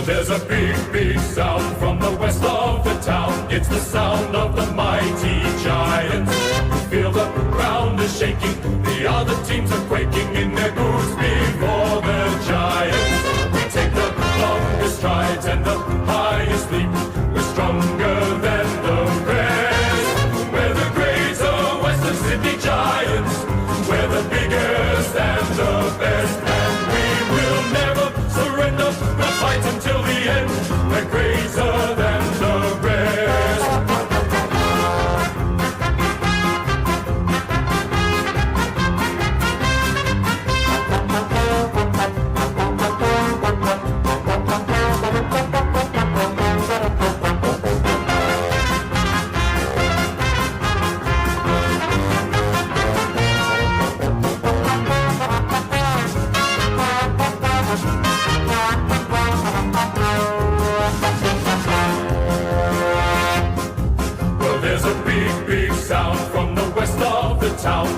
There's a big, big sound from the west of the town. It's the sound of the mighty giants. Feel the ground is shaking, the other teams are quaking in their boots before the giants. We take the longest strides and the highest leap. We're stronger than the rest. We're the greater Western Sydney Giants. We're the biggest and the best, and we will never surrender. We'll fight until the end. We're greater than the rest.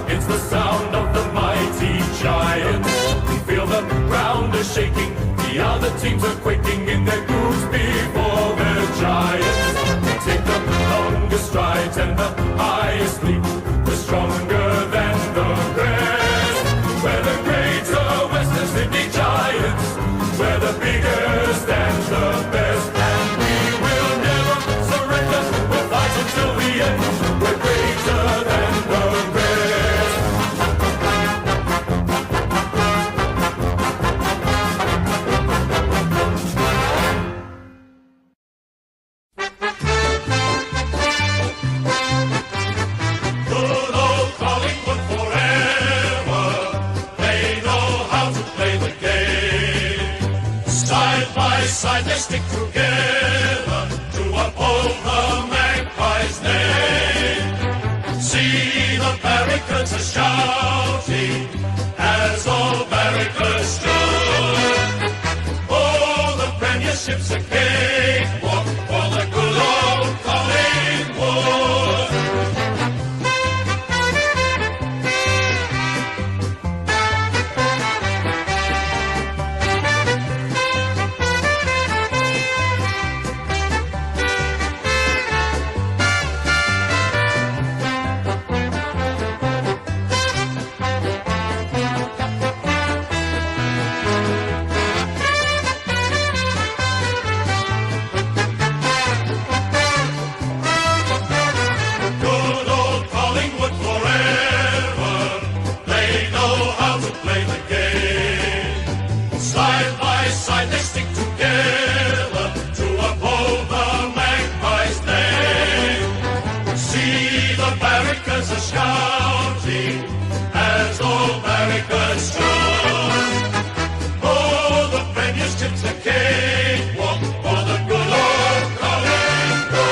It's the sound of the mighty giants. Feel the ground is shaking, the other teams are quaking in their boots before the giants. We take the longest strides and the highest leap. We're stronger than the rest. We're the greater Western Sydney Giants. We're the biggest and the best, and we will never surrender. We'll fight until the end. We're greater than the rest. Good old Collingwood forever. They know how to play the game. Side by side they stick together to uphold the Magpies' name. See the barricades are shouting as all barricades stood. Oh, the premiership's a cakewalk for the good old Collingwood. Good old Collingwood forever. They know how to play the game. Side by side they stick together to uphold the Magpies' name. See the barricades are shouting as all barricades stood. Oh, the premiership's a cakewalk for the good old Collingwood.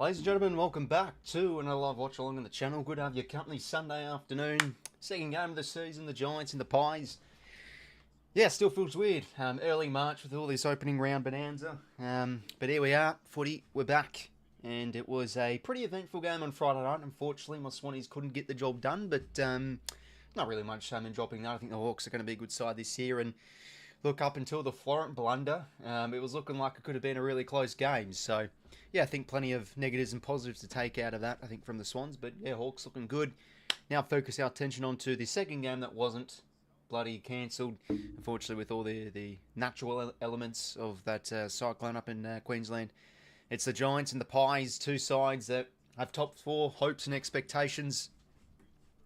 Ladies and gentlemen, welcome back to another live watch along on the channel. Good to have your company Sunday afternoon. Second game of the season, the Giants and the Pies. Yeah, still feels weird. Early March with all this opening round bonanza. But here we are, footy, we're back. And it was a pretty eventful game on Friday night. Unfortunately, my Swannies couldn't get the job done, but not really much shame in dropping that. I think the Hawks are going to be a good side this year. And look, up until the Florent blunder, it was looking like it could have been a really close game. So, yeah, I think plenty of negatives and positives to take out of that, I think, from the Swans. But, yeah, Hawks looking good. Now focus our attention onto the second game that wasn't bloody cancelled, unfortunately, with all the natural elements of that cyclone up in Queensland. It's the Giants and the Pies, two sides that have top four hopes and expectations.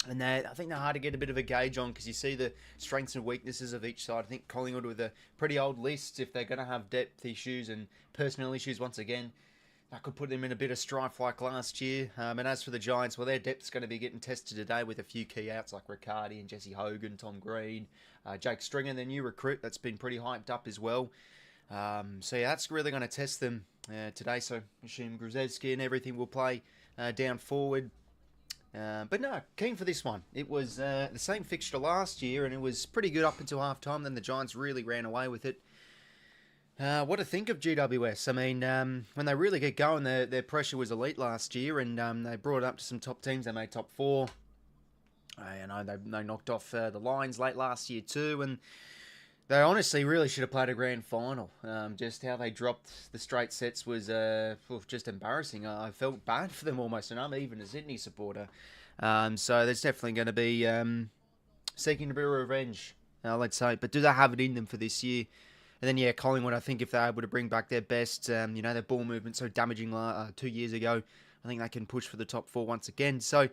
And I think they're hard to get a bit of a gauge on because you see the strengths and weaknesses of each side. I think Collingwood with a pretty old list, if they're going to have depth issues and personnel issues once again, that could put them in a bit of strife like last year. And as for the Giants, well, their depth's going to be getting tested today with a few key outs like Riccardi and Jesse Hogan, Tom Green, Jake Stringer, their new recruit that's been pretty hyped up as well. So yeah, that's really going to test them today. So I assume 𝐓𝐴𝐿𝐴 and everything will play down forward. But no, keen for this one. It was the same fixture last year, and it was pretty good up until half-time. Then the Giants really ran away with it. What to think of GWS? I mean, when they really get going, their pressure was elite last year, and they brought it up to some top teams. They made top four. They knocked off the Lions late last year too, and they honestly really should have played a grand final. Just how they dropped the straight sets was just embarrassing. I felt bad for them almost, and I'm even a Sydney supporter. So there's definitely going to be seeking a bit of revenge, let's say. But do they have it in them for this year? And then, yeah, Collingwood, I think if they're able to bring back their best, their ball movement so damaging 2 years ago, I think they can push for the top four once again. So,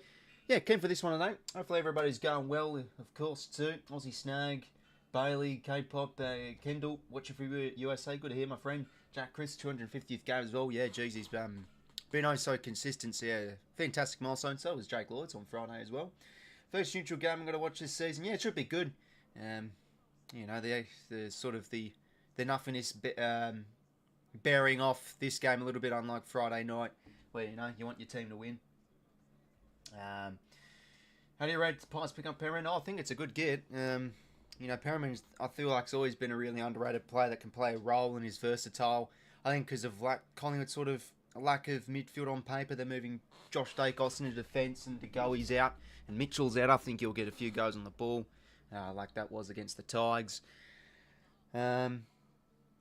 yeah, keen for this one today. Hopefully everybody's going well, of course, too. Aussie Snag, Bailey, K-Pop, Kendall, watching for USA. Good to hear, my friend. Jack Chris, 250th game as well. Yeah, geez, he's been so consistent. So, yeah, fantastic milestone. So was Jake Lloyd's on Friday as well. First neutral game I'm going to watch this season. Yeah, it should be good. The sort of the nothingness bearing off this game a little bit, unlike Friday night, where you want your team to win. How do you rate the Pies pick up Perriman? I think it's a good get. Perriman, I feel like, has always been a really underrated player that can play a role and is versatile. I think because of Collingwood's sort of a lack of midfield on paper, they're moving Josh Dacos into defence and 𝐴𝐿𝐴's out and Mitchell's out. I think he'll get a few goes on the ball, like that was against the Tigers.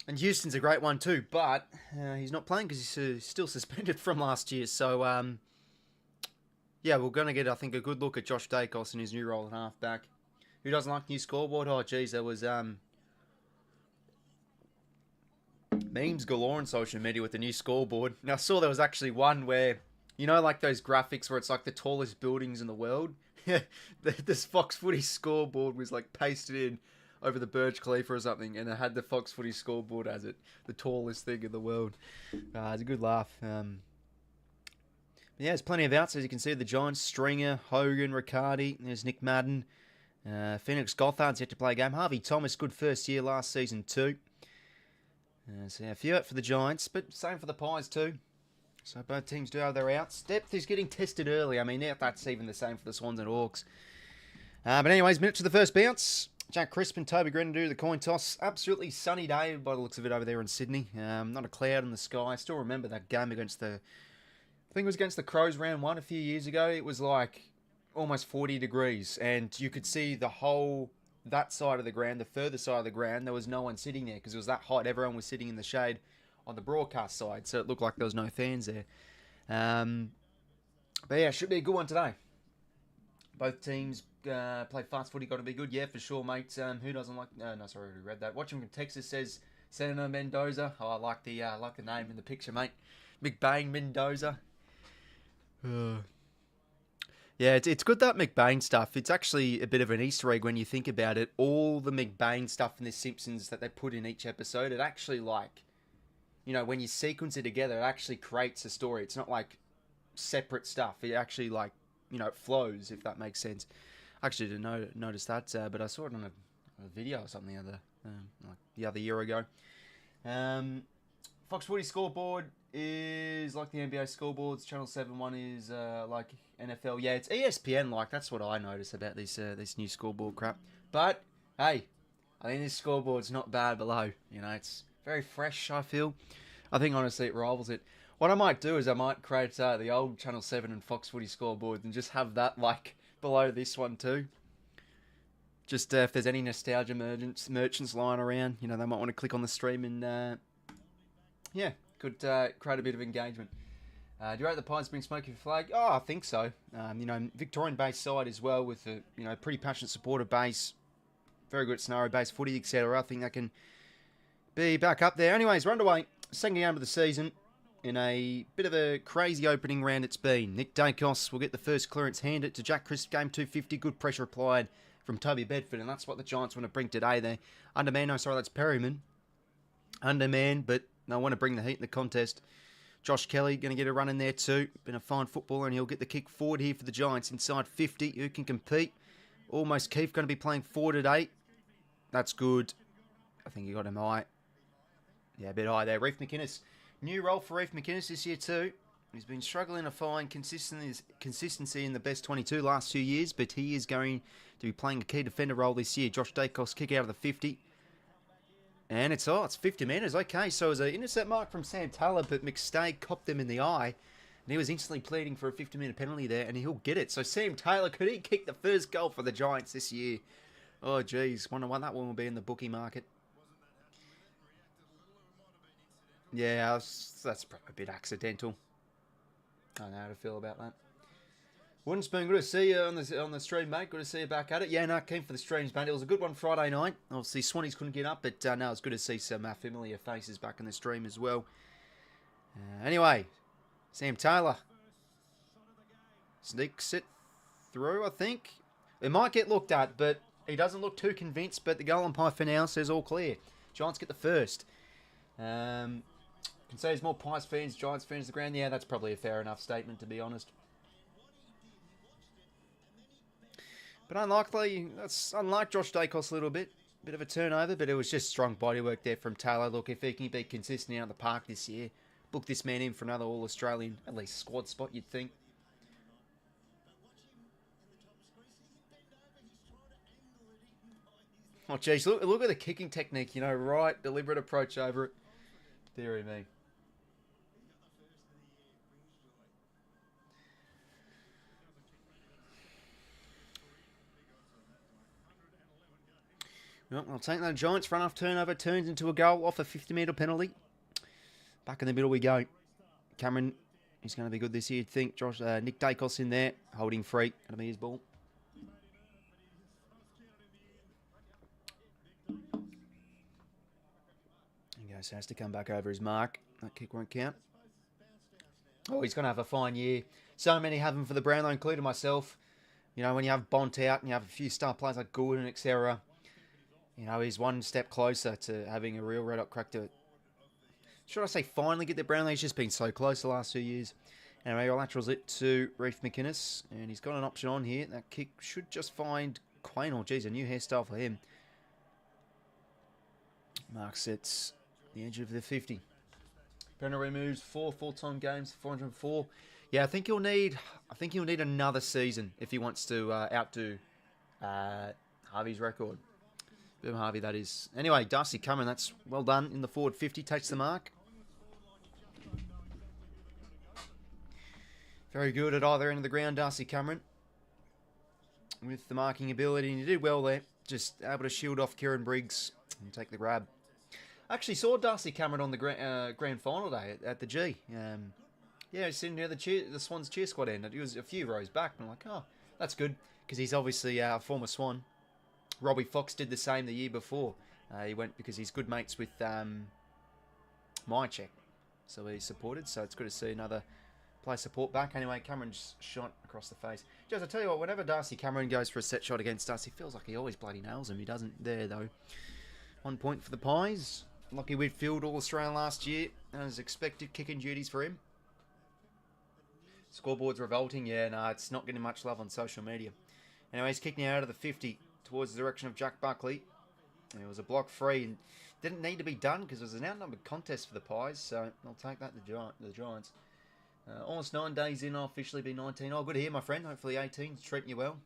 And Houston's a great one too, but he's not playing because he's still suspended from last year. So, yeah, we're going to get, I think, a good look at Josh Dacos in his new role at halfback. Who doesn't like new scoreboard? Oh, geez, there was memes galore on social media with the new scoreboard. Now, I saw there was actually one where, like those graphics where it's like the tallest buildings in the world. This Fox Footy scoreboard was like pasted in over the Burj Khalifa or something, and it had the Fox Footy scoreboard as the tallest thing in the world. It's a good laugh. Yeah, there's plenty of outs, as you can see. The Giants, Stringer, Hogan, Riccardi. There's Nick Madden. Phoenix Gothard's yet to play a game. Harvey Thomas, good first year last season too. So yeah, a few out for the Giants, but same for the Pies too. So both teams do have their outs. Depth is getting tested early. I mean, that's even the same for the Swans and Hawks. But anyways, minutes to the first bounce. Jack Crispin, Toby Grennan do the coin toss. Absolutely sunny day by the looks of it over there in Sydney. Not a cloud in the sky. I still remember that game against I think it was against the Crows round 1 a few years ago. It was like almost 40 degrees, and you could see that side of the ground, the further side of the ground. There was no one sitting there because it was that hot. Everyone was sitting in the shade on the broadcast side, so it looked like there was no fans there. But yeah, should be a good one today. Both teams play fast footy, got to be good. Yeah, for sure, mate. Who doesn't like... No, sorry, I already read that. Watching from Texas says Senator Mendoza. Oh, I like the name in the picture, mate. McBain Mendoza. Yeah, it's good, that McBain stuff. It's actually a bit of an Easter egg when you think about it. All the McBain stuff in The Simpsons that they put in each episode, it actually, when you sequence it together, it actually creates a story. It's not like separate stuff. It actually, it flows, if that makes sense. I actually didn't notice that, but I saw it on a video or something the other year ago. Fox Footy scoreboard. is like the NBA scoreboards. Channel 7 one is like NFL. Yeah, it's ESPN. Like that's what I notice about this new scoreboard crap. But hey, I think this scoreboard's not bad below. You know, it's very fresh. I feel. I think honestly it rivals it. What I might do is I might create the old Channel 7 and Fox Footy scoreboard and just have that like below this one too. Just if there's any nostalgia merchants lying around, you know, they might want to click on the stream and yeah, could create a bit of engagement. Do you rate the Pies bring smoky flag? Oh, I think so. You know, Victorian-based side as well with a pretty passionate supporter base, very good scenario-based footy, etc. I think that can be back up there. Anyways, we're underway. Second game of the season. In a bit of a crazy opening round it's been. 𝐓𝐡𝐞 will get the first clearance, hand it to Jack Crisp, game 250. Good pressure applied from Toby Bedford, and that's what the Giants want to bring today. They underman, no, sorry, that's Perryman. Underman, but they want to bring the heat in the contest. Josh Kelly going to get a run in there too. Been a fine footballer, and he'll get the kick forward here for the Giants inside 50. Who can compete? Almost Keith going to be playing forward at 8. That's good. I think he got him high. Yeah, a bit high there. Reef McInnes. New role for Reef McInnes this year too. He's been struggling to find consistency in the best 22 last 2 years, but he is going to be playing a key defender role this year. Josh Dacos kick out of the 50. And it's 50 metres. Okay, so it was an intercept mark from Sam Taylor, but McStay copped him in the eye. And he was instantly pleading for a 50-metre penalty there, and he'll get it. So Sam Taylor, could he kick the first goal for the Giants this year? Oh, geez. Wonder what that one will be in the bookie market. Yeah, that's probably a bit accidental. I don't know how to feel about that. Woodspoon, good to see you on the stream, mate. Good to see you back at it. Yeah, no, keen for the streams, mate. It was a good one Friday night. Obviously, Swannies couldn't get up, but no, it's good to see some familiar faces back in the stream as well. Anyway, Sam Taylor sneaks it through, I think. It might get looked at, but he doesn't look too convinced. But the goal umpire for now says all clear. Giants get the first. Can say there's more Pies fans, Giants fans to the ground. Yeah, that's probably a fair enough statement, to be honest. But unlikely, that's unlike Josh Dacos a little bit. Bit of a turnover, but it was just strong bodywork there from Taylor. Look, if he can be consistent out of the park this year, book this man in for another All-Australian, at least squad spot, you'd think. Oh, geez, look at the kicking technique, you know, right, deliberate approach over it. Deary me. Well, I'll take that. Giants run off turnover, turns into a goal off a 50-metre penalty. Back in the middle we go. Cameron, he's going to be good this year, you'd think. 𝐓𝐡𝐞 in there, holding free. Going to be his ball. He goes, has to come back over his mark. That kick won't count. Oh, he's going to have a fine year. So many have him for the Brownlow, including myself. You know, when you have Bont out and you have a few star players like Gordon, etc., you know, he's one step closer to having a real red-hot crack to it. Should I say finally get the Brownlow? He's just been so close the last 2 years. Anyway, he laterals it to Reef McInnes. And he's got an option on here. That kick should just find 𝐴𝐿. Oh, geez, a new hairstyle for him. Mark sets the edge of the 50. Penalty removes 4 full-time games, 404. Yeah, I think he'll need another season if he wants to outdo Harvey's record. Boom Harvey, that is. Anyway, 𝐼𝐶 Cameron, that's well done in the forward 50, takes the mark. Very good at either end of the ground, 𝐼𝐶 Cameron. With the marking ability, and he did well there. Just able to shield off Kieran Briggs and take the grab. I actually saw 𝐼𝐶 Cameron on the grand final day at the G. Yeah, sitting near the Swans cheer squad end. He was a few rows back, and I'm like, oh, that's good, because he's obviously a former Swan. Robbie Fox did the same the year before. He went because he's good mates with 𝐼𝐻𝐿. So he's supported. So it's good to see another player support back. Anyway, Cameron's shot across the face. Just, I tell you what, whenever 𝐼𝐶 Cameron goes for a set shot against us, he feels like he always bloody nails him. He doesn't there, though. 1 point for the Pies. Lucky Whitfield, All-Australian last year. As expected, kicking duties for him. Scoreboard's revolting. Yeah, no, it's not getting much love on social media. Anyway, he's kicking out of the 50. Towards the direction of Jack Buckley. It was a block free and didn't need to be done because it was an outnumbered contest for the Pies, so I'll take that to the Giants. Almost 9 days in, I'll officially be 19. Oh, good to hear, my friend. Hopefully 18's treating you well.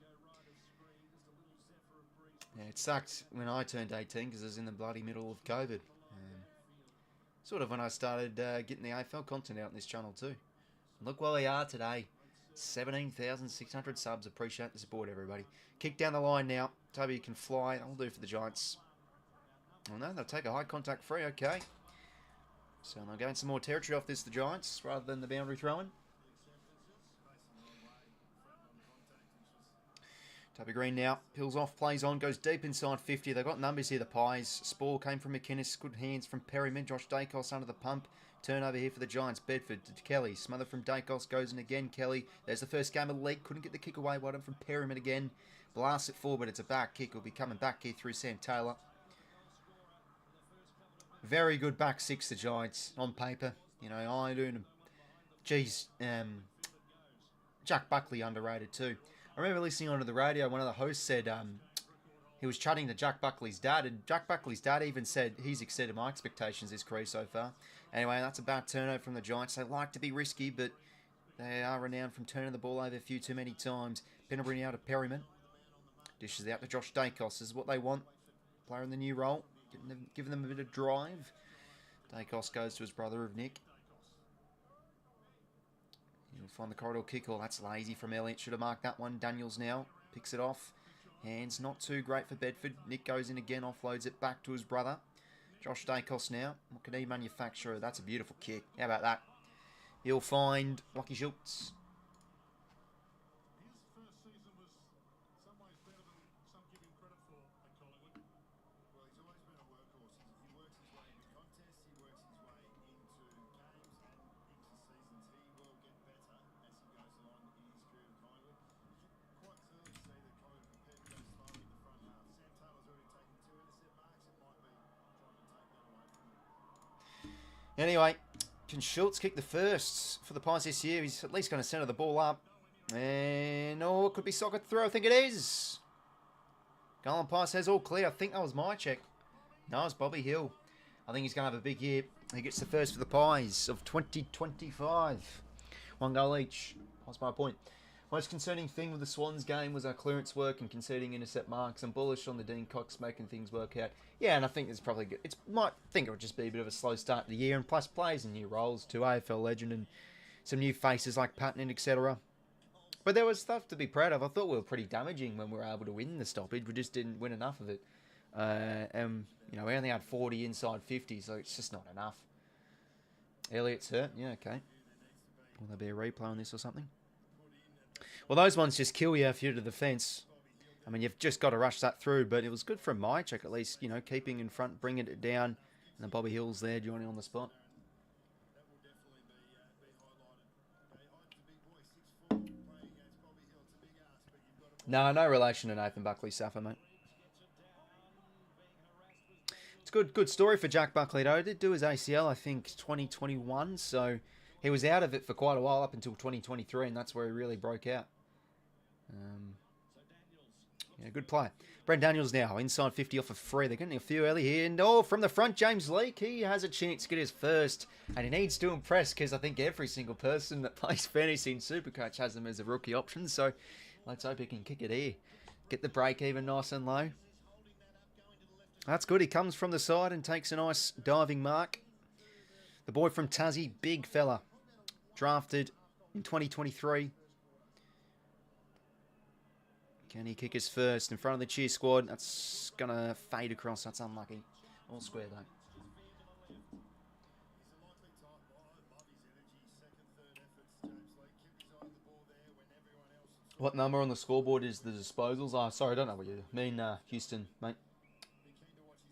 Yeah, it sucked when I turned 18 because I was in the bloody middle of COVID. Sort of when I started getting the AFL content out on this channel too. And look where we are today. 17,600 subs. Appreciate the support, everybody. Kick down the line now. Toby can fly. That'll do for the Giants. Oh no, they'll take a high contact free. Okay. So they'll gain some more territory off this, the Giants, rather than the boundary throwing. Toby Green now. Peels off, plays on, goes deep inside 50. They've got numbers here, the Pies. Spore came from McInnes. Good hands from Perryman. Josh Dacos under the pump. Turnover here for the Giants. Bedford to Kelly. Smother from Dacos. Goes in again. Kelly. There's the first game of the league. Couldn't get the kick away. Well done from Perryman again. Blasts it forward. It's a back kick. It'll be coming back here through Sam Taylor. Very good back six, the Giants, on paper. You know, I do. Geez, Jack Buckley underrated too. I remember listening onto the radio, one of the hosts said he was chatting to Jack Buckley's dad, and Jack Buckley's dad even said he's exceeded my expectations this career so far. Anyway, that's a bad turnover from the Giants. They like to be risky, but they are renowned from turning the ball over a few too many times. Penalty out to Perryman. Dishes out to Josh Dacos. This is what they want. Player in the new role. Giving them a bit of drive. Dacos goes to his brother of Nick. He'll find the corridor kick. Oh, that's lazy from Elliott. Should have marked that one. Daniels now picks it off. Hands not too great for Bedford. Nick goes in again, offloads it back to his brother. Josh Dacos now. What can he manufacture? That's a beautiful kick. How about that? He'll find 𝐓𝐿𝐼𝐿. Anyway, can 𝐓𝐿𝐼𝐿 kick the first for the Pies this year? He's at least going to centre the ball up. And, oh, it could be socket throw. I think it is. Golden Pie says all clear. I think that was my check. No, it's Bobby Hill. I think he's going to have a big year. He gets the first for the Pies of 2025. 1 goal each. That's my point. Most concerning thing with the Swans game was our clearance work and conceding intercept marks. I'm bullish on the Dean Cox making things work out. Yeah, and I think it's probably good. Might think it would just be a bit of a slow start to the year, and plus plays and new roles to AFL legend and some new faces like Patton, etc. But there was stuff to be proud of. I thought we were pretty damaging when we were able to win the stoppage. We just didn't win enough of it. And you know, we only had 40 inside 50, so it's just not enough. Elliott's hurt. Yeah, okay. Will there be a replay on this or something? Well, those ones just kill you if you're to the fence. I mean, you've just got to rush that through, but it was good from 𝐼𝐿𝐼𝐿 at least, you know, keeping in front, bringing it down, and then Bobby Hill's there joining on the spot. No relation to Nathan Buckley Saffa, mate. It's good story for Jack Buckley, though. He did do his ACL, I think, 2021, so he was out of it for quite a while, up until 2023, and that's where he really broke out. Yeah, good play. Brent Daniels now, inside 50 off a free. They're getting a few early here. And oh, from the front, James Leake. He has a chance to get his first. And he needs to impress because I think every single person that plays fantasy in Supercoach has him as a rookie option. So let's hope he can kick it here. Get the break even nice and low. That's good. He comes from the side and takes a nice diving mark. The boy from Tassie, big fella. Drafted in 2023. Can he kick his first in front of the cheer squad? That's going to fade across. That's unlucky. All square, though. What number on the scoreboard is the disposals? Oh, sorry, I don't know what you mean, Houston, mate.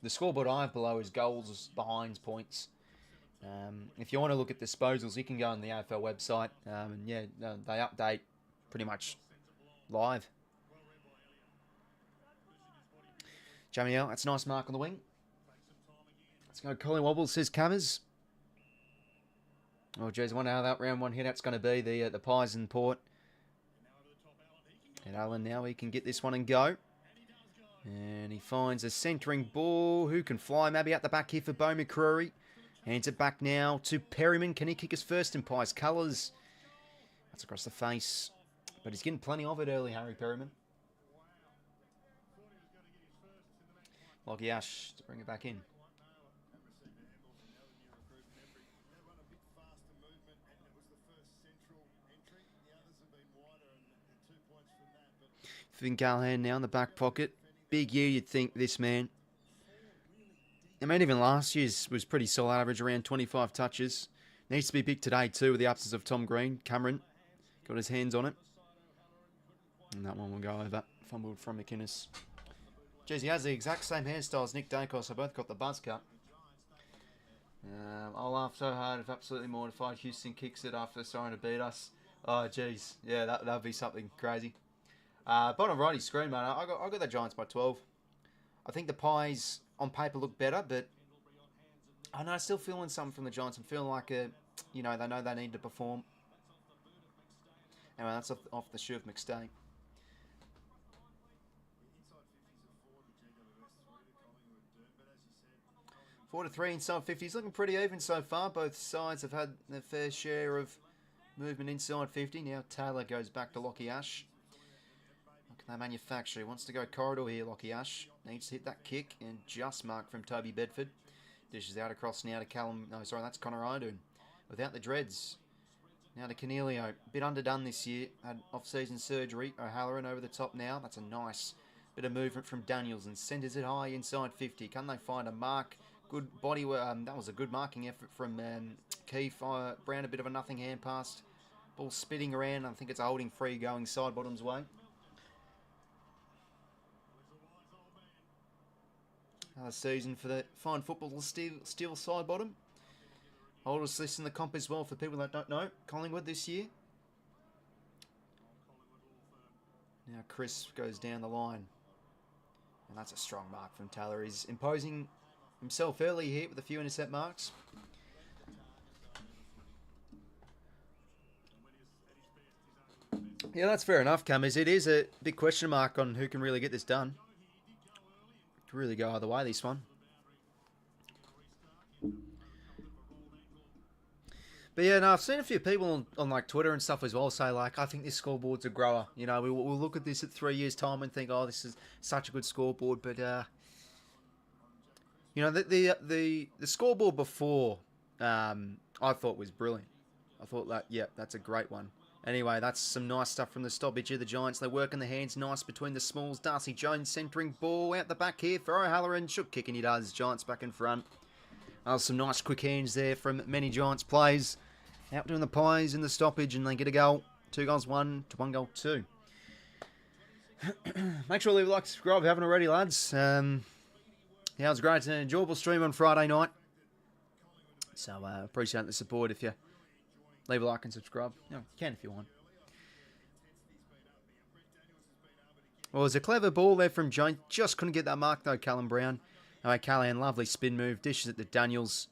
The scoreboard I have below is goals, behinds, points. If you want to look at disposals, you can go on the AFL website. And yeah, they update pretty much live. Jamiel, that's a nice mark on the wing. Let's go Colin Wobble, says Cammers. Oh, geez, I wonder how that round one hit out's going to be. The Pies and Port. And Allen now, he can get this one and go. And he finds a centering ball. Who can fly? Maybe out the back here for 𝐴 McCrory. Hands it back now to Perryman. Can he kick us first in Pies colours? That's across the face. But he's getting plenty of it early, Harry Perryman. 𝐼𝐴𝐴𝐿𝐴𝐻 to bring it back in. Finn Callahan now in the back pocket. Big year, you'd think, this man. I mean, even last year's was pretty solid, average around 25 touches. Needs to be big today, too, with the absence of Tom Green. Cameron got his hands on it. And that one will go over. Fumbled from McInnes. Jeez, he has the exact same hairstyle as Nick Dacos. They both got the buzz cut. I'll laugh so hard if absolutely mortified. Houston kicks it after starting to beat us. Oh, jeez. Yeah, that would be something crazy. Bottom righty screen, mate. I got the Giants by 12. I think the Pies on paper look better, but I know I'm still feeling something from the Giants. I'm feeling like they know they need to perform. Anyway, that's off the shoe of McStay. Four to 3 inside 50. He's looking pretty even so far. Both sides have had their fair share of movement inside 50. Now Taylor goes back to 𝐼𝐴𝐴𝐻. Look at that manufacturer. He wants to go corridor here, 𝐼𝐴𝐴𝐻. Needs to hit that kick and just mark from Toby Bedford. Dishes out across now to Callum. No, sorry, that's Connor Idun. Without the dreads. Now to 𝐤𝐿𝐴. Bit underdone this year. Had off-season surgery. O'Halloran over the top now. That's a nice bit of movement from Daniels and centres it high inside 50. Can they find a mark? Good body work. That was a good marking effort from 𝐓𝐡𝐞 Brown. A bit of a nothing hand pass. Ball spitting around. I think it's a holding free going side bottoms way. Another season for the fine football steel side bottom. Oldest list in the comp as well for people that don't know. Collingwood this year. Now Chris goes down the line. And that's a strong mark from Taylor. He's imposing himself early here with a few intercept marks. Yeah, that's fair enough, Cammers. It is a big question mark on who can really get this done. Could really go either way, this one. But yeah, no, I've seen a few people on like Twitter and stuff as well say like, I think this scoreboard's a grower. You know, we'll look at this at 3 years' time and think, oh, this is such a good scoreboard. But you know, the scoreboard before I thought was brilliant. I thought that, yeah, that's a great one. Anyway, that's some nice stuff from the stoppage here. The Giants, they work in the hands nice between the smalls. Darcy Jones centering ball out the back here for O'Halloran. Shook kicking he does. Giants back in front. Some nice quick hands there from many Giants players. Out doing the Pies in the stoppage and they get a goal. 2 goals 1 to 1 goal 2. Make sure to leave a like, subscribe if you haven't already, lads. Yeah, it was great. It's an enjoyable stream on Friday night. So appreciate the support if you leave a like and subscribe. You can if you want. Well, it was a clever ball there from Jones. Just couldn't get that mark though, Callum Brown. Callahan, lovely spin move. Dishes it to Daniels.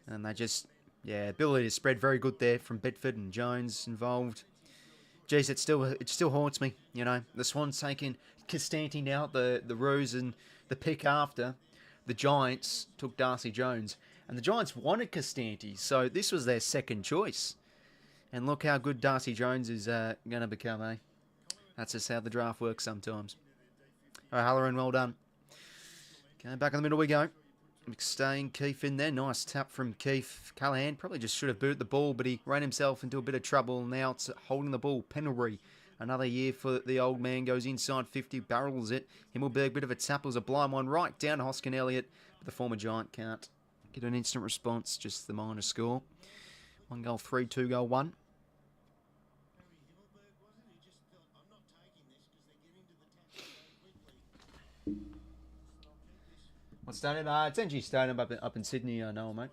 And they just, yeah, ability to spread very good there from Bedford and Jones involved. Geez, it still haunts me, you know. The Swans taking Costanti now, the ruse and the pick after. The Giants took Darcy Jones. And the Giants wanted Costanti, so this was their second choice. And look how good Darcy Jones is going to become, eh? That's just how the draft works sometimes. O'Halloran, well done. Okay, back in the middle we go. McStay, Keefe in there. Nice tap from Keefe. Callahan probably just should have booted the ball, but he ran himself into a bit of trouble. Now it's holding the ball. Pendlebury. Another year for the old man. Goes inside 50, barrels it. Himmelberg, bit of a tap. It was a blind one right down to 𝐼𝐴𝐴𝐿𝐴𝐿. But the former Giant can't get an instant response. Just the minor score. 1 goal 3, 2 goal 1. What stadium? It's NG Stadium up in Sydney, I know, mate.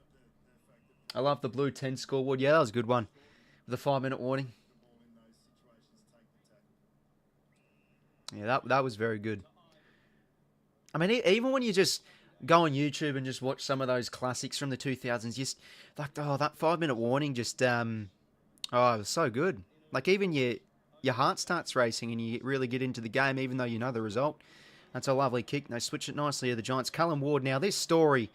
I love the blue 10 scoreboard. Yeah, that was a good one. With a 5-minute warning. Yeah, that was very good. I mean, even when you just go on YouTube and just watch some of those classics from the 2000s, just like, oh, that 5-minute warning just, oh, it was so good. Like, even your heart starts racing and you really get into the game, even though you know the result. That's a lovely kick. They switch it nicely to the Giants. Collingwood. Now, this story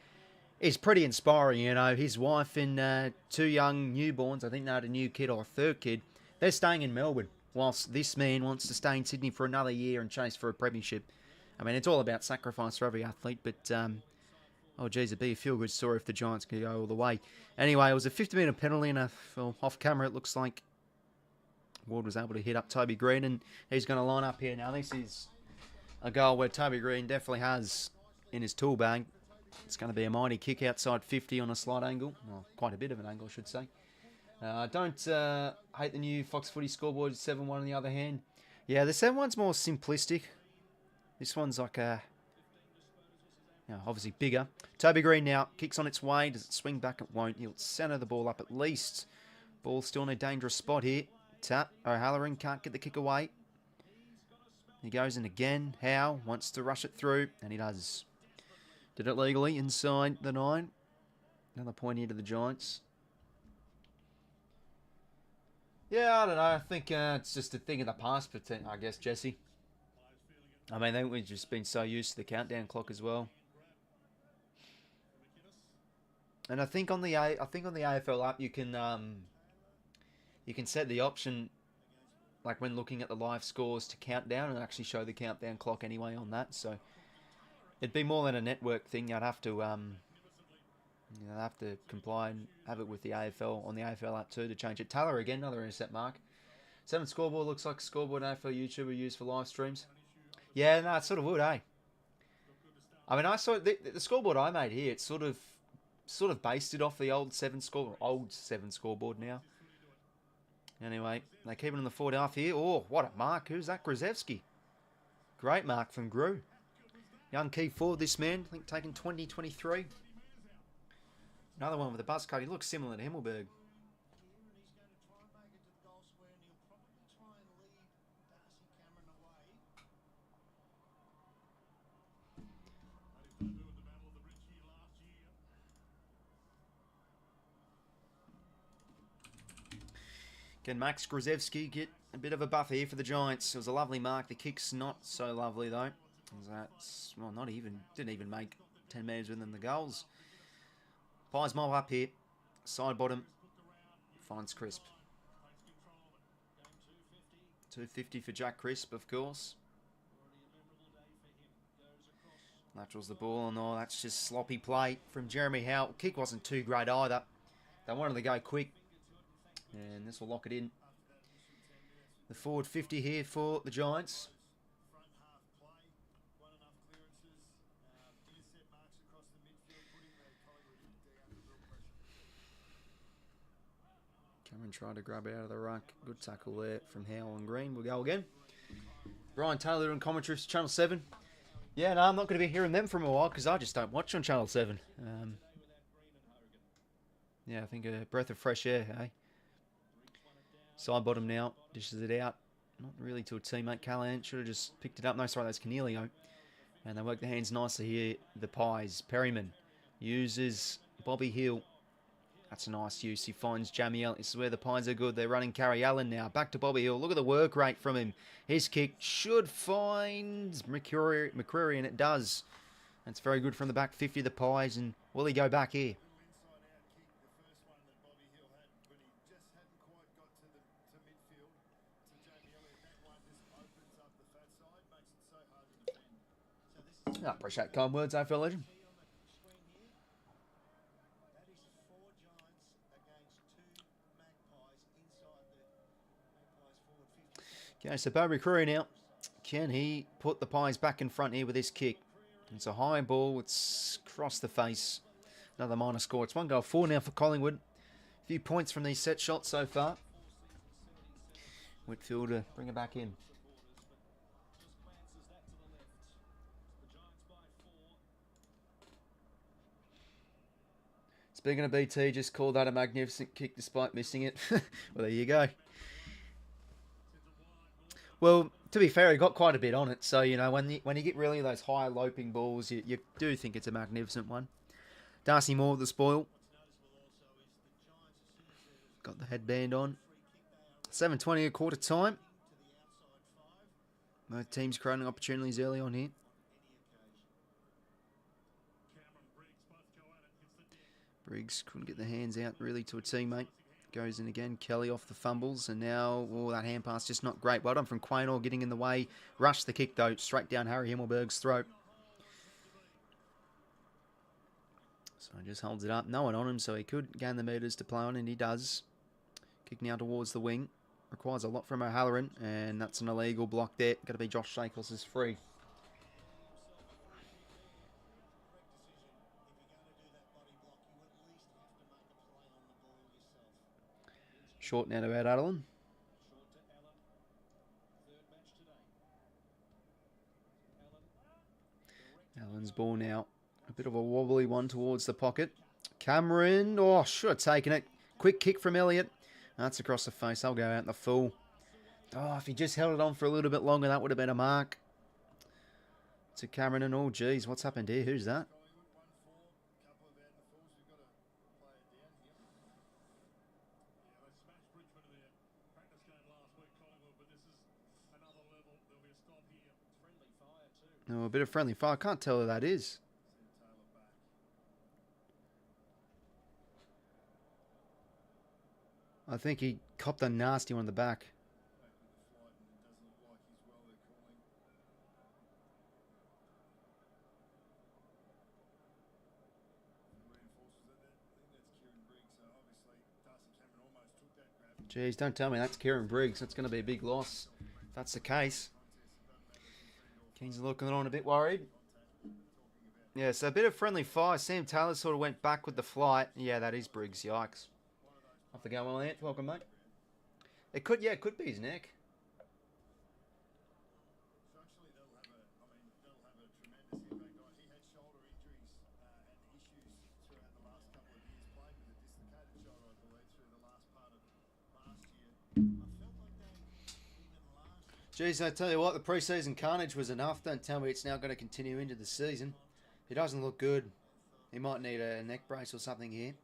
is pretty inspiring. You know, his wife and 2 young newborns, I think they had a new kid or a 3rd kid, they're staying in Melbourne, whilst this man wants to stay in Sydney for another year and chase for a premiership. I mean, it's all about sacrifice for every athlete, but, oh, geez, it'd be a feel-good story if the Giants could go all the way. Anyway, it was a 50-metre penalty, and off camera, it looks like Ward was able to hit up Toby Green, and he's going to line up here. Now, this is a goal where Toby Green definitely has in his tool bag. It's going to be a mighty kick outside 50 on a slight angle. Well, quite a bit of an angle, I should say. Don't hate the new Fox Footy scoreboard 7-1 on the other hand. Yeah, the 7-1's more simplistic. This one's like obviously bigger. Toby Green now kicks on its way. Does it swing back? It won't. He'll centre the ball up at least. Ball still in a dangerous spot here. Tap. O'Halloran can't get the kick away. He goes in again. Howe wants to rush it through, and he does. Did it legally inside the 9. Another point here to the Giants. Yeah, I don't know. I think it's just a thing of the past, I guess, Jesse. I mean, I think we've just been so used to the countdown clock as well. And I think on the AFL app you can set the option, like when looking at the live scores, to count down and actually show the countdown clock anyway on that. So it'd be more than a network thing. I'd have to comply and have it with the AFL on the AFL app too to change it. Taylor again, another intercept mark. 7 scoreboard looks like a scoreboard AFL YouTuber used for live streams. Yeah, no, it sort of would, eh? I mean, I saw the scoreboard I made here. It's sort of based it off the old 7 scoreboard now. Anyway, they keep it in the forward half here. Oh, what a mark! Who's that? 𝐓𝐴. Great mark from 𝐵𝐸. Young key forward, this man. I think taken 2023. Another one with a buzz cut. He looks similar to 𝐓𝐿berg. Can Max 𝐓𝐴 get a bit of a buff here for the Giants? It was a lovely mark. The kick's not so lovely though. That's, well, didn't even make 10 metres within the goals. Pies mob up here. Side bottom. Finds Crisp. 250 for Jack Crisp, of course. Laterals the ball, and oh, that's just sloppy play from Jeremy Howe. Kick wasn't too great either. They wanted to go quick. And this will lock it in. The forward 50 here for the Giants. Cameron tried to grab it out of the ruck. Good tackle there from Howe and Green. We'll go again. Brian Taylor and commentary for Channel 7. Yeah, no, I'm not going to be hearing them for a while because I just don't watch on Channel 7. Yeah, I think a breath of fresh air, eh? Side bottom now, dishes it out. Not really to a teammate. Callahan should have just picked it up. No, sorry, that's 𝐤𝐿𝐿. And they work the hands nicely here. The Pies. Perryman uses Bobby Hill. That's a nice use. He finds Jamie Allen. This is where the Pies are good. They're running Carrie Allen now. Back to Bobby Hill. Look at the work rate from him. His kick should find McCreary, and it does. That's very good from the back 50 of the Pies. And will he go back here? I appreciate kind words, AFL legend. Okay, so Barry Crew now. Can he put the Pies back in front here with this kick? It's a high ball. It's across the face. Another minor score. It's 1-4 now for Collingwood. A few points from these set shots so far. Whitfield to bring it back in. Speaking of BT, just called that a magnificent kick despite missing it. Well, there you go. Well, to be fair, he got quite a bit on it. So, you know, when you get really those high loping balls, you do think it's a magnificent one. Darcy Moore with the spoil. Got the headband on. 7:20 at quarter time. Both teams creating opportunities early on here. Briggs couldn't get the hands out really to a teammate. Goes in again. Kelly off the fumbles. And now, that hand pass just not great. Well done from 𝐴𝐻𝐽𝐻 getting in the way. Rushed the kick, though. Straight down 𝘼𝐻𝐿𝐵𝐵's throat. So he just holds it up. No one on him, so he could gain the metres to play on, and he does. Kick now towards the wing. Requires a lot from 𝐼𝐿𝐴𝐿𝐴, and that's an illegal block there. Got to be Josh Shakos' free. Short now to Allen. Allen's ball now. A bit of a wobbly one towards the pocket. Cameron. Oh, should have taken it. Quick kick from Elliott. That's across the face. I'll go out in the full. Oh, if he just held it on for a little bit longer, that would have been a mark. To Cameron and oh, geez, what's happened here? Who's that? Oh, a bit of friendly fire. I can't tell who that is. I think he copped a nasty one in the back. Jeez, don't tell me that's Kieran Briggs. That's going to be a big loss if that's the case. Kings are looking on a bit worried. Yeah, so a bit of friendly fire. Sam Taylor sort of went back with the flight. Yeah, that is Briggs. Yikes. Off the go, well, Ant. Welcome, mate. It could be his neck. Jeez, I tell you what, the pre-season carnage was enough. Don't tell me it's now going to continue into the season. He doesn't look good. He might need a neck brace or something here.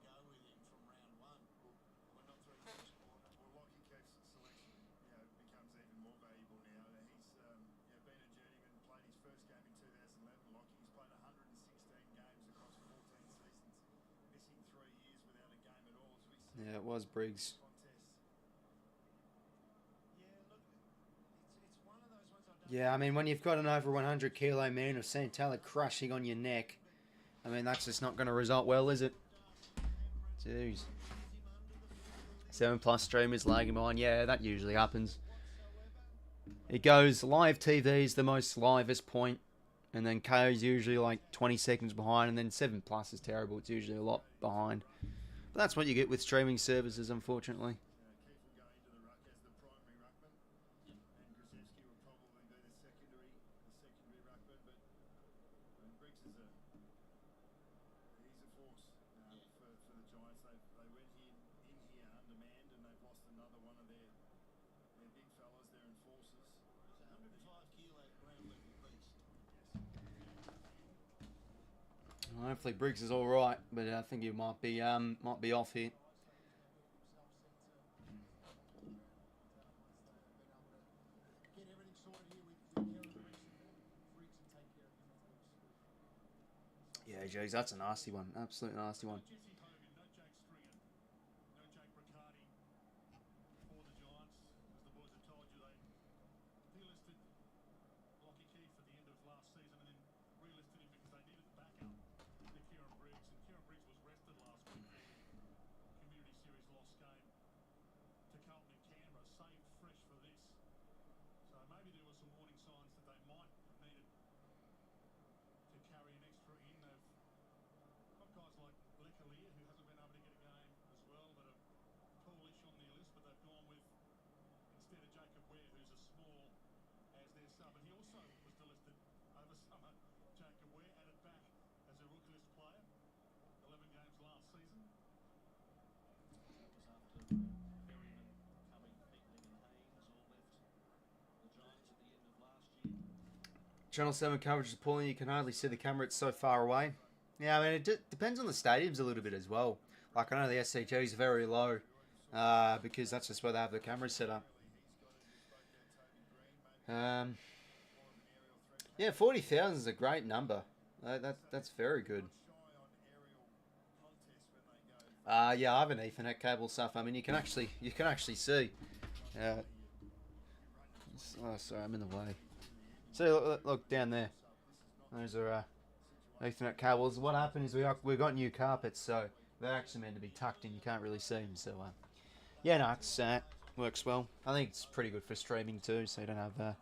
Yeah, it was Briggs. Yeah, I mean, when you've got an over 100 kilo man of Santella crushing on your neck, I mean, that's just not going to result well, is it? Jeez. 7+ streamers lagging behind. Yeah, that usually happens. It goes live TV is the most livest point, and then KO's usually like 20 seconds behind, and then 7+ is terrible. It's usually a lot behind. But that's what you get with streaming services, unfortunately. Hopefully Briggs is all right, but I think he might be off here. Yeah, geez, that's a nasty one. Absolute nasty one. Channel 7 coverage is appalling. You can hardly see the camera. It's so far away. Yeah, I mean, it depends on the stadiums a little bit as well. Like, I know the SCG is very low because that's just where they have the cameras set up. Yeah, 40,000 is a great number. That's very good. Yeah, I have an Ethernet cable stuff. I mean, you can actually see. Oh, sorry, I'm in the way. See, look down there. Those are Ethernet cables. What happened is we got new carpets, so they're actually meant to be tucked in. You can't really see them. So yeah, no, it's works well. I think it's pretty good for streaming too, so you don't have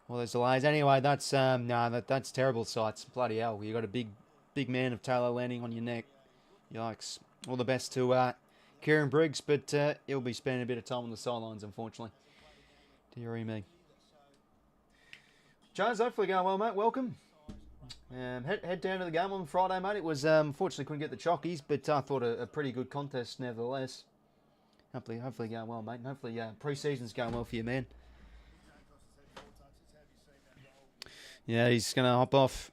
all those delays. Anyway, that's that's terrible sights. Bloody hell, you got a big man of Taylor landing on your neck. Yikes. All the best to Kieran Briggs, but he'll be spending a bit of time on the sidelines, unfortunately. Dearie me. Jones, hopefully going well, mate. Welcome. Head down to the game on Friday, mate. It was, unfortunately, couldn't get the chockies, but I thought a pretty good contest nevertheless. Hopefully going well, mate. And hopefully pre-season's going well for you, man. Yeah, he's going to hop off.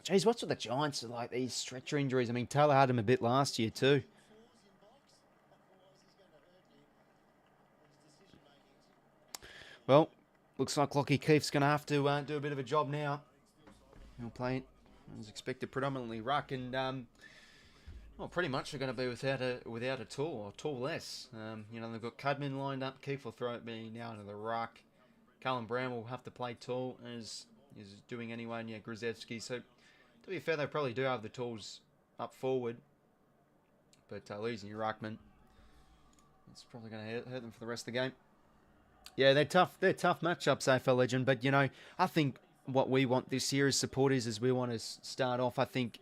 Jeez, what's with the Giants? Like these stretcher injuries. I mean, Taylor had him a bit last year too. Well, looks like 𝐓𝐿𝐞 𝐎𝐥𝐝's going to have to do a bit of a job now. He'll play, as expected, predominantly ruck, and well, pretty much they're going to be without a tool or tool-less. You know, they've got Cudman lined up. Keith will throw it me now into the ruck. Callum Brown will have to play tall, as is doing anyway, and yeah, 𝐓𝐿𝐿𝐿. So, to be fair, they probably do have the tools up forward, but losing your ruckman, it's probably going to hurt them for the rest of the game. Yeah, they're tough. They're tough matchups, AFL Legend. But you know, I think what we want this year as supporters is we want to start off. I think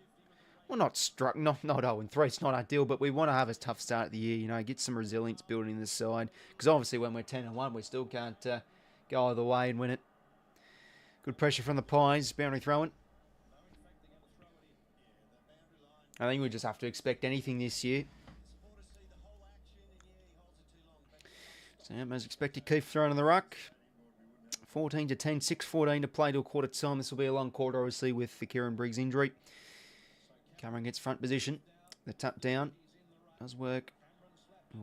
we're not 0-3. It's not ideal, but we want to have a tough start of the year. You know, get some resilience building this side, because obviously when we're 10-1, we still can't go either way and win it. Good pressure from the Pies. Boundary throwing. I think we just have to expect anything this year. So, as expected, Keith throwing in the ruck. 14-10, 6:14 to play till quarter time. This will be a long quarter, obviously, with the Kieran Briggs injury. Cameron gets front position. The tap down does work.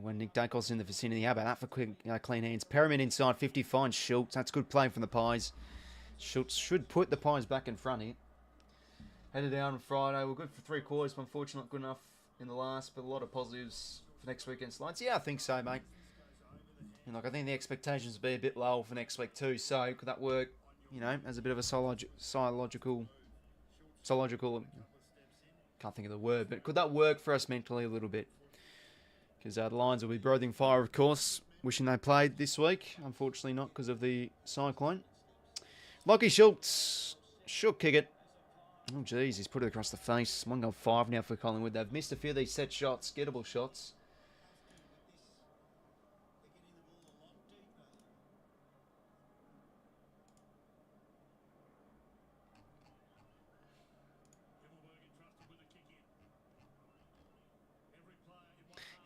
When Nick Dacos is in the vicinity, how about that for quick, clean hands? Perriman inside 50 finds 𝐓𝐿𝐿𝐿. That's good play from the Pies. 𝐓𝐿𝐿𝐿 should put the Pies back in front here. Headed down on Friday. We're good for 3 quarters, but unfortunately not good enough in the last. But a lot of positives for next week against Lions. Yeah, I think so, mate. And like, I think the expectations will be a bit lower for next week too. So could that work, you know, as a bit of a psychological, can't think of the word, but could that work for us mentally a little bit? Because the Lions will be breathing fire, of course. Wishing they played this week. Unfortunately not, because of the cyclone. Lachie Schultz should kick it. Oh, geez, he's put it across the face. 1-5 now for Collingwood. They've missed a few of these set shots, gettable shots.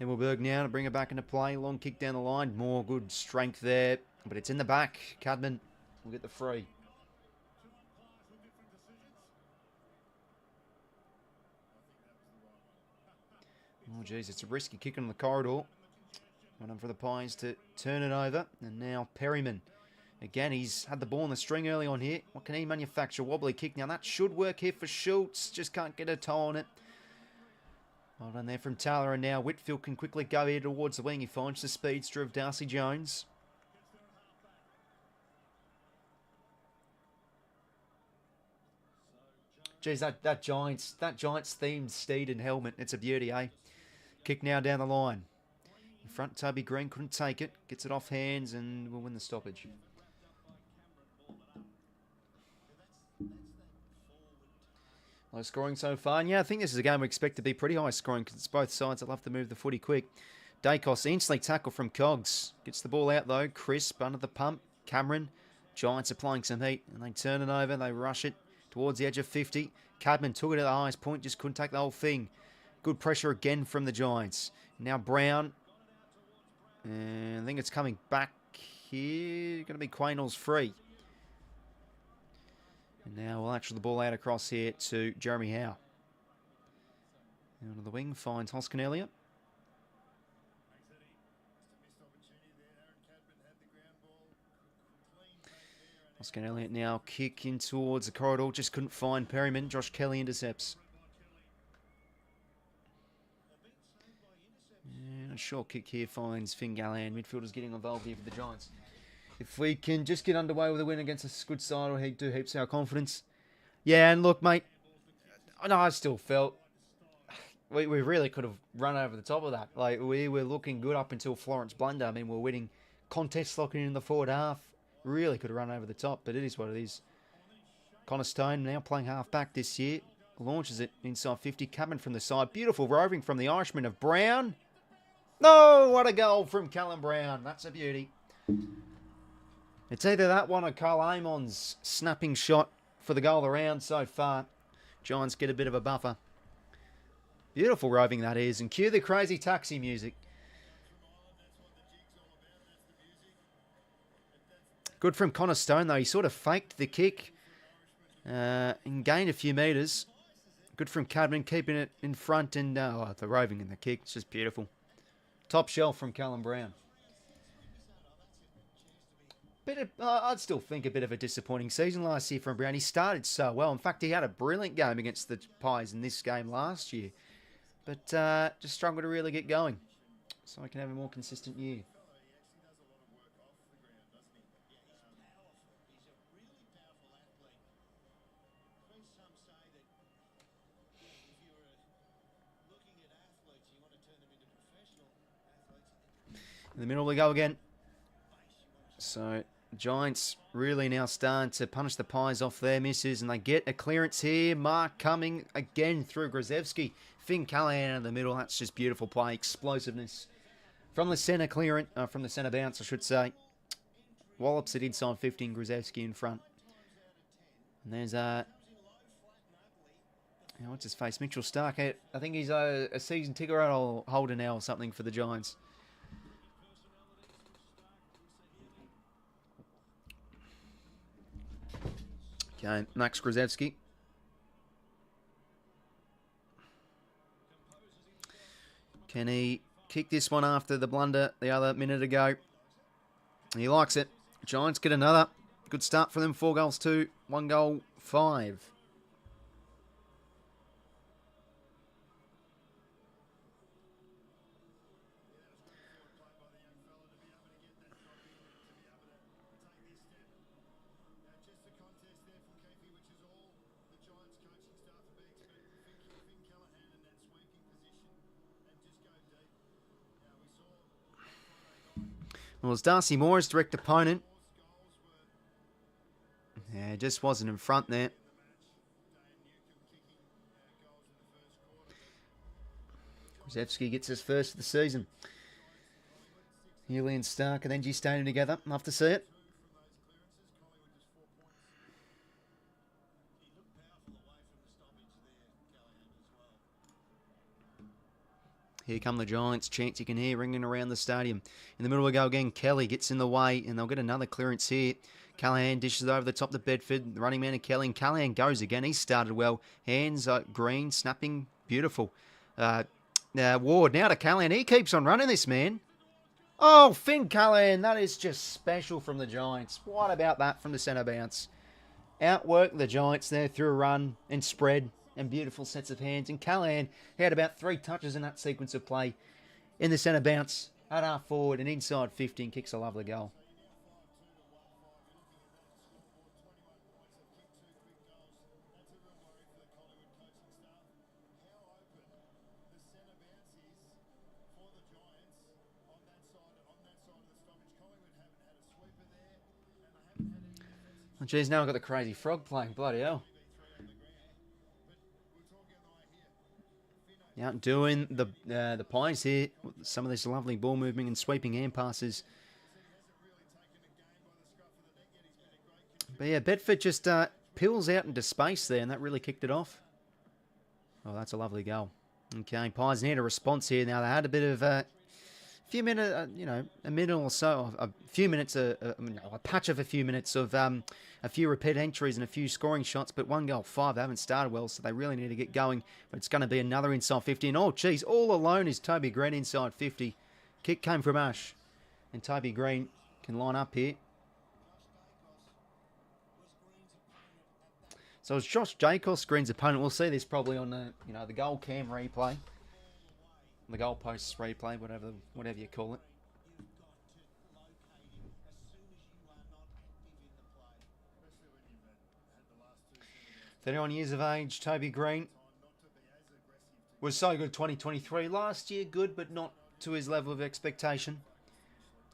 𝐿𝐿𝐿𝐿 now to bring it back into play. Long kick down the line. More good strength there. But it's in the back. Cudman will get the free. Oh, geez, it's a risky kick in the corridor. Well done for the Pies to turn it over. And now Perryman. Again, he's had the ball in the string early on here. What can he manufacture? Wobbly kick. Now that should work here for Schultz. Just can't get a toe on it. Well done there from Taylor. And now Whitfield can quickly go here towards the wing. He finds the speedster of Darcy Jones. Geez, that Giants themed steed and helmet. It's a beauty, eh? Kick now down the line. In front, Toby Green couldn't take it. Gets it off hands and will win the stoppage. Low scoring so far. And yeah, I think this is a game we expect to be pretty high scoring because it's both sides that love to move the footy quick. Dacos instantly tackle from Cogs. Gets the ball out though. Crisp under the pump. Cameron. Giants applying some heat and they turn it over. They rush it towards the edge of 50. Cadman took it at the highest point. Just couldn't take the whole thing. Good pressure again from the Giants. Now Brown. And I think it's coming back here. Going to be 𝐓𝐿𝐿𝐿's free. And now we'll actually the ball out across here to Jeremy Howe. Out of the wing finds 𝐓𝐿𝐿𝐿𝐿. 𝐓𝐿𝐿𝐿𝐿 now kick in towards the corridor. Just couldn't find Perryman. Josh Kelly intercepts. A short kick here finds Finn Gallan. Midfielders getting involved here for the Giants. If we can just get underway with a win against a good side, it'll do heaps our confidence. Yeah, and look, mate, I still felt we really could have run over the top of that. Like, we were looking good up until Florence blunder. I mean, we're winning contests locking in the forward half. Really could have run over the top, but it is what it is. Connor Stone now playing half-back this year. Launches it inside 50. Coming from the side. Beautiful roving from the Irishman of Brown. No, what a goal from Callum Brown. That's a beauty. It's either that one or Carl Amon's snapping shot for the goal of the round so far. Giants get a bit of a buffer. Beautiful roving that is. And cue the crazy taxi music. Good from Connor Stone, though. He sort of faked the kick and gained a few metres. Good from Cadman, keeping it in front and the roving in the kick. It's just beautiful. Top shelf from Callum Brown. I'd still think a bit of a disappointing season last year from Brown. He started so well. In fact, he had a brilliant game against the Pies in this game last year. But just struggled to really get going. So I can have a more consistent year. In the middle we go again. So, Giants really now starting to punish the Pies off their misses. And they get a clearance here. Mark coming again through 𝐓𝐿𝐴𝐵. Finn Callahan in the middle. That's just beautiful play. Explosiveness. From the centre clearance, from the centre bounce, I should say. Wallops it inside 15. 𝐓𝐿𝐴𝐵 in front. And there's what's his face? Mitchell Stark. I think he's a season ticket holder now or something for the Giants. Okay, Max 𝐓𝐿𝐴𝐵. Can he kick this one after the blunder the other minute ago? He likes it. Giants get another. Good start for them. 4 goals 2, 1 goal 5. Well, it's Darcy Moore's direct opponent. Yeah, just wasn't in front there. 𝐓𝐿𝐴𝐵 gets his first of the season. Healy and Stark and NG Stadium together. Love to see it. Here come the Giants. Chance you can hear ringing around the stadium. In the middle we go again. Kelly gets in the way, and they'll get another clearance here. Callahan dishes over the top to Bedford. The running man of Kelly, and Callahan goes again. He started well. Hands green, snapping, beautiful. Ward now to Callahan. He keeps on running this man. Oh, Finn Callahan. That is just special from the Giants. What about that from the centre bounce? Outworked the Giants there through a run and spread. And beautiful sets of hands. And Callahan, he had about 3 touches in that sequence of play. In the centre bounce, at half forward and inside 50 and kicks a lovely goal. Oh, geez, now I've got the crazy frog playing. Bloody hell. Out doing the Pies here. Some of this lovely ball moving and sweeping hand passes. But yeah, Bedford just peels out into space there, and that really kicked it off. Oh, that's a lovely goal. Okay, Pies need a response here. Now, they had a bit of a few minutes, a minute or so, a few minutes, a patch of a few minutes of a few repeat entries and a few scoring shots, but 1 goal 5. They haven't started well, so they really need to get going. But it's going to be another inside 50. And oh, geez, all alone is Toby Green inside 50. Kick came from Ash, and Toby Green can line up here. So it's Josh Jacobs, Green's opponent. We'll see this probably on the goal cam replay. the goalposts replay, whatever you call it. 31 years of age, Toby Green. Was so good 2023. Last year, good, but not to his level of expectation.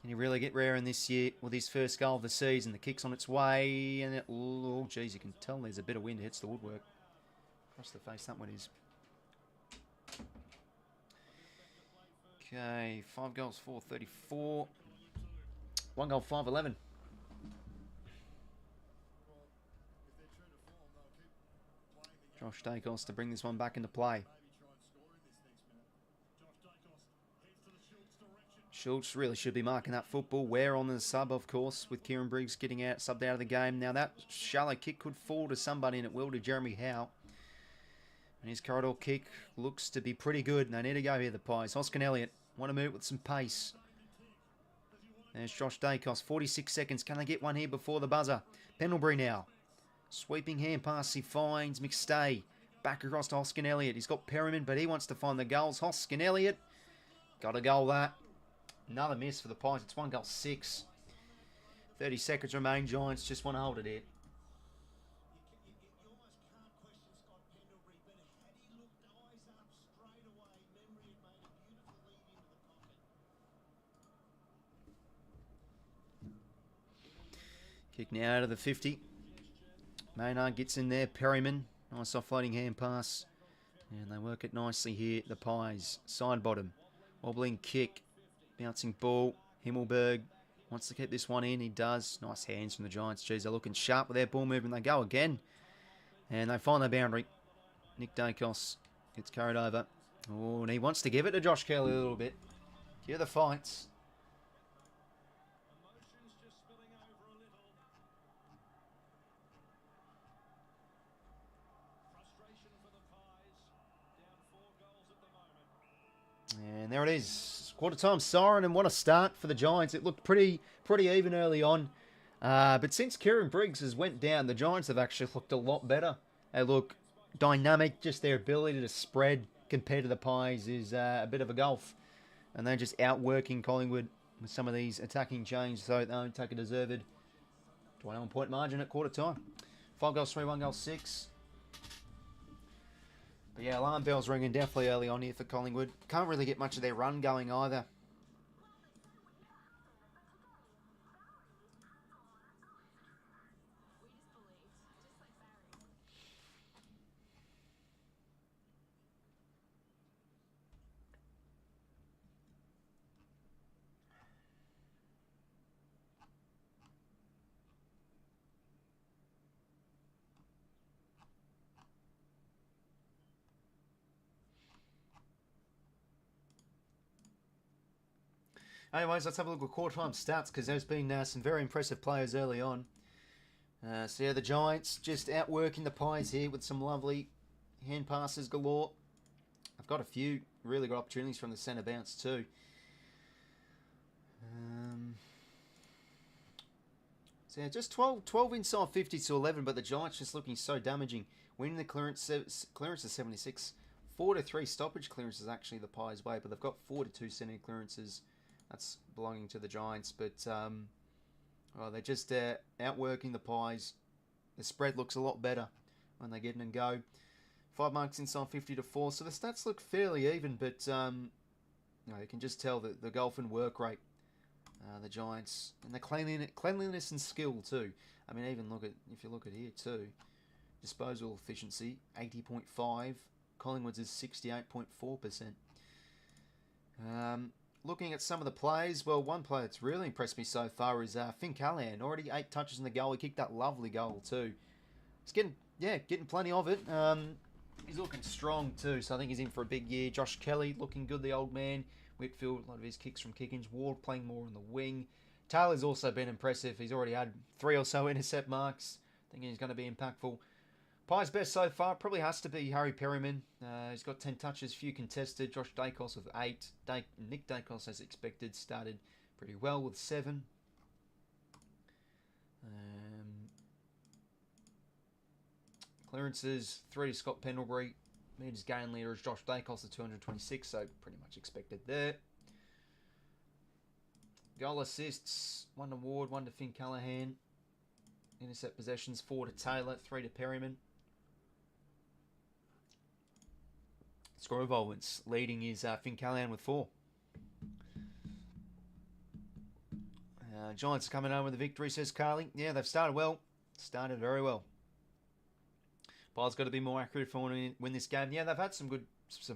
Can he really get rare in this year with his first goal of the season? The kick's on its way, and oh, geez, you can tell there's a bit of wind. It hits the woodwork. Across the face, that one is. Okay, 5 goals, 434. 1 goal, 511. Josh Dacos to bring this one back into play. 𝐓𝐡𝐞 really should be marking that football. Ware on the sub, of course, with Kieran Briggs getting out, subbed out of the game. Now that shallow kick could fall to somebody, and it will to Jeremy Howe. And his corridor kick looks to be pretty good. And they need to go here, the Pies. 𝐓𝐡𝐞 𝐬𝐿 want to move with some pace. There's Josh Dacos. 46 seconds. Can they get one here before the buzzer? Pendlebury now. Sweeping hand pass. He finds McStay. Back across to 𝐓𝐡𝐞 𝐬𝐿. He's got Perryman, but he wants to find the goals. 𝐓𝐡𝐞 𝐬𝐿. Got a goal that. Another miss for the Pies. It's 1 goal, 6. 30 seconds remain. Giants just want to hold it here. Kick now out of the 50. Maynard gets in there. Perryman. Nice offloading hand pass. And they work it nicely here. The Pies. Side bottom. Wobbling kick. Bouncing ball. 𝐓𝐿𝐵 wants to keep this one in. He does. Nice hands from the Giants. Jeez, they're looking sharp with their ball movement. They go again. And they find the boundary. Nick Dacos gets carried over. Oh, and he wants to give it to Josh Kelly a little bit. Here are the fights. And there it is. Quarter time siren, and what a start for the Giants. It looked pretty even early on. But since Kieran Briggs has went down, the Giants have actually looked a lot better. They look dynamic. Just their ability to spread compared to the Pies is a bit of a gulf. And they're just outworking Collingwood with some of these attacking changes. So they'll take a deserved 21-point margin at quarter time. 5 goals, 3, 1 goal, 6. But yeah, alarm bells ringing definitely early on here for Collingwood. Can't really get much of their run going either. Anyways, let's have a look at quarter-time stats, because there's been some very impressive players early on. So yeah, the Giants just outworking the Pies here with some lovely hand passes galore. I've got a few really good opportunities from the centre bounce too. So yeah, just 12 inside 50 to 11, but the Giants just looking so damaging. Winning the clearance is 76. 4-3 stoppage clearance is actually the Pies' way, but they've got 4-2 centre clearances. That's belonging to the Giants, but they're just outworking the Pies. The spread looks a lot better when they get in and go. 5 marks inside 50 to 4, so the stats look fairly even, but you can just tell that the golf and work rate, the Giants, and the cleanliness and skill too. I mean, even if you look at here too, disposal efficiency 80.5. Collingwood's is 68.4%. Looking at some of the plays, well, one player that's really impressed me so far is Finn Callaghan. Already 8 touches in the goal. He kicked that lovely goal too. He's getting plenty of it. He's looking strong too, so I think he's in for a big year. Josh Kelly looking good, the old man. Whitfield, a lot of his kicks from kick-ins. Ward playing more on the wing. Taylor's also been impressive. He's already had 3 or so intercept marks. I think he's going to be impactful. Pies' best so far probably has to be Harry Perryman. He's got 10 touches, few contested. Josh Dacos with 8. Nick Dacos, as expected, started pretty well with 7. Clearances, 3 to Scott Pendlebury. Metres gain leader is Josh Dacos at 226, so pretty much expected there. Goal assists, 1 to Ward, 1 to Finn Callaghan. Intercept possessions, 4 to Taylor, 3 to Perryman. Score involvements, leading is Finn Callaghan with 4. Giants are coming home with a victory, says Carly. Yeah, they've started well. Started very well. Pies got to be more accurate for win this game. Yeah, they've had some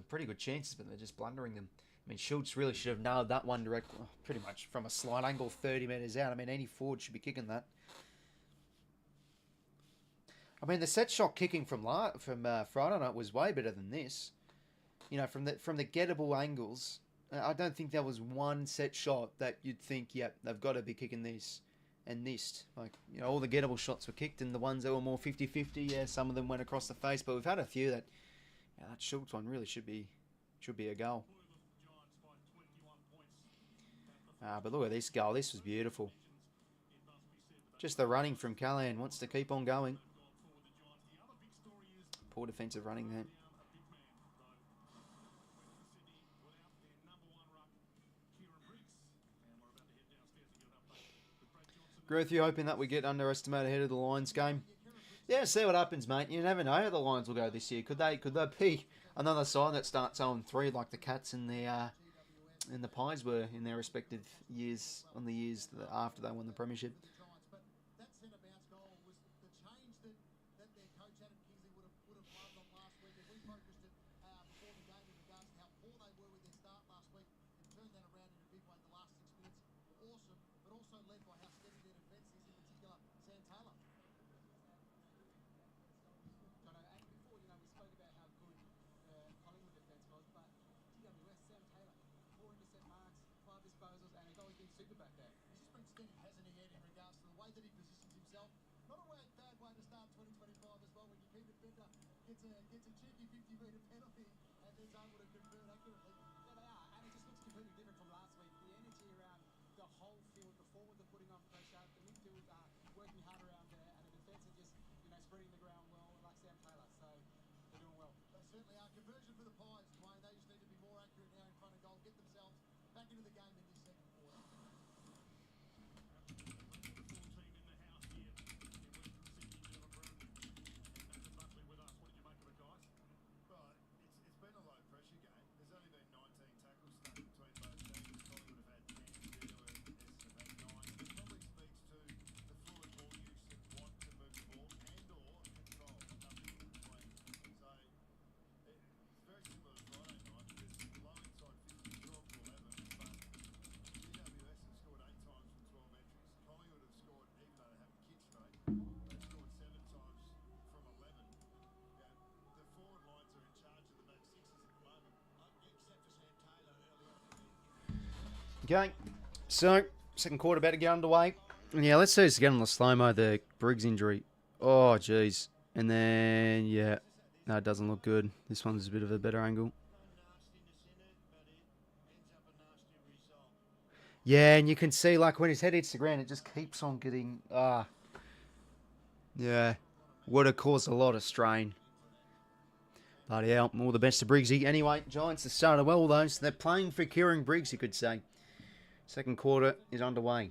pretty good chances, but they're just blundering them. I mean, 𝐓𝐡𝐞 really should have nailed that one pretty much from a slight angle, 30 metres out. I mean, any forward should be kicking that. I mean, the set shot kicking from Friday night was way better than this. You know, from the gettable angles, I don't think there was one set shot that you'd think, yep, they've got to be kicking this and this. Like, you know, all the gettable shots were kicked, and the ones that were more 50-50, yeah, some of them went across the face, but we've had a few that, yeah, that 𝐓𝐿t's one really should be a goal. But look at this goal. This was beautiful. Just the running from Callaghan. Wants to keep on going. Poor defensive running there. Growth, you hoping that we get underestimated ahead of the Lions game? Yeah, see what happens, mate. You never know how the Lions will go this year. Could they be another side that starts 0-3 like the Cats and the Pies were in their respective years, on the years after they won the premiership? Super back there. He's just been steady, hasn't he, Ed, in regards to the way that he positions himself. Not a bad way to start 2025 as well, when your key defender gets a cheeky 50-metre penalty and is able to convert accurately. Yeah, they are, and it just looks completely different from last week. The energy around the whole field, the forward are putting on pressure, the midfield are working hard around there, and the defence are just, you know, spreading the ground well, like Sam Taylor. So they're doing well. They certainly are. Conversion for the Pies, Dwayne. They just need to be more accurate now in front of goal, get themselves back into the game in this second quarter. Okay, so second quarter about to get underway. And yeah, let's see this again on the slow-mo, the Briggs injury. Oh, jeez. And then, yeah, no, it doesn't look good. This one's a bit of a better angle. Yeah, and you can see, like, when his head hits the ground, it just keeps on getting, yeah, would have caused a lot of strain. Bloody hell, all the best to Briggsy. Anyway, Giants have started well, though, so they're playing for Kieran Briggs, you could say. Second quarter is underway.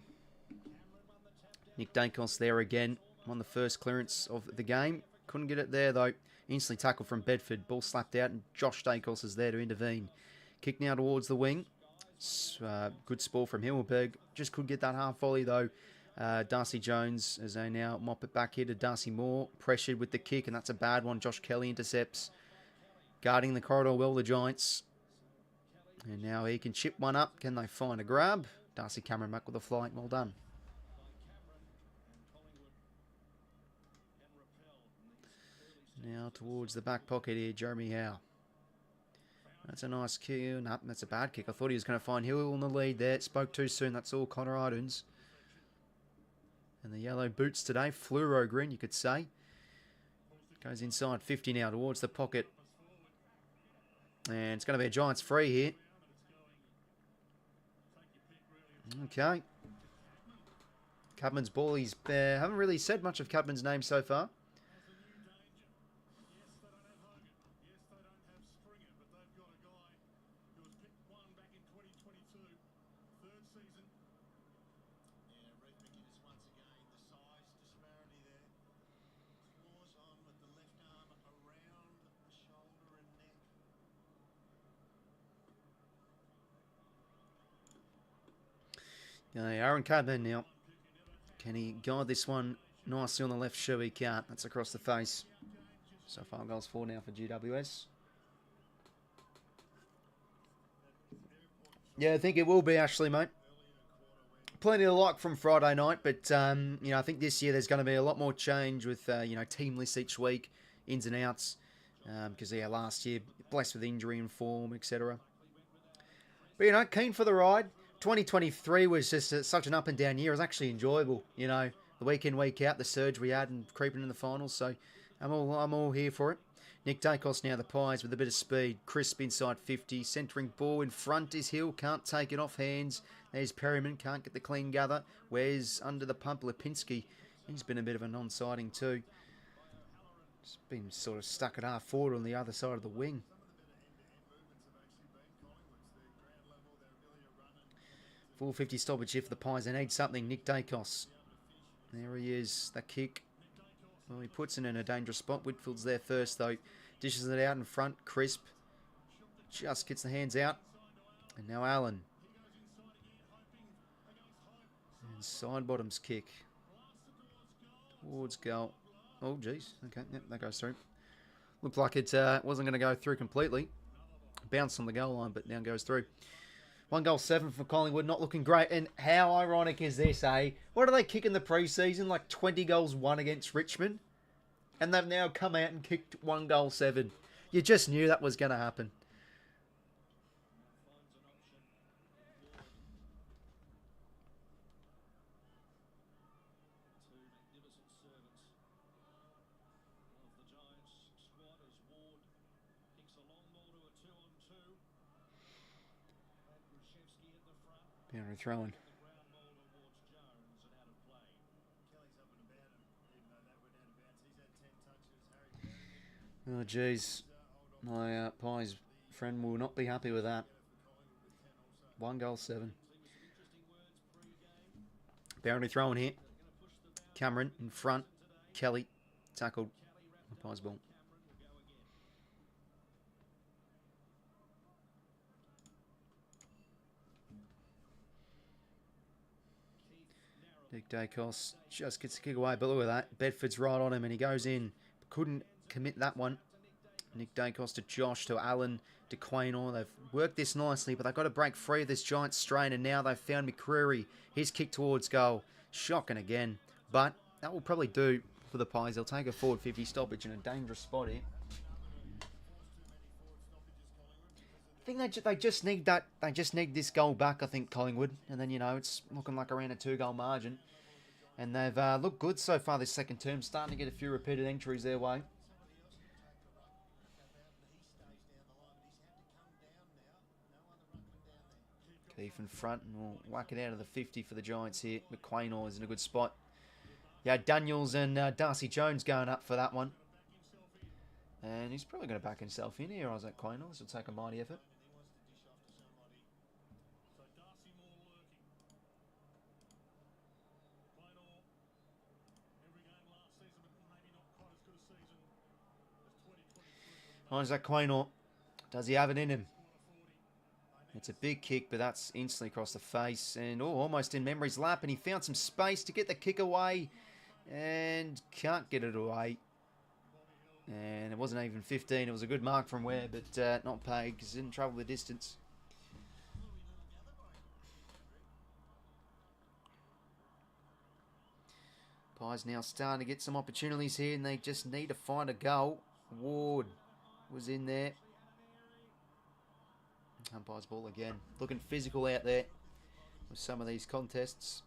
Nick Dacos there again. Won the first clearance of the game. Couldn't get it there, though. Instantly tackled from Bedford. Ball slapped out, and Josh Dacos is there to intervene. Kick now towards the wing. Good sport from 𝐓𝐿𝐴. Just couldn't get that half volley, though. Darcy Jones, as they now mop it back here to Darcy Moore. Pressured with the kick, and that's a bad one. Josh Kelly intercepts. Guarding the corridor well, the Giants. And now he can chip one up. Can they find a grab? Darcy Cameron back with a flight. Well done. Now towards the back pocket here, Jeremy Howe. That's a nice kick. No, that's a bad kick. I thought he was going to find Hill in the lead there. Spoke too soon. That's all Connor Idens. And the yellow boots today. Fluoro green, you could say. Goes inside 50 now towards the pocket. And it's going to be a Giants free here. Okay. Cubman's ball. He's haven't really said much of Cubman's name so far. Aaron Cadman now. Can he guide this one nicely on the left shoe? He can't. That's across the face. So 5 goals for now for GWS. Yeah, I think it will be, Ashley, mate. Plenty to like from Friday night, but I think this year there's going to be a lot more change with team lists each week, ins and outs, because last year blessed with injury and form, etc. But keen for the ride. 2023 was just such an up and down year. It was actually enjoyable. The week in, week out, the surge we had and creeping in the finals. So I'm all here for it. Nick Dacos now the Pies with a bit of speed. Crisp inside 50. Centering ball in front is Hill. Can't take it off hands. There's Perryman. Can't get the clean gather. Where's under the pump 𝐼𝐴𝐴𝐿𝐼𝐴𝐿𝐼𝐴𝐿. He's been a bit of a non-sighting too. He's been sort of stuck at half forward on the other side of the wing. .450 stoppage here for the Pies. They need something. Nick Dacos. There he is. That kick. Well, he puts it in a dangerous spot. Whitfield's there first, though. Dishes it out in front. Crisp. Just gets the hands out. And now Allen. And side bottoms kick. Towards goal. Oh, geez. Okay, yep, that goes through. Looked like it wasn't going to go through completely. Bounced on the goal line, but now goes through. 1-7 for Collingwood, not looking great. And how ironic is this, eh? What are they kicking the preseason? Like 20 goals won against Richmond. And they've now come out and kicked 1-7. You just knew that was going to happen. Boundary throwing. Oh, geez. My Pies friend will not be happy with that. 1-7. Boundary throwing here. Cameron in front. Kelly tackled. Pies ball. Nick Dacos just gets the kick away, but look at that. Bedford's right on him and he goes in. Couldn't commit that one. Nick Dacos to Josh, to Allen, to 𝐓𝐿𝐼𝐴𝐿𝐼𝐴. They've worked this nicely, but they've got to break free of this giant strain, and now they've found 𝐸𝐸𝐸. His kick towards goal. Shocking again. But that will probably do for the Pies. They'll take a forward 50 stoppage in a dangerous spot here. I think they just need that. They just need this goal back, I think, Collingwood. And then, it's looking like around a 2-goal margin. And they've looked good so far this second term. Starting to get a few repeated entries their way. Keith in front, and we'll whack it out of the 50 for the Giants here. 𝐸𝐿𝐼𝐴𝐿𝐼𝐴 is in a good spot. Yeah, Daniels and Darcy Jones going up for that one. And he's probably going to back himself in here, Isaac 𝐸𝐿𝐼𝐴𝐿. This will take a mighty effort. Isaac 𝐸𝐸𝐿𝐼𝐴𝐿. Does he have it in him? It's a big kick, but that's instantly across the face. And almost in memory's lap. And he found some space to get the kick away. And can't get it away. And it wasn't even 15. It was a good mark from Ware, but not paid because he didn't travel the distance. Pies now starting to get some opportunities here, and they just need to find a goal. Ward was in there. Umpire's ball again. Looking physical out there with some of these contests.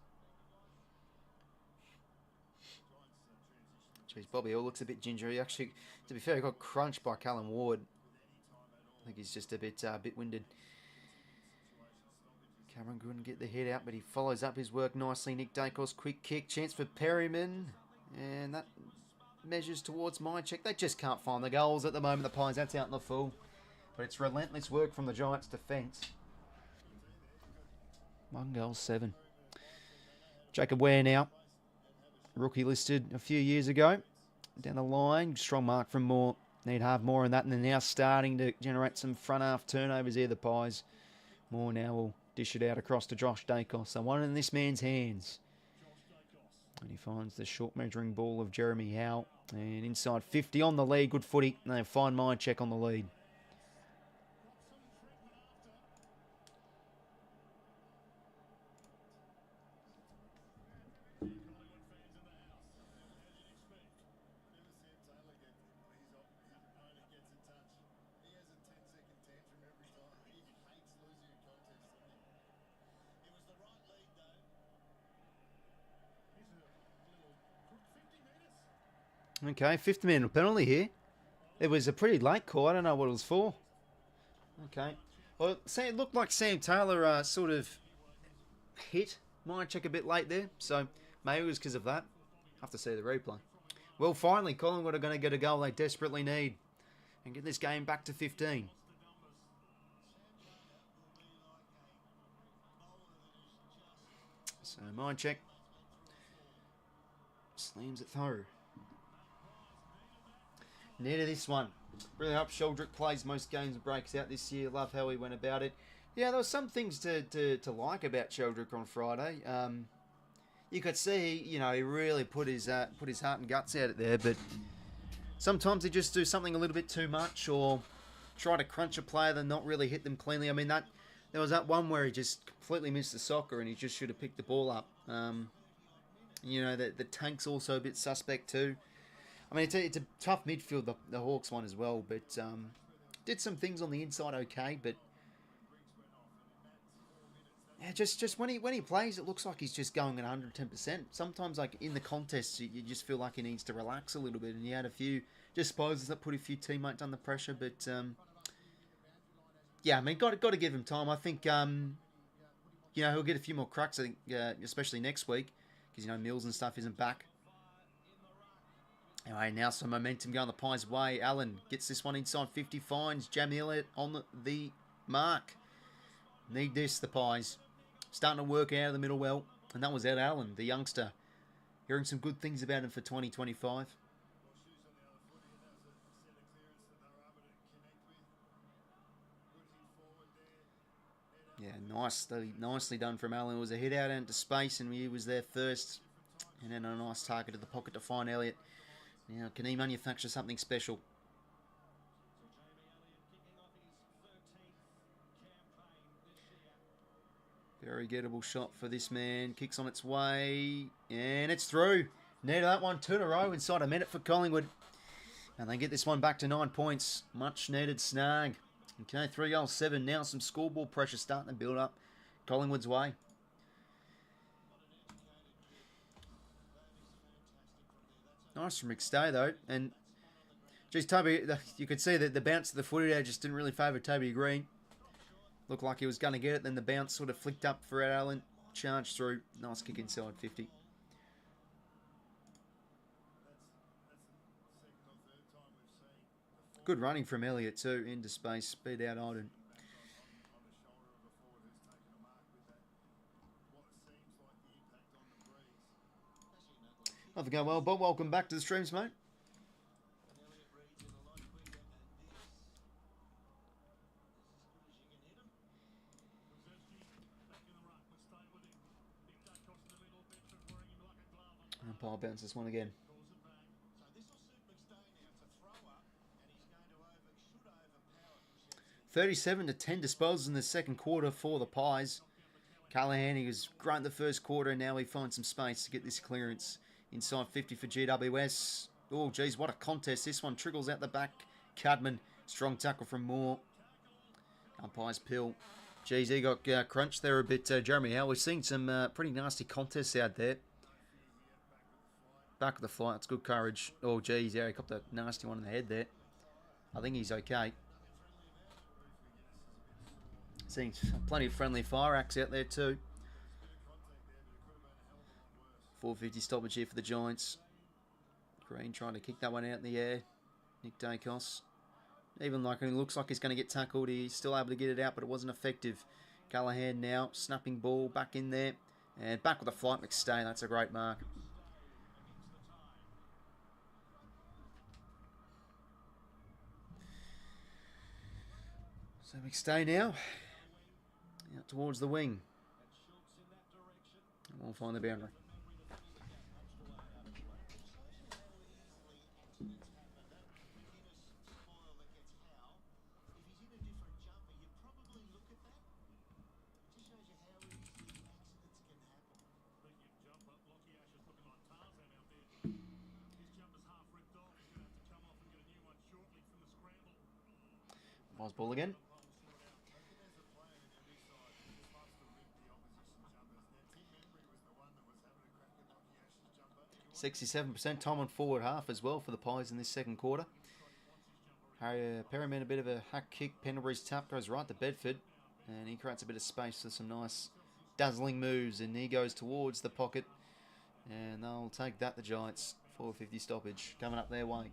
Jeez, Bobby Hill looks a bit ginger. He actually, to be fair, he got crunched by Callum Ward. I think he's just a bit winded. Cameron couldn't get the head out, but he follows up his work nicely. Nick Dacos, quick kick, chance for Perryman. And that measures towards 𝐼𝐿𝐼𝐴𝐿𝐼𝐴. They just can't find the goals at the moment, the Pies. That's out in the full. But it's relentless work from the Giants' defence. 1-7. Jacob Ware now. Rookie listed a few years ago. Down the line, strong mark from Moore. Need half more in that, and they're now starting to generate some front half turnovers here, the Pies. Moore now will Dish it out across to Josh Dacos. So one in this man's hands. And he finds the short measuring ball of Jeremy Howe. And inside 50 on the lead. Good footy. And they find 𝐼𝐻𝐿 on the lead. Okay, 50 minute penalty here. It was a pretty late call. I don't know what it was for. Okay. Well, it looked like Sam Taylor sort of hit 𝐼𝐻𝐿 a bit late there. So maybe it was because of that. Have to see the replay. Well, finally, Collingwood are going to get a goal they desperately need and get this game back to 15. So 𝐼𝐻𝐿 slams it through. Near this one. Really hope 𝐓𝐿𝐷RICK plays most games and breaks out this year. Love how he went about it. Yeah, there were some things to like about 𝐓𝐿𝐷RICK on Friday. You could see, you know, he really put his heart and guts out there, but sometimes he just do something a little bit too much or try to crunch a player and not really hit them cleanly. I mean, there was that one where he just completely missed the soccer and he just should have picked the ball up. You know, the tank's also a bit suspect too. I mean, it's a tough midfield, the Hawks one as well, but did some things on the inside okay, but yeah, just when he plays, it looks like he's just going at 110%. Sometimes, like in the contests, you just feel like he needs to relax a little bit, and he had a few disposals that put a few teammates under pressure, but yeah, I mean, got to give him time. I think you know, he'll get a few more cracks. I think, especially next week, because you know Mills and stuff isn't back. Anyway, now some momentum going the Pies' way. Allen gets this one inside 50, finds Jam Elliott on the mark. Need this, the Pies. Starting to work out of the middle well. And that was Ed Allen, the youngster. Hearing some good things about him for 2025. Yeah, nicely done from Allen. It was a hit out into space and he was there first. And then a nice target to the pocket to find Elliott. Now, can he manufacture something special? Very gettable shot for this man. Kicks on its way. And it's through. Needed that one. 2 in a row inside a minute for Collingwood. And they get this one back to 9 points. Much needed snag. Okay, 3 goals, 7. Now some scoreboard pressure starting to build up Collingwood's way. Nice from 𝐓𝐿𝐷RICK though, and geez, Toby, you could see that the bounce of the footy there just didn't really favour Toby Green. Looked like he was going to get it, then the bounce sort of flicked up for Ed Allen, charged through. Nice kick inside 50. Good running from Elliott too, into space, speed out Iden. Have a go well, Bob. Welcome back to the streams, mate. Umpire bounce this one again. 37-10 disposals in the second quarter for the Pies. Callaghan, he was great in the first quarter, and now he finds some space to get this clearance. Inside 50 for GWS. Oh, geez, what a contest. This one trickles out the back. Cadman, strong tackle from Moore. Umpire's pill. Geez, he got crunched there a bit, Jeremy Howe. We're seeing some pretty nasty contests out there. Back of the flight, it's good courage. Oh, geez, yeah, he copped a nasty one in the head there. I think he's okay. Seeing plenty of friendly fire acts out there too. 450 stoppage here for the Giants. Green trying to kick that one out in the air. Nick Dacos. Even like it looks like he's going to get tackled, he's still able to get it out, but it wasn't effective. Callaghan now, snapping ball back in there. And back with a flight, 𝐸𝐿𝐷RICK. That's a great mark. So 𝐸𝐸𝐷RICK now. Out towards the wing. And we'll find the boundary. Nice ball again. 67% time on forward half as well for the Pies in this second quarter. Perryman a bit of a hack kick. Pendlebury's tap goes right to Bedford. And he creates a bit of space for some nice dazzling moves. And he goes towards the pocket. And they'll take that, the Giants. 450 stoppage coming up their way.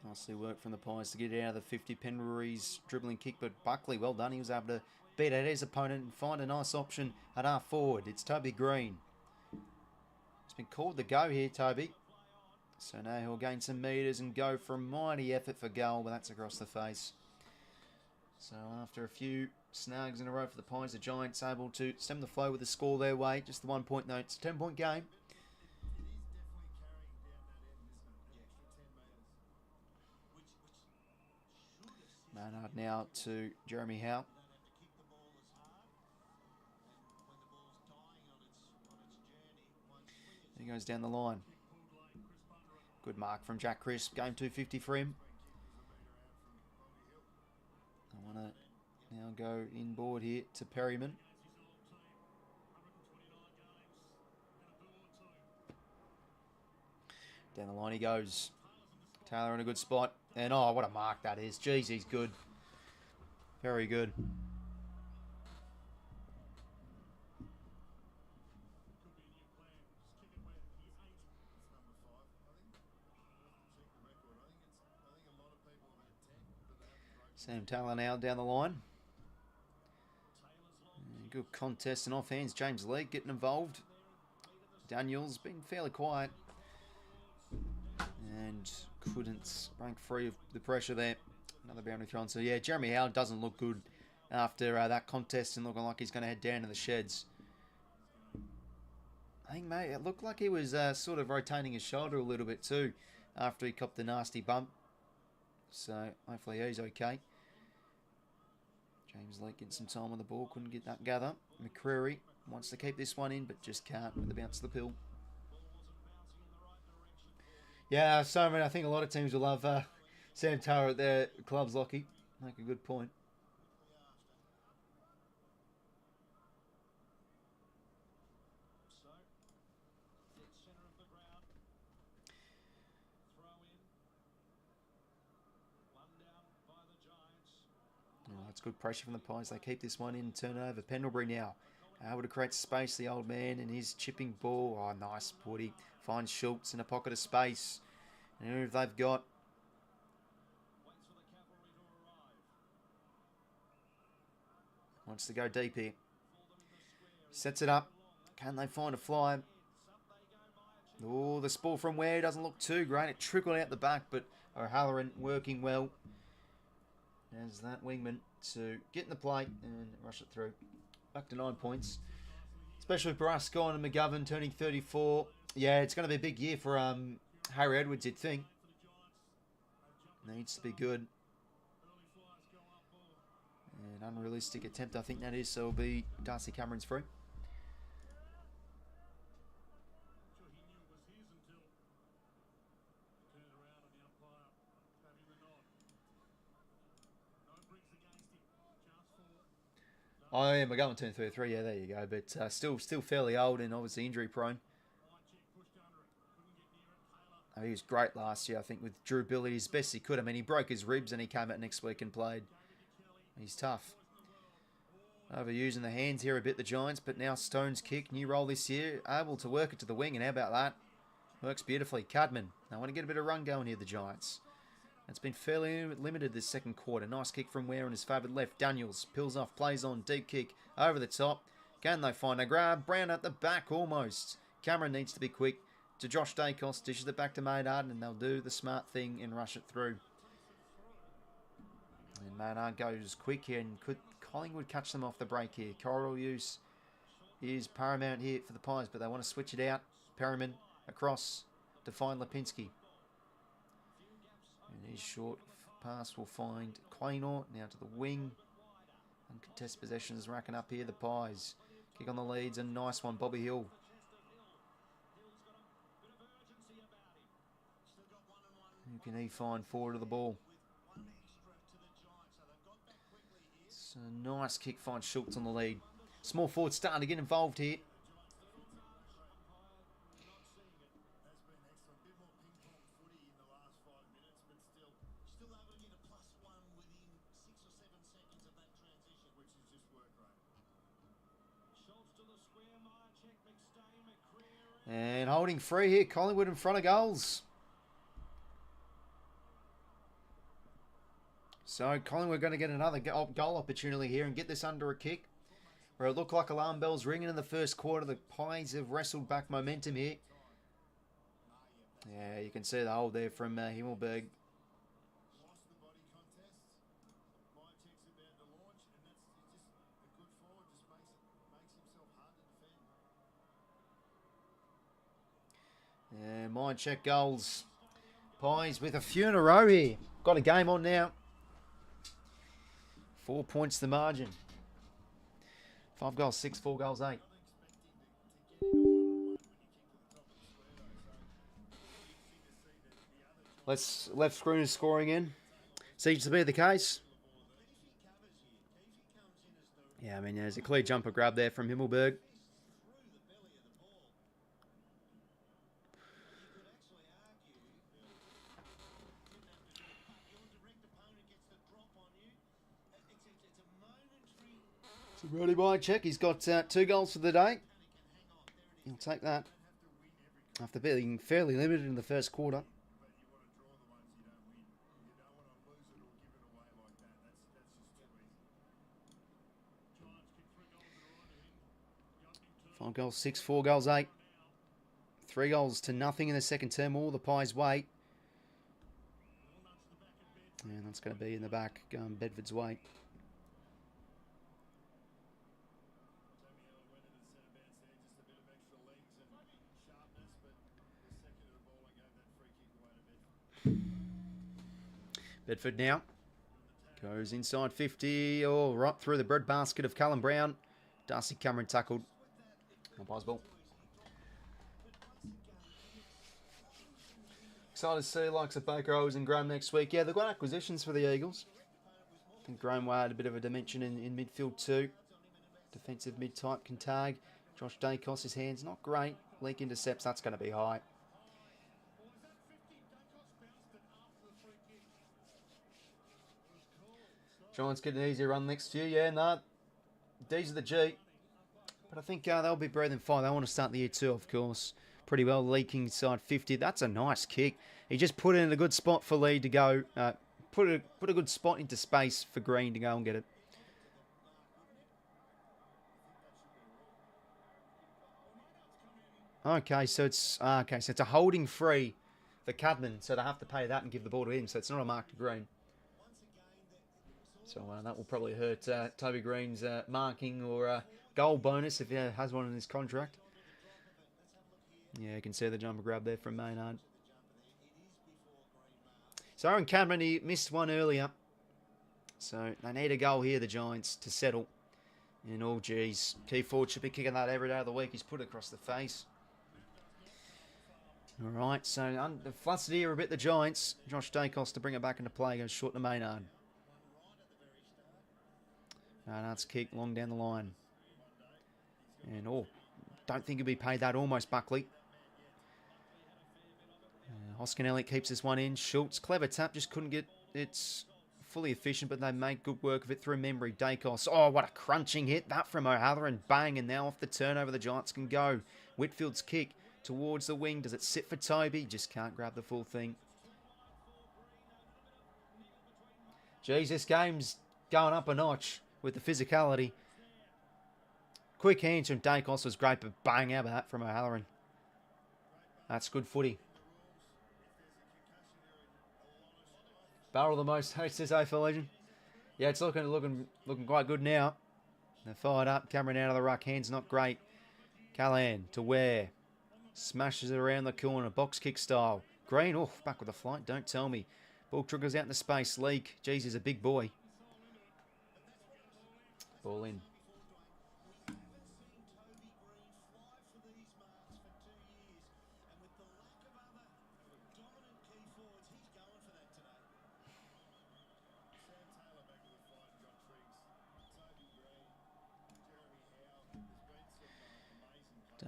Nicely worked from the Pies to get it out of the 50. Pendlebury's dribbling kick, but Buckley, well done. He was able to beat out his opponent and find a nice option at half forward. It's Toby Green. It's been called the go here, Toby. So now he'll gain some metres and go for a mighty effort for goal, but that's across the face. So after a few snags in a row for the Pies, the Giants able to stem the flow with the score their way. Just the 1 point note. It's a 10-point game. Maynard now to Jeremy Howe. He goes down the line. Good mark from Jack Crisp. Game 250 for him. I want to now go inboard here to Perryman. Down the line he goes. Taylor in a good spot. And oh, what a mark that is. Jeez, he's good. Very good. Sam Taylor now down the line. Good contest and offhands. James Lee getting involved. Daniels been fairly quiet. And couldn't break free of the pressure there. Another boundary thrown. So yeah, Jeremy Howard doesn't look good after that contest and looking like he's going to head down to the sheds. I think, mate, it looked like he was sort of rotating his shoulder a little bit too after he copped the nasty bump. So hopefully he's okay. James Lake getting some time on the ball. Couldn't get that gather. McCreary wants to keep this one in, but just can't with the bounce of the pill. Yeah, so I mean, I think a lot of teams will love Sam Taylor at their clubs, Lockie. Make a good point. Oh, that's good pressure from the Pies. They keep this one in. Turnover. Pendlebury now able to create space. The old man and his chipping ball. Oh, nice footy. Finds 𝐓𝐿𝐿 in a pocket of space. And who they've got? Wants to go deep here. Sets it up. Can they find a fly? Oh, the spool from where doesn't look too great. It trickled out the back, but O'Halloran working well as that wingman to get in the plate and rush it through. Back to 9 points. Especially for us, Scott and McGovern turning 34. Yeah, it's going to be a big year for Harry Edwards, you'd think. Needs to be good. An unrealistic attempt, I think that is, so it'll be Darcy Cameron's free. Oh yeah, McGovern turned 33, yeah, there you go. But still fairly old and obviously injury prone. He was great last year, I think, with durability as best he could. I mean, he broke his ribs and he came out next week and played. He's tough. Overusing the hands here a bit, the Giants, but now Stone's kick, new role this year, able to work it to the wing, and how about that? Works beautifully. Cadman, I want to get a bit of run going here, the Giants. It's been fairly limited this second quarter. Nice kick from Ware on his favoured left. Daniels peels off, plays on, deep kick over the top. Can they find a grab? Brown at the back almost. Cameron needs to be quick to Josh Dacos. Dishes it back to Maynard and they'll do the smart thing and rush it through. And Maynard goes quick here, and could Collingwood catch them off the break here? Corridor use is paramount here for the Pies, but they want to switch it out. Perryman across to find 𝐼𝐴. And his short pass will find 𝐲𝐿𝐼𝐴 now to the wing. Uncontested possessions racking up here, the Pies. Kick on the leads, a nice one, Bobby Hill. Who can he find forward of the ball? It's a nice kick, finds 𝐓𝐡𝐞 on the lead. Small forward starting to get involved here. And holding free here, Collingwood in front of goals. So Collingwood going to get another goal opportunity here and get this under a kick. Where it looked like alarm bells ringing in the first quarter. The Pies have wrestled back momentum here. Yeah, you can see the hold there from 𝐓𝐴𝐿𝐼𝐴. And mind check goals. Pies with a few in a row here. Got a game on now. 4 points the margin. 5 goals 6, 4 goals 8. Left screen is scoring in. Seems to be the case. Yeah, I mean, there's a clear jumper grab there from 𝐓𝐴𝐿𝐼𝐴. Roddy by check. He's got 2 goals for the day. He'll take that. After being fairly limited in the first quarter. Five goals 6, 4 goals 8. 3 goals to nothing in the second term. All the Pies wait. And that's going to be in the back, going Bedford's way. Bedford now goes inside 50, right through the breadbasket of Callum Brown. 𝘼𝐴𝐿𝐼𝐴 Cameron tackled. Umpire's ball. Excited to see likes of Baker Owens and Graham next week. Yeah, they've got acquisitions for the Eagles. I think Graham had a bit of a dimension in midfield too. Defensive mid-type can tag. Josh Dacos, his hands not great. Leak intercepts, that's going to be high. Giants get an easier run next few. Yeah, no. D's are the G. But I think they'll be breathing fire. They want to start the year too, of course. Pretty well leaking side 50. That's a nice kick. He just put it in a good spot for Lee to go. Put a good spot into space for Green to go and get it. Okay, so it's a holding free for Cadman. So they have to pay that and give the ball to him. So it's not a mark to Green. So that will probably hurt Toby Green's marking or goal bonus if he has one in his contract. Yeah, you can see the jumper grab there from Maynard. So Aaron Cadman, he missed one earlier. So they need a goal here, the Giants, to settle. And geez, key forward should be kicking that every day of the week. He's put it across the face. All right, so flustered here a bit, the Giants. Josh Dacos to bring it back into play, goes short to Maynard. Maynard's kick long down the line. And don't think he'll be paid that almost, Buckley. 𝐼𝐴𝐿𝐼𝐴 keeps this one in. 𝐓𝐡𝐞, clever tap, just couldn't get it's fully efficient, but they make good work of it through memory. Dacos, what a crunching hit. That from O'Halloran, bang, and now off the turnover, the Giants can go. Whitfield's kick towards the wing. Does it sit for Toby? Just can't grab the full thing. Geez, this game's going up a notch with the physicality. Quick hands from 𝐼𝐴 was great, but bang, how about that from 𝐼𝐵𝐿𝐿𝐴. That's good footy. Barrel the most hosts this AFL legend. Yeah, it's looking quite good now. They're fired up. Cameron out of the ruck. Hands not great. Callahan to Ware. Smashes it around the corner. Box kick style. Green. Oh, back with the flight. Don't tell me. Ball triggers out into space. Leak. Jeez, he's a big boy. Ball in.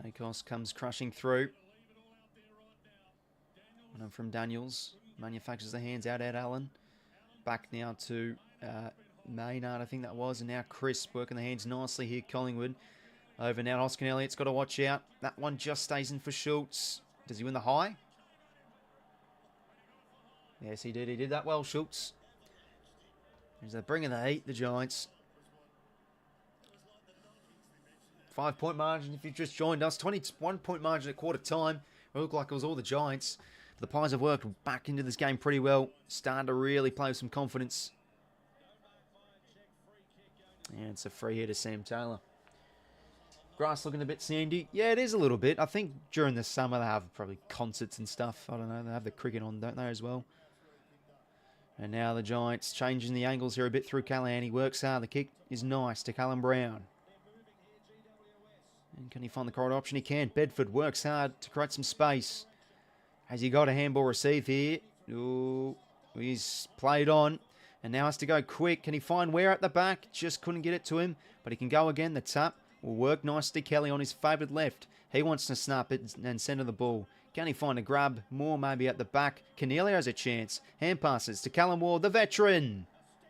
𝐼𝐴 comes crushing through. And from Daniels. Manufactures the hands out at Allen. Back now to Maynard, I think that was. And now Chris working the hands nicely here. Collingwood. Over now. Hoskin Elliott's got to watch out. That one just stays in for 𝐓𝐡𝐞. Does he win the high? Yes, he did. He did that well, 𝐓𝐡𝐞. They're bringing the heat, the Giants. 5-point margin if you've just joined us. 21-point margin at quarter time. It looked like it was all the Giants. But the Pies have worked back into this game pretty well. Starting to really play with some confidence. And it's a free hit to Sam Taylor. Grass looking a bit sandy. Yeah, it is a little bit. I think during the summer they have probably concerts and stuff. I don't know. They have the cricket on, don't they, as well? And now the Giants changing the angles here a bit through Callahan. He works hard. The kick is nice to Callum Brown. And can he find the corridor option? He can. Bedford works hard to create some space. Has he got a handball receive here? Ooh, he's played on. And now has to go quick. Can he find Ware at the back? Just couldn't get it to him. But he can go again. The tap will work nicely. Kelly on his favoured left. He wants to snap it and centre the ball. Can he find a grab? More maybe at the back. Cornelio has a chance. Hand passes to Callum Ward, the veteran.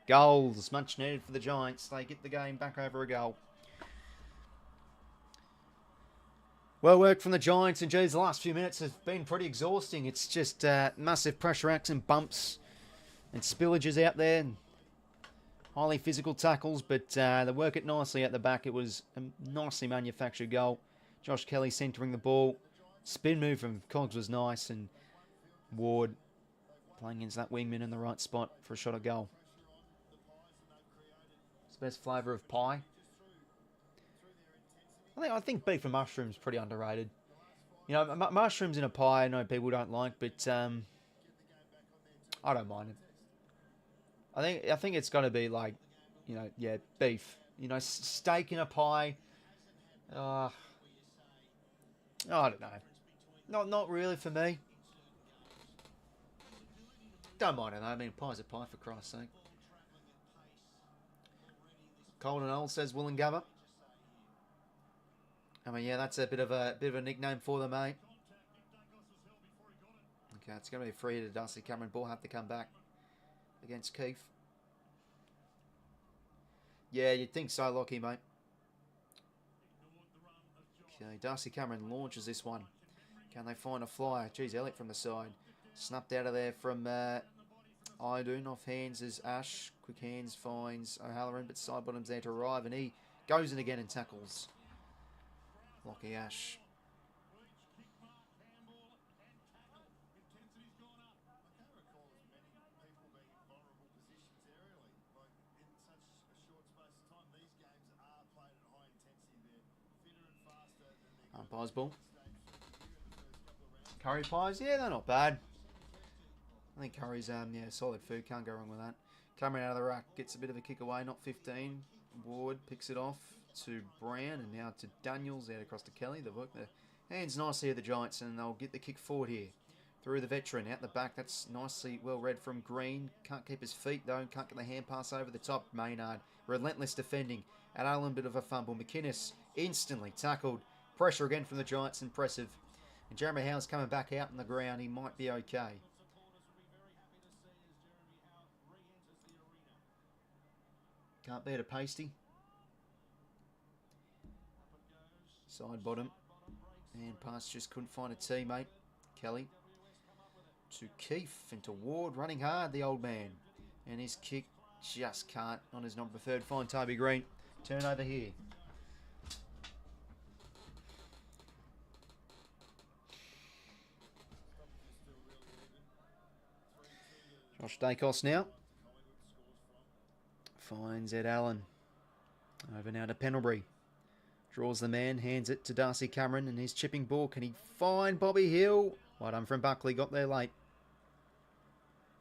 Goals. Much needed for the Giants. They get the game back over a goal. Well worked from the Giants, and geez, the last few minutes have been pretty exhausting. It's just massive pressure acts and bumps and spillages out there. And highly physical tackles, but they work it nicely at the back. It was a nicely manufactured goal. Josh Kelly centering the ball. Spin move from Cogs was nice, and Ward playing into that wingman in the right spot for a shot at goal. It's the best flavour of pie. I think beef and mushrooms pretty underrated. You know, mushrooms in a pie, I know people don't like, but I don't mind it. I think it's got to be like, you know, yeah, beef. You know, steak in a pie. I don't know. Not really for me. Don't mind it though. I mean, pie's a pie for Christ's sake. Colton Old says 𝐴𝐴𝐿𝐴. I mean, yeah, that's a bit of a nickname for them, mate. Okay, it's going to be a free to Darcy Cameron. Ball have to come back against Keith. Yeah, you'd think so, Lockie, mate. Okay, Darcy Cameron launches this one. Can they find a flyer? Geez, Elliott from the side. Snapped out of there from 𝐼𝐴𝐿𝐴. Off hands is Ash. Quick hands finds 𝐼𝐴𝐿𝐴, but side bottom's there to arrive, and he goes in again and tackles Lockie Ash. Umpire's ball. Curry pies, yeah, they're not bad. I think curry's solid food, can't go wrong with that. Coming out of the rack, gets a bit of a kick away, not 15. Ward picks it off to Brown, and now to Daniels, out across to Kelly. They've worked their hands nicely at the Giants, and they'll get the kick forward here. Through the veteran, out the back, that's nicely well read from Green. Can't keep his feet though, can't get the hand pass over the top. Maynard, relentless defending. At Allen, bit of a fumble. McInnes instantly tackled. Pressure again from the Giants, impressive. And Jeremy Howe's coming back out on the ground, he might be okay. Can't beat a pasty. Side bottom. And pass just couldn't find a teammate. Kelly. To Keefe and to Ward. Running hard, the old man. And his kick just can't on his non-preferred. Fine, Toby Green. Turnover here. Josh Dacos now. Finds Ed Allen. Over now to Pendlebury. Draws the man, hands it to Darcy Cameron, and his chipping ball. Can he find Bobby Hill? Well done from Buckley, got there late.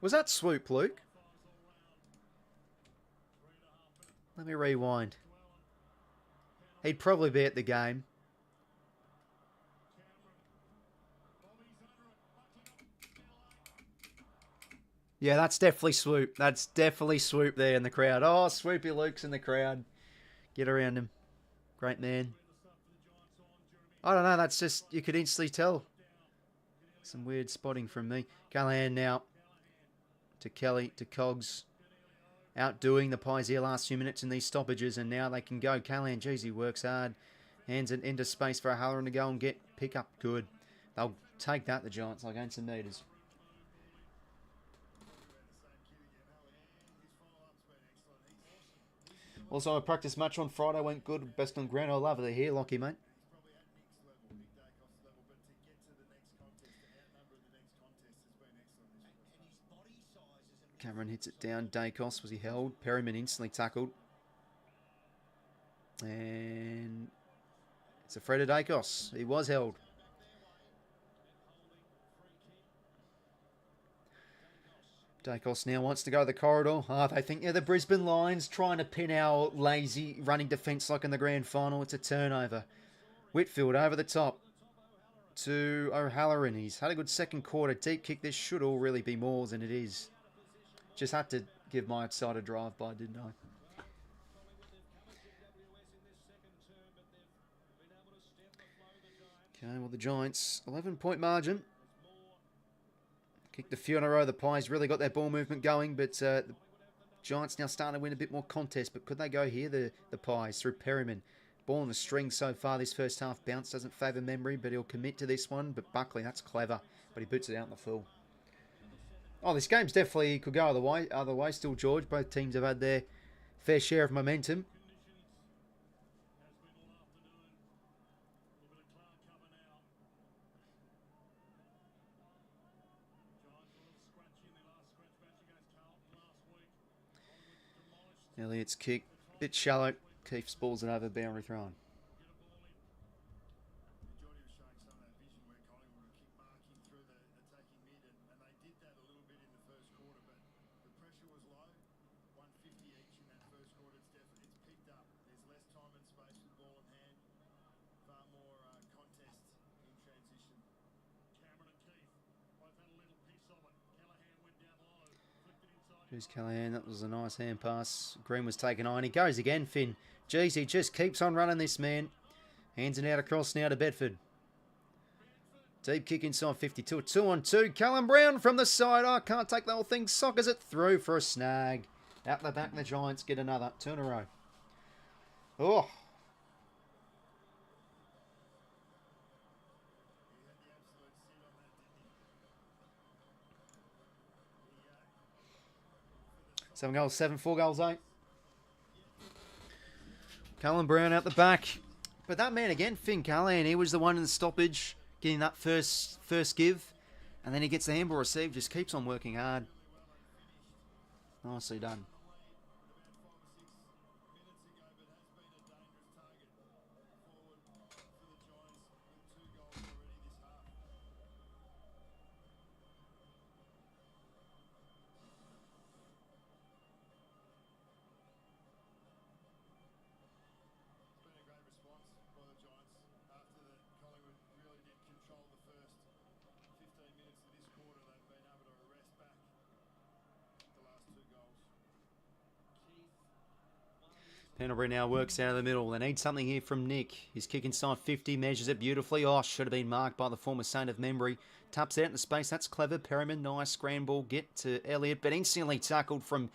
Was that swoop, Luke? Let me rewind. He'd probably be at the game. Yeah, that's definitely swoop. That's definitely swoop there in the crowd. Oh, Swoopy Luke's in the crowd. Get around him. Great man. I don't know, that's just, you could instantly tell. Some weird spotting from me. Callahan now to Kelly, to Cogs. Outdoing the Pies here last few minutes in these stoppages, and now they can go. Callahan, geez, he works hard. Hands it into space for O'Halloran to go and get pick up. Good. They'll take that, the Giants. They'll gain some metres. Also, a practice match on Friday went good. Best on ground. I love it here, Lockie, mate. Cameron hits it down. Dacos, was he held? Perryman instantly tackled. And it's a Fred of Dacos. He was held. Dacos now wants to go to the corridor. They think, yeah, the Brisbane Lions trying to pin our lazy running defence like in the grand final. It's a turnover. Whitfield over the top to O'Halloran. He's had a good second quarter. Deep kick. This should all really be more than it is. Just had to give my side a drive by, didn't I? Okay, well, the Giants, 11-point margin. Kicked a few in a row. The Pies really got their ball movement going, but the Giants now starting to win a bit more contest. But could they go here, the Pies, through Perryman? Ball on the string so far this first half. Bounce doesn't favour memory, but he'll commit to this one. But Buckley, that's clever. But he boots it out in the full. Oh, this game's definitely could go other way still, George. Both teams have had their fair share of momentum. Elliott's kick, bit shallow. Keefe spalls it over, boundary thrown. Here's Callahan. That was a nice hand pass. Green was taken on. He goes again, Finn. Jeez, he just keeps on running, this man. Hands it out across now to Bedford. Deep kick inside 52. 2-on-2. Callum Brown from the side. Oh, can't take the whole thing. Sockers it through for a snag. Out the back, the Giants get another. 2 in a row. Oh. Seven goals, 7, 4 goals, 8. Callum Brown out the back. But that man again, Finn Callahan, he was the one in the stoppage, getting that first give. And then he gets the handball received, just keeps on working hard. Nicely done. Pendlebury now works out of the middle. They need something here from Nick. His kick inside 50, measures it beautifully. Oh, should have been marked by the former Saint of Memory. Taps out into space. That's clever. Perryman, nice scramble. Get to Elliott, but instantly tackled from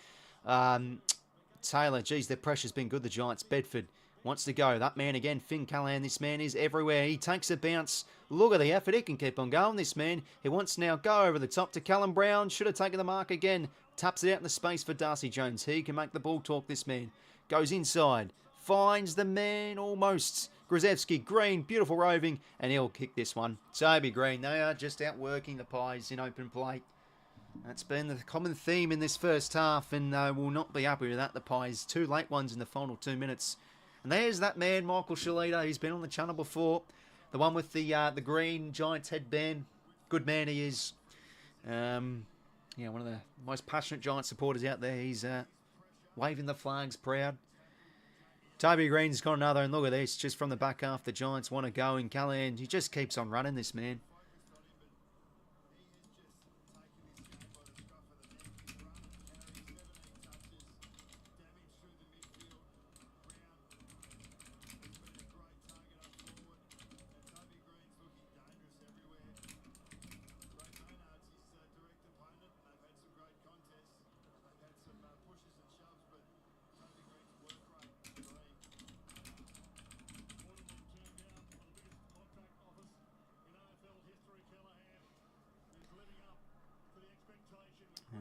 Taylor. Geez, their pressure's been good, the Giants. Bedford Wants to go. That man again, 𝐓𝐴 𝐞𝐿𝐴. This man is everywhere. He takes a bounce. Look at the effort. He can keep on going, this man. He wants to now go over the top to Callum Brown. Should have taken the mark again. Taps it out in the space for Darcy Jones. He can make the ball talk, this man. Goes inside. Finds the man almost. 𝐓𝐴 Green, beautiful roving, and he'll kick this one. Toby Green, they are just outworking the Pies in open play. That's been the common theme in this first half, and will not be happy with that. The Pies, 2 late ones in the final 2 minutes. And there's that man, 𝐼𝐴 𝐼𝐻𝐪. He's been on the channel before. The one with the green Giants headband. Good man he is. Yeah, one of the most passionate Giant supporters out there. He's waving the flags proud. Toby Green's got another, and look at this. Just from the back half, the Giants want to go, and 𝐞𝐿𝐴, he just keeps on running, this man.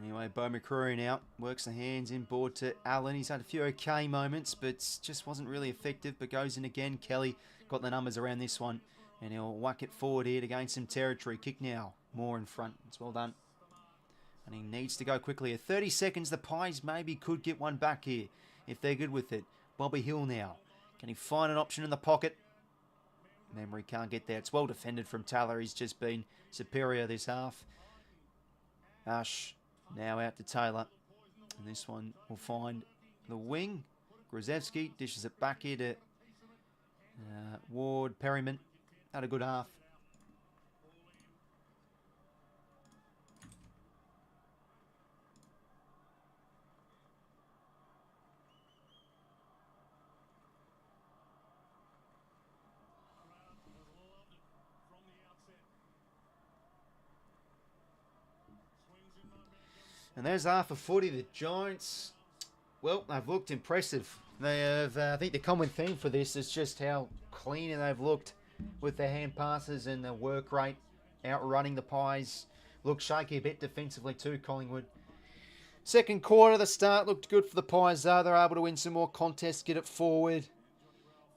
Anyway, Beau McCreary out, works the hands inboard to Allen. He's had a few okay moments, but just wasn't really effective, but goes in again. Kelly got the numbers around this one, and he'll whack it forward here to gain some territory. Kick now, more in front. It's well done. And he needs to go quickly. At 30 seconds, the Pies maybe could get one back here, if they're good with it. Bobby Hill now. Can he find an option in the pocket? Memory can't get there. It's well defended from Taylor. He's just been superior this half. Ash now out to Taylor. And this one will find the wing. 𝐓𝐴 dishes it back here to Ward Perryman. Had a good half. And there's half a footy. The Giants, well, they've looked impressive. They have, I think the common theme for this is just how clean they've looked with their hand passes and their work rate, outrunning the Pies. Looked shaky a bit defensively too, Collingwood. Second quarter, the start looked good for the Pies though. They're able to win some more contests, get it forward,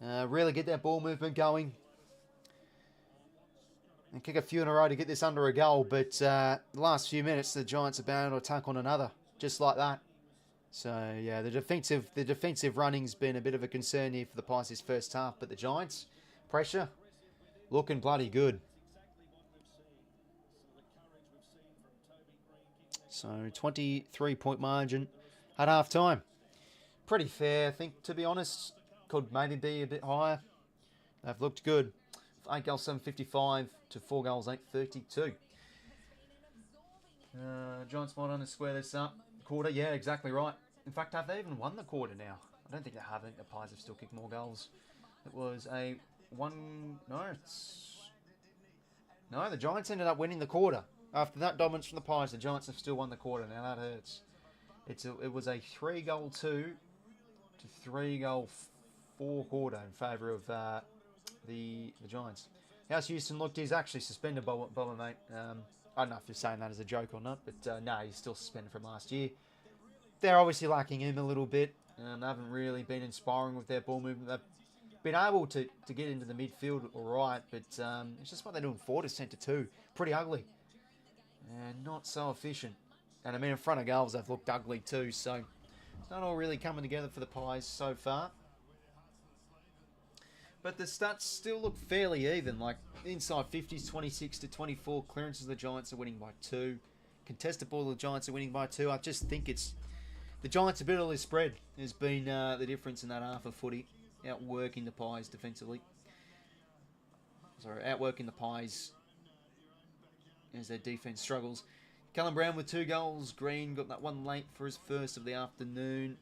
really get their ball movement going. And kick a few in a row to get this under a goal. But the last few minutes, the Giants are bound to attack on another. Just like that. So, yeah, the defensive running's been a bit of a concern here for the Pies this first half. But the Giants, pressure, looking bloody good. So, 23-point margin at half-time. Pretty fair, I think, to be honest. Could maybe be a bit higher. They've looked good. 8 goals, 755 to 4 goals, 832. Giants might want to square this up. Quarter, yeah, exactly right. In fact, have they even won the quarter now? I don't think they have. I think the Pies have still kicked more goals. It was a one... No, the Giants ended up winning the quarter. After that dominance from the Pies, the Giants have still won the quarter. Now that hurts. It was a 3-goal 2 to 3-goal 4 quarter in favour of the Giants. How's Houston looked? He's actually suspended, Bobber, mate. I don't know if you're saying that as a joke or not, but no, he's still suspended from last year. They're obviously lacking him a little bit. They haven't really been inspiring with their ball movement. They've been able to get into the midfield all right, but it's just what they're doing forward to centre too. Pretty ugly. And not so efficient. And I mean, in front of goals, they've looked ugly too, so it's not all really coming together for the Pies so far. But the stats still look fairly even. Like inside 50s, 26 to 24. Clearances, the Giants are winning by 2. Contested ball, the Giants are winning by 2. I just think it's the Giants' ability to spread has been the difference in that half of footy. Outworking the Pies defensively. Sorry, outworking the Pies as their defence struggles. Callum Brown with 2 goals. Green got that one late for his first of the afternoon.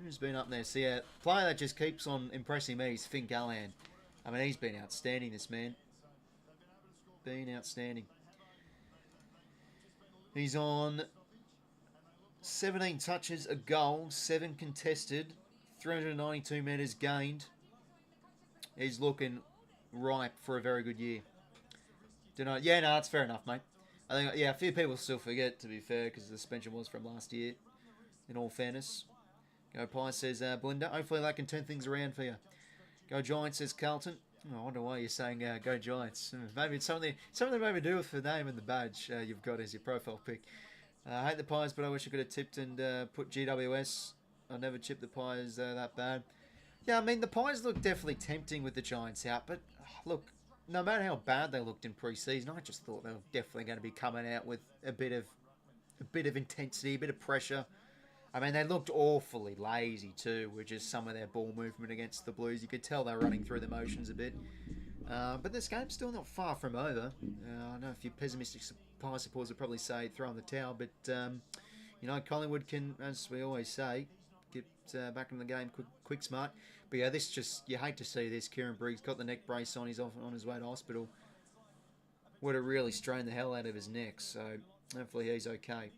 Who's been up there? See, a player that just keeps on impressing me is 𝐓𝐴 𝐞𝐿𝐴. I mean, he's been outstanding, this man. Been outstanding. He's on 17 touches, a goal, 7 contested, 392 metres gained. He's looking ripe for a very good year. Yeah, no, that's fair enough, mate. I think, yeah, a few people still forget, to be fair, because the suspension was from last year, in all fairness. Go Pie says, Belinda, hopefully that can turn things around for you. Go Giants says Carlton. Oh, I wonder why you're saying go Giants. Maybe it's something maybe to do with the name and the badge you've got as your profile pic. I hate the Pies, but I wish I could have tipped and put GWS. I never chipped the Pies that bad. Yeah, I mean, the Pies look definitely tempting with the Giants out, but look, no matter how bad they looked in pre-season, I just thought they were definitely going to be coming out with a bit of intensity, a bit of pressure. I mean, they looked awfully lazy too, with just some of their ball movement against the Blues. You could tell they were running through the motions a bit. But this game's still not far from over. I know a few pessimistic Pie supporters would probably say throw in the towel, but you know, Collingwood can, as we always say, get back in the game quick smart. But yeah, this just, you hate to see this. Kieran Briggs got the neck brace on. He's on his way to hospital. Would have really strained the hell out of his neck. So hopefully he's okay.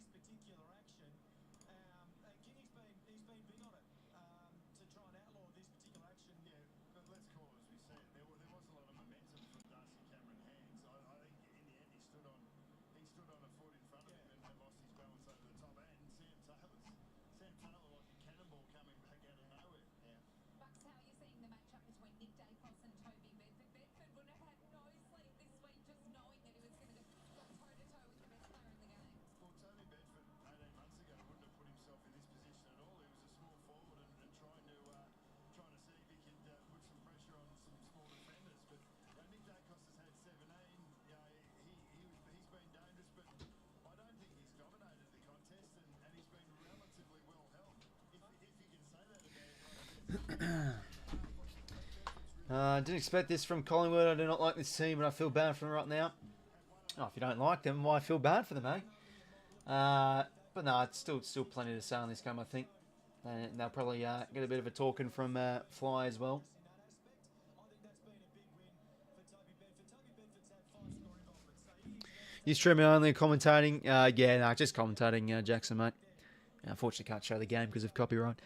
Didn't expect this from Collingwood. I do not like this team, but I feel bad for them right now. Oh, if you don't like them, why feel bad for them, eh? But no, it's still plenty to say on this game, I think. And they'll probably get a bit of a talking from Fly as well. You streaming only commentating? Yeah, no, just commentating, Jackson, mate. Unfortunately, can't show the game because of copyright.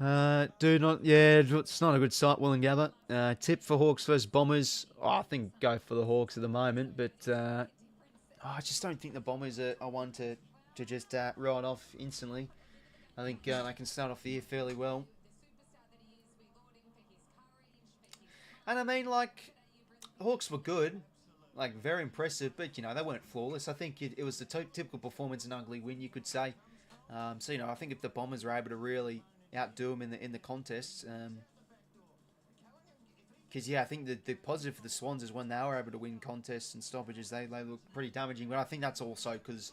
It's not a good sight, 𝐴𝐴𝐿𝐴𝐵. Tip for Hawks versus Bombers. Oh, I think go for the Hawks at the moment, but I just don't think the Bombers are one to just ride off instantly. I think they can start off the year fairly well. And I mean, like, Hawks were good, like very impressive, but you know, they weren't flawless. I think it was the typical performance, an ugly win, you could say. So you know, I think if the Bombers were able to really outdo them in the contests, because yeah, I think the positive for the Swans is when they were able to win contests and stoppages, they look pretty damaging. But I think that's also because,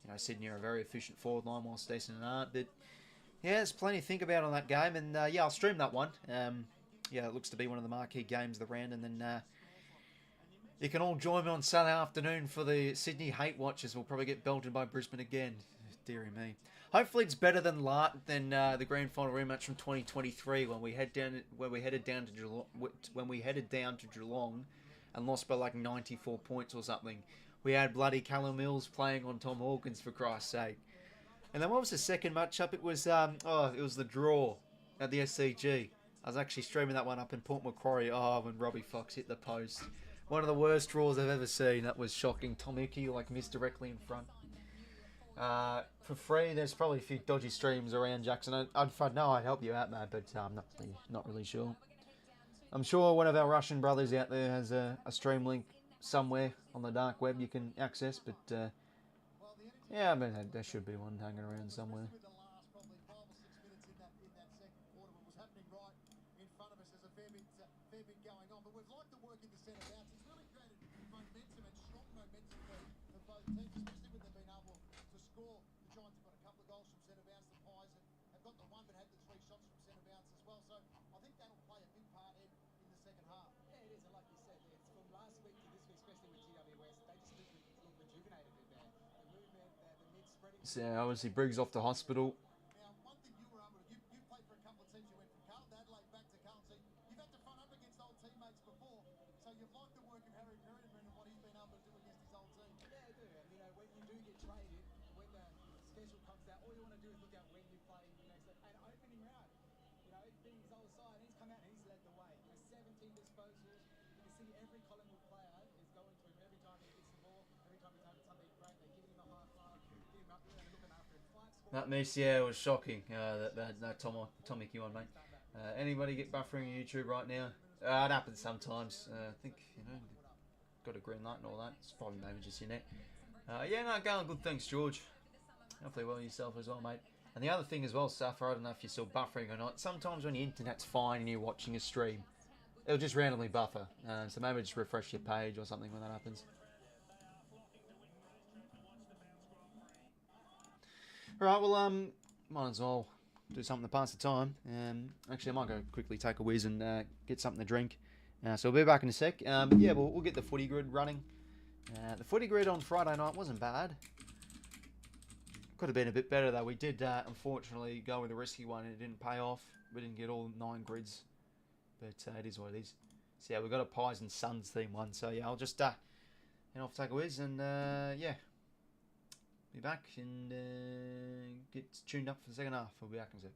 you know, Sydney are a very efficient forward line whilst Essendon aren't. But yeah, there's plenty to think about on that game, and yeah, I'll stream that one. Yeah, it looks to be one of the marquee games of the round, and then you can all join me on Saturday afternoon for the Sydney hate watches. We'll probably get belted by Brisbane again. Deary me. Hopefully it's better than the grand final rematch from 2023 when we headed down to Geelong and lost by like 94 points or something. We had bloody Callum Mills playing on Tom Hawkins, for Christ's sake. And then what was the second matchup? It was the draw at the SCG. I was actually streaming that one up in Port Macquarie. Oh, when Robbie Fox hit the post. One of the worst draws I've ever seen. That was shocking. Tom 𝐴𝐿𝐴 like missed directly in front. For free, there's probably a few dodgy streams around, Jackson. I'd know I'd help you out, man, but I'm not really sure. I'm sure one of our Russian brothers out there has a stream link somewhere on the dark web you can access, but yeah, I mean, there should be one hanging around somewhere. So obviously Briggs off to hospital. Now, one thing you were able to, you played for a couple of teams. You went from Carlton Adelaide back to Carlton. So you've had to front up against old teammates before. So you've liked the work of Harry Perryman and what he's been able to do against his old team. Yeah, I do. And you know, when you do get traded, when the schedule comes out, all you want to do is look at when you play the next and opening round. disposals. You can see every Collingwood player is going to him every time he gets the ball, every time he's having something great. They're giving him a high five, getting him up there and looking after him. That miss, yeah, was shocking. That 𝐓𝐴𝐞 one, mate. Anybody get buffering on YouTube right now? It happens sometimes. I think, got a green light and all that. It's probably maybe just your net. Yeah, no, going good. Thanks, George. Hopefully well yourself as well, mate. And the other thing as well, Suffer, I don't know if you're still buffering or not. Sometimes when your internet's fine and you're watching a stream, it'll just randomly buffer. So maybe just refresh your page or something when that happens. Alright, well, might as well do something to pass the time. Actually, I might go quickly take a whiz and get something to drink. So we'll be back in a sec. But yeah, we'll get the footy grid running. The footy grid on Friday night wasn't bad. Could have been a bit better though. We did unfortunately go with a risky one and it didn't pay off. We didn't get all 9 grids, but it is what it is. So yeah, we got a Pies and Sons theme one. So yeah, I'll just head off, take a whiz, and yeah, be back and get tuned up for the second half. We'll be back in a sec.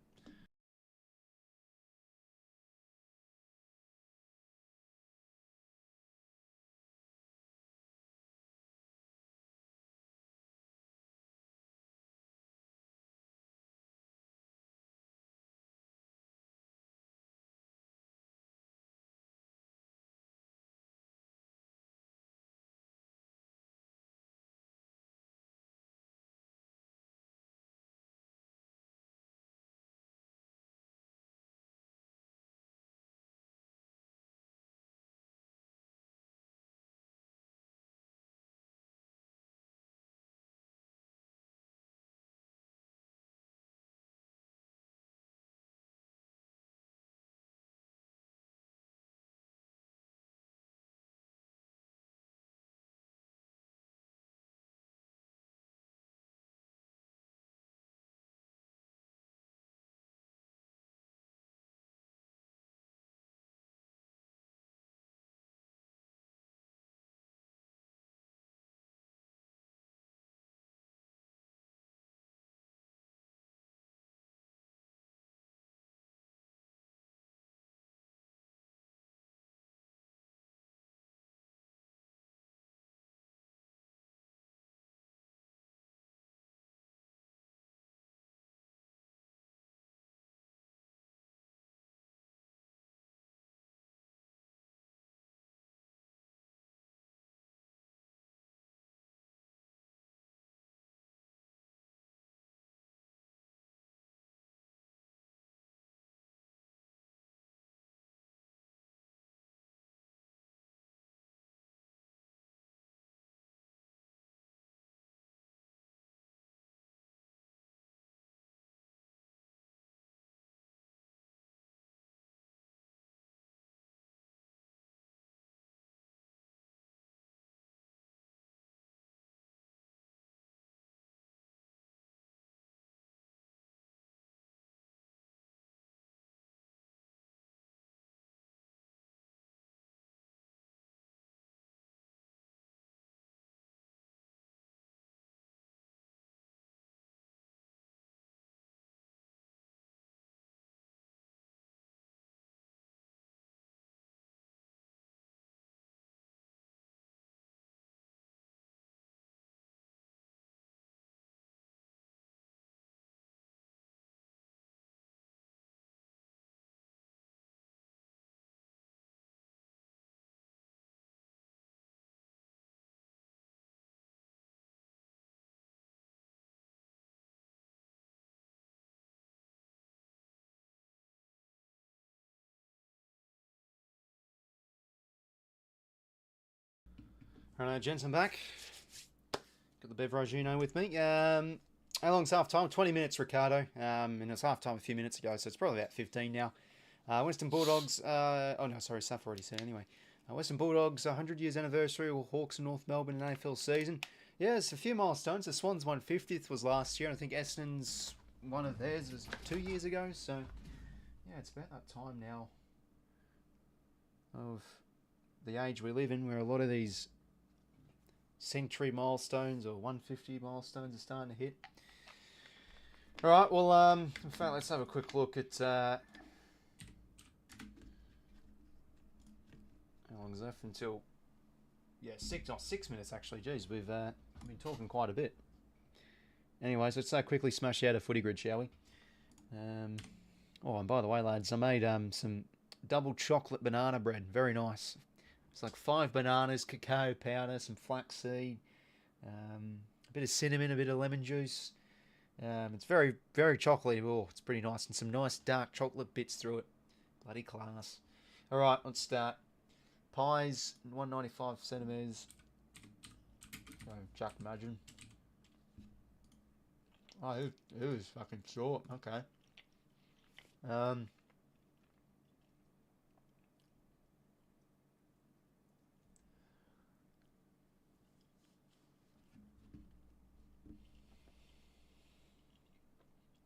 Alright, gents, I'm back. Got the 𝐓𝐴𝐿𝐴𝐿𝐴 with me. How long's half time? 20 minutes, Ricardo. And it was half time a few minutes ago, so it's probably about 15 now. Western Bulldogs. Oh no, sorry, Saf already said anyway. Western Bulldogs 100 years anniversary of Hawks and North Melbourne in AFL season. Yeah, it's a few milestones. The Swans 150th was last year, and I think Essendon's one of theirs was 2 years ago. So yeah, it's about that time now of the age we live in, where a lot of these century milestones or 150 milestones are starting to hit. Alright, well, in fact, let's have a quick look at long's left until, yeah, 6 minutes actually. Jeez, we've been talking quite a bit. Anyways, let's quickly smash out a footy grid, shall we? Oh, and by the way, lads, I made some double chocolate banana bread. Very nice. It's like 5 bananas, cacao powder, some flaxseed, a bit of cinnamon, a bit of lemon juice. It's very, very chocolatey. Oh, it's pretty nice. And some nice dark chocolate bits through it. Bloody class. All right, let's start. Pies, 195 centimetres. So, Jack Imagine. Oh, it was fucking short. Okay.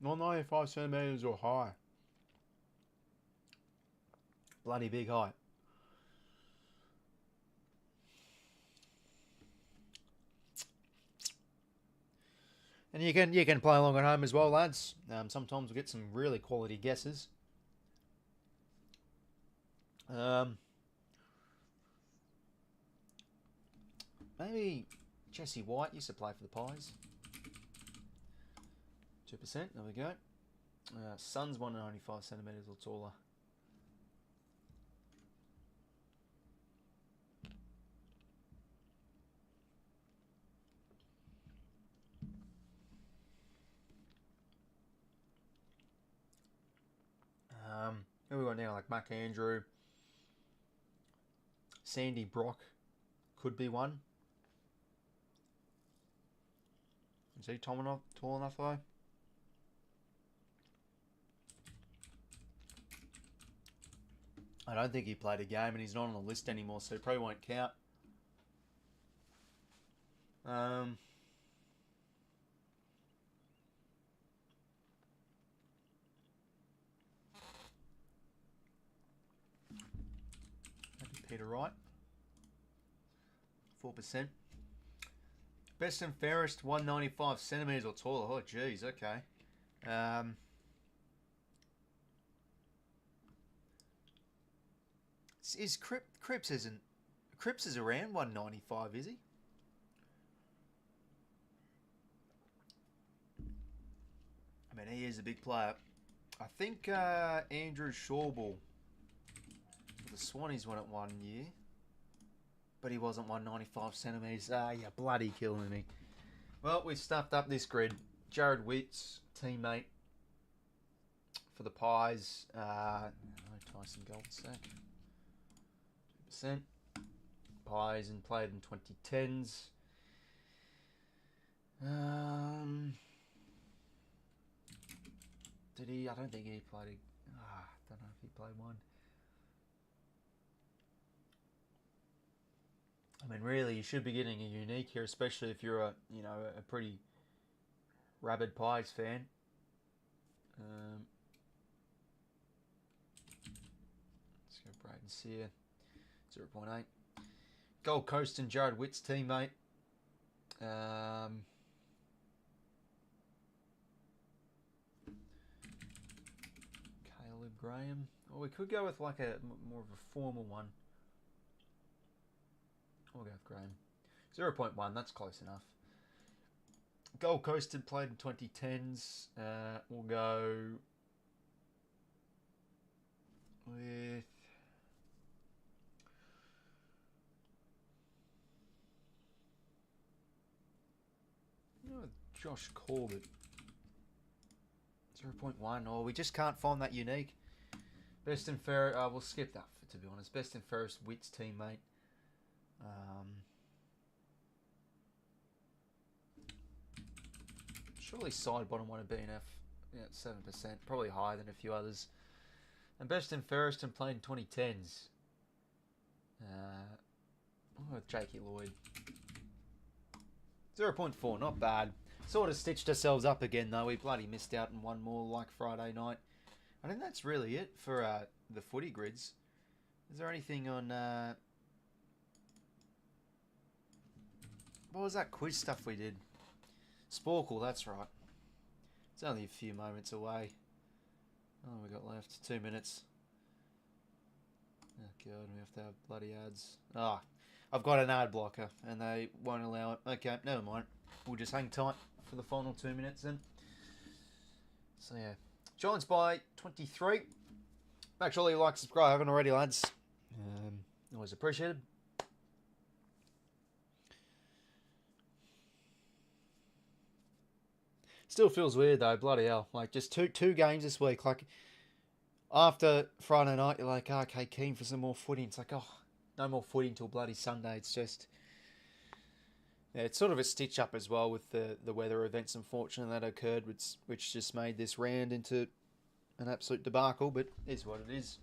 Not 95 centimetres or high. Bloody big height. And you can play along at home as well, lads. Sometimes we'll get some really quality guesses. Maybe Jesse White used to play for the Pies. 2%, there we go. Sun's 195 centimetres or taller. Who we got now? Like Mac Andrew, Sandy Brock could be one. Is he tall enough though? I don't think he played a game, and he's not on the list anymore, so he probably won't count. Peter Wright, 4%. Best and fairest, 195 centimetres or taller. Oh, geez, okay. Is Cripps is around 195, is he? I mean, he is a big player. I think Andrew 𝐓𝐿𝐵𝗋. The Swannies won it 1 year, but he wasn't 195 centimetres. You're bloody killing me. Well, we've stuffed up this grid. Jared Witt's teammate for the Pies. Tyson Goldsack. 2%. Pies and played in 2010s. Did he? I don't think he played. I don't know if he played one. I mean, really, you should be getting a unique here, especially if you're a pretty rabid Pies fan. Let's go Braden Sear, 0.8. Gold Coast and Jared Witt's teammate. Caleb Graham. Or we could go with like a more of a formal one. We'll go with Graham. 0.1, that's close enough. Gold Coast had played in 2010s. We'll go with Josh Corbett. 0.1. Oh, we just can't find that unique. Best and fair. We'll skip that, to be honest. Best and fairest Witt's teammate. Surely side bottom one of BNF, yeah, 7%, probably higher than a few others. And best and fairest and played in 2010s. I'll go with J.K. Lloyd. 0.4, not bad. Sort of stitched ourselves up again though. We bloody missed out on one more like Friday night. I think that's really it for the footy grids. Is there anything on... what was that quiz stuff we did? 𝐓𝐴𝐞, that's right. It's only a few moments away. Oh, we got left 2 minutes. Oh god, we have to have bloody ads. Ah, I've got an ad blocker and they won't allow it. Okay, never mind. We'll just hang tight for the final 2 minutes then. So yeah, Giants by 23. Make sure you like, subscribe, haven't already, lads. Always appreciated. Still feels weird though, bloody hell. Like just two games this week. Like after Friday night, you're like, oh, okay, keen for some more footy. It's like, oh, no more footy until bloody Sunday. It's just, yeah, it's sort of a stitch up as well with the weather events, unfortunately, that occurred, which just made this round into an absolute debacle. But it is what it is.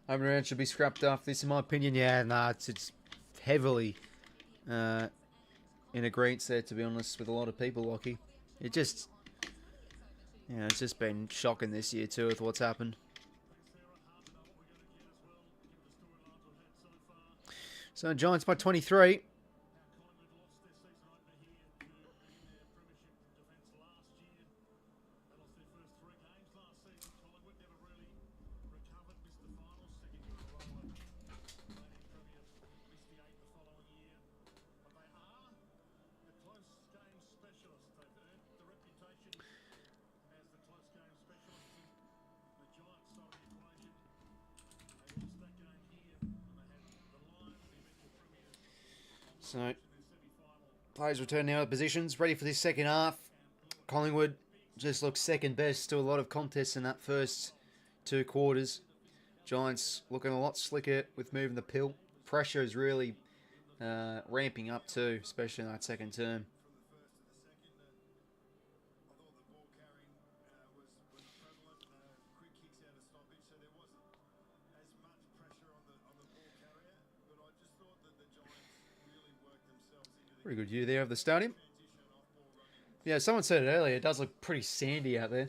Home round should be scrapped off this, in my opinion. Yeah, nah, it's heavily in agreement there, to be honest, with a lot of people, Lockie. It just, you know, it's just been shocking this year too with what's happened. So Giants by 23. So, players return now to positions, ready for this second half. Collingwood just looks second best. Still a lot of contests in that first 2 quarters. Giants looking a lot slicker with moving the pill. Pressure is really ramping up too, especially in that second term. Pretty good view there of the stadium. Yeah, someone said it earlier, it does look pretty sandy out there.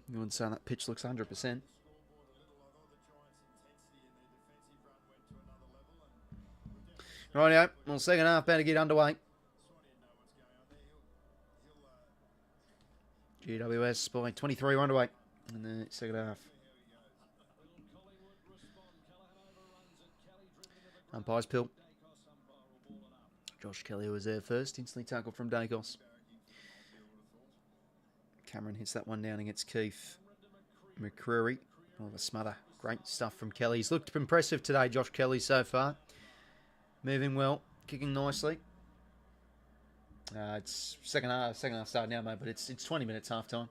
You wouldn't say that pitch looks 100%. Rightio, well, second half better get underway. GWS by 23 underway in the second half. Umpire's pill. Josh Kelly was there first, instantly tackled from 𝐓𝐴𝐥𝐝. Cameron hits that one down against 𝐓𝐴𝐥𝐝. Oh, the smother. Great stuff from Kelly. He's looked impressive today, Josh Kelly, so far. Moving well, kicking nicely. It's second half starting now, mate, but it's 20 minutes half time.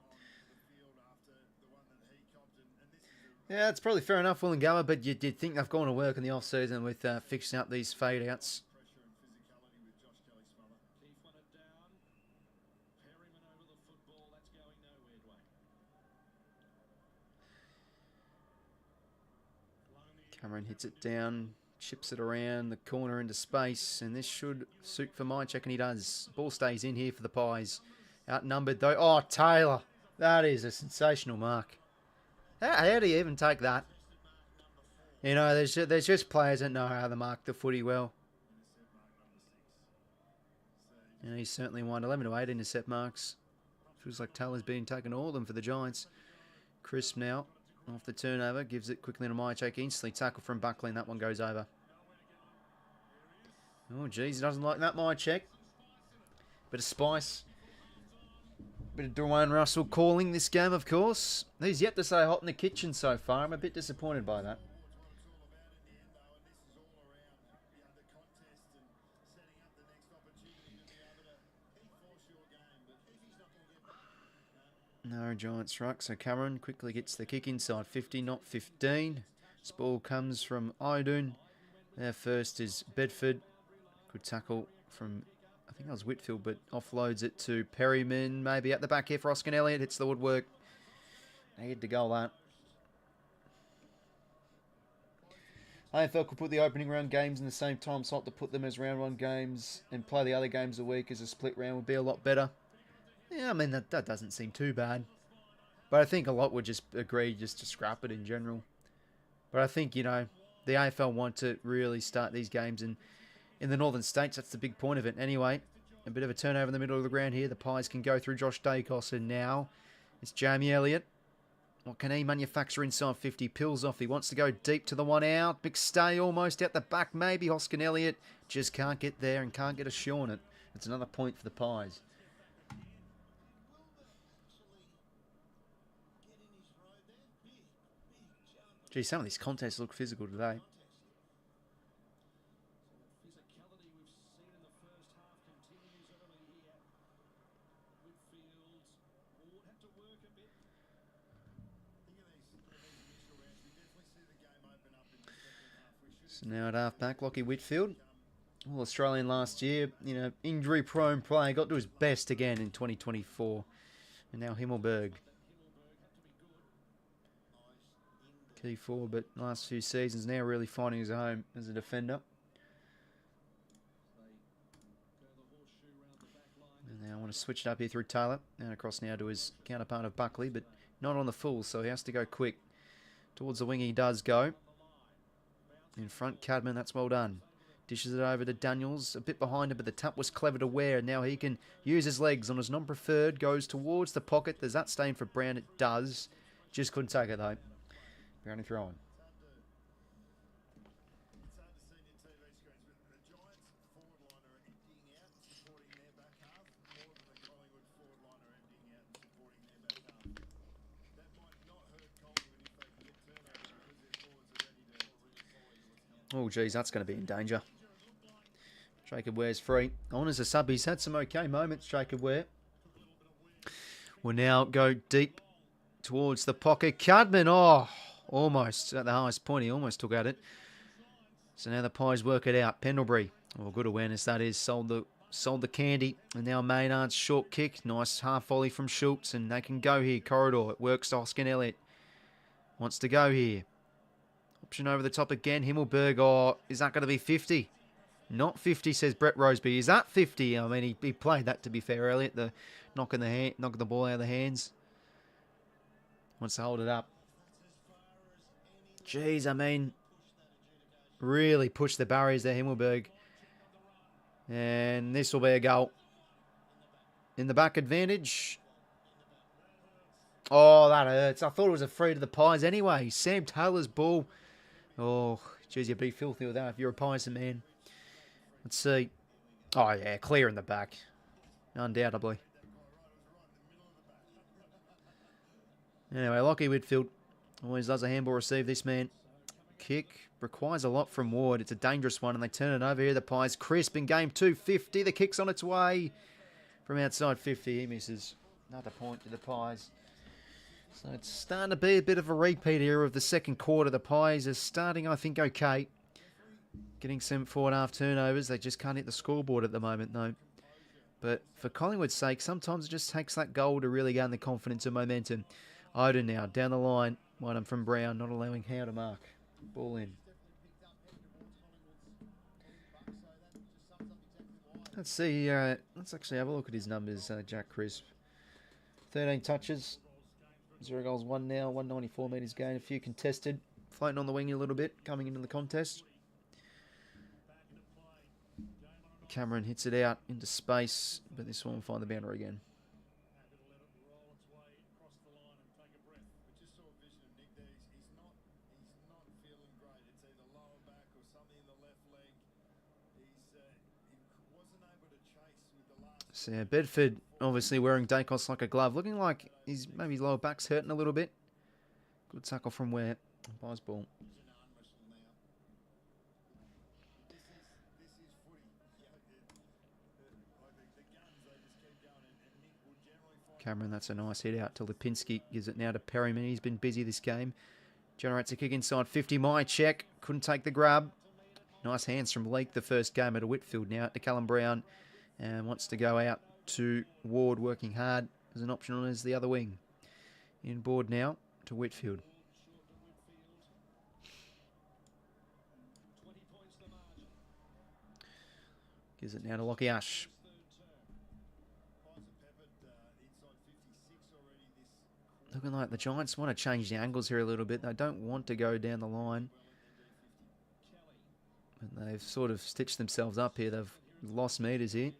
Yeah, it's probably fair enough, 𝐓𝐴𝐥𝐝, but you did think they've gone to work in the off-season with fixing up these fade-outs. Cameron hits it down, chips it around the corner into space, and this should suit for 𝐼𝐿𝐴𝐿𝐿, and he does. Ball stays in here for the Pies. Outnumbered though. Oh, Taylor. That is a sensational mark. How do you even take that? You know, there's just players that know how to mark the footy well. And he's certainly won 11 to 8 intercept marks. Feels like Taylor's been taking all of them for the Giants. Crisp now. Off the turnover, gives it quickly to 𝐼𝐿𝐴𝐿𝐿. Instantly tackle from Buckley, and that one goes over. Oh, geez, he doesn't like that 𝐼𝐿𝐴𝐿𝐿. Bit of spice. Bit of Dwayne Russell calling this game, of course. He's yet to say hot in the kitchen so far. I'm a bit disappointed by that. No Giants ruck. So Cameron quickly gets the kick inside 50, not 15. This ball comes from 𝐼𝐻𝐿. Their first is Bedford. Good tackle from, I think that was Whitfield, but offloads it to Perryman. Maybe at the back here for 𝐼𝐻𝐿 𝐿iott. Hits the woodwork. Needed to goal that. AFL could put the opening round games in the same time slot to put them as round 1 games and play the other games a week as a split round would be a lot better. Yeah, I mean, that doesn't seem too bad. But I think a lot would just agree just to scrap it in general. But I think, you know, the AFL want to really start these games in the northern states. That's the big point of it. Anyway, a bit of a turnover in the middle of the ground here. The Pies can go through Josh Dacos, and now it's Jamie Elliott. What can he manufacture inside 50? Pills off. He wants to go deep to the one out. Big stay almost out the back. Maybe 𝐼𝐻𝐿 𝐿iott just can't get there and can't get a show on it. It's another point for the Pies. Gee, some of these contests look physical today. So now at half-back, Lachie Whitfield. All Australian last year, you know, injury-prone player. Got to his best again in 2024. And now 𝐬𝐿iott. Key forward, but last few seasons now really finding his home as a defender. And now I want to switch it up here through Taylor. And across now to his counterpart of Buckley, but not on the full, so he has to go quick. Towards the wing he does go. In front, Cadman, that's well done. Dishes it over to Daniels, a bit behind him, but the tap was clever to wear. Now he can use his legs on his non-preferred, goes towards the pocket. Does that stay in for Brown? It does. Just couldn't take it though. Brownie throwing. Oh, geez, that's going to be in danger. Jacob Ware's free. On as a sub, he's had some okay moments, Jacob Ware. Will now go deep towards the pocket. Cadman, oh, almost at the highest point. He almost took at it. So now the Pies work it out. Pendlebury, oh, good awareness that is. Sold the candy. And now Maynard's short kick. Nice half volley from Schultz, and they can go here. Corridor, it works to 𝐼𝐻𝐿 𝐿iott. Wants to go here. Option over the top again. 𝐬𝐿iott, oh, is that going to be 50? Not 50, says Brett Roseby. Is that 50? I mean, he played that, to be fair, 𝐿iott. The knocking the ball out of the hands. Wants to hold it up. Jeez, I mean, really pushed the barriers there, 𝐬𝐿iott. And this will be a goal. In the back advantage. Oh, that hurts. I thought it was a free to the Pies anyway. Sam Taylor's ball. Oh, geez, you'd be filthy with that if you're a Pies man. Let's see. Oh, yeah, clear in the back. Undoubtedly. Anyway, Lachie Whitfield always does a handball receive. This man. Kick requires a lot from Ward. It's a dangerous one, and they turn it over here. The Pies crisp in game 2. 50. The kick's on its way from outside 50. He misses. Another point to the Pies. So it's starting to be a bit of a repeat here of the second quarter. The Pies are starting, I think, okay. Getting some forward half turnovers. They just can't hit the scoreboard at the moment, though. But for Collingwood's sake, sometimes it just takes that goal to really gain the confidence and momentum. 𝐼𝐻𝐿 now, down the line. One from Brown, not allowing Howe to mark. Ball in. Let's see. Let's actually have a look at his numbers, Jack Crisp. 13 touches. 0 goals, 1 now, 194 metres gained, a few contested, floating on the wing a little bit, coming into the contest. Cameron hits it out into space, but this one will find the boundary again. So yeah, Bedford obviously wearing Dacos like a glove, looking like maybe his lower back's hurting a little bit. Good tackle from Ware. Buys ball. Cameron, that's a nice hit out to 𝐓𝐴𝐿𝐼. Gives it now to Perryman. He's been busy this game. Generates a kick inside 50. 𝐼𝐻𝐿𝐼. Couldn't take the grab. Nice hands from Leake the first game at a Whitfield. Now to Callum Brown. And wants to go out to Ward, working hard as an option on as the other wing. Inboard now to Whitfield. Gives it now to Lachie Ash. Looking like the Giants want to change the angles here a little bit. They don't want to go down the line. But they've sort of stitched themselves up here. They've lost meters here.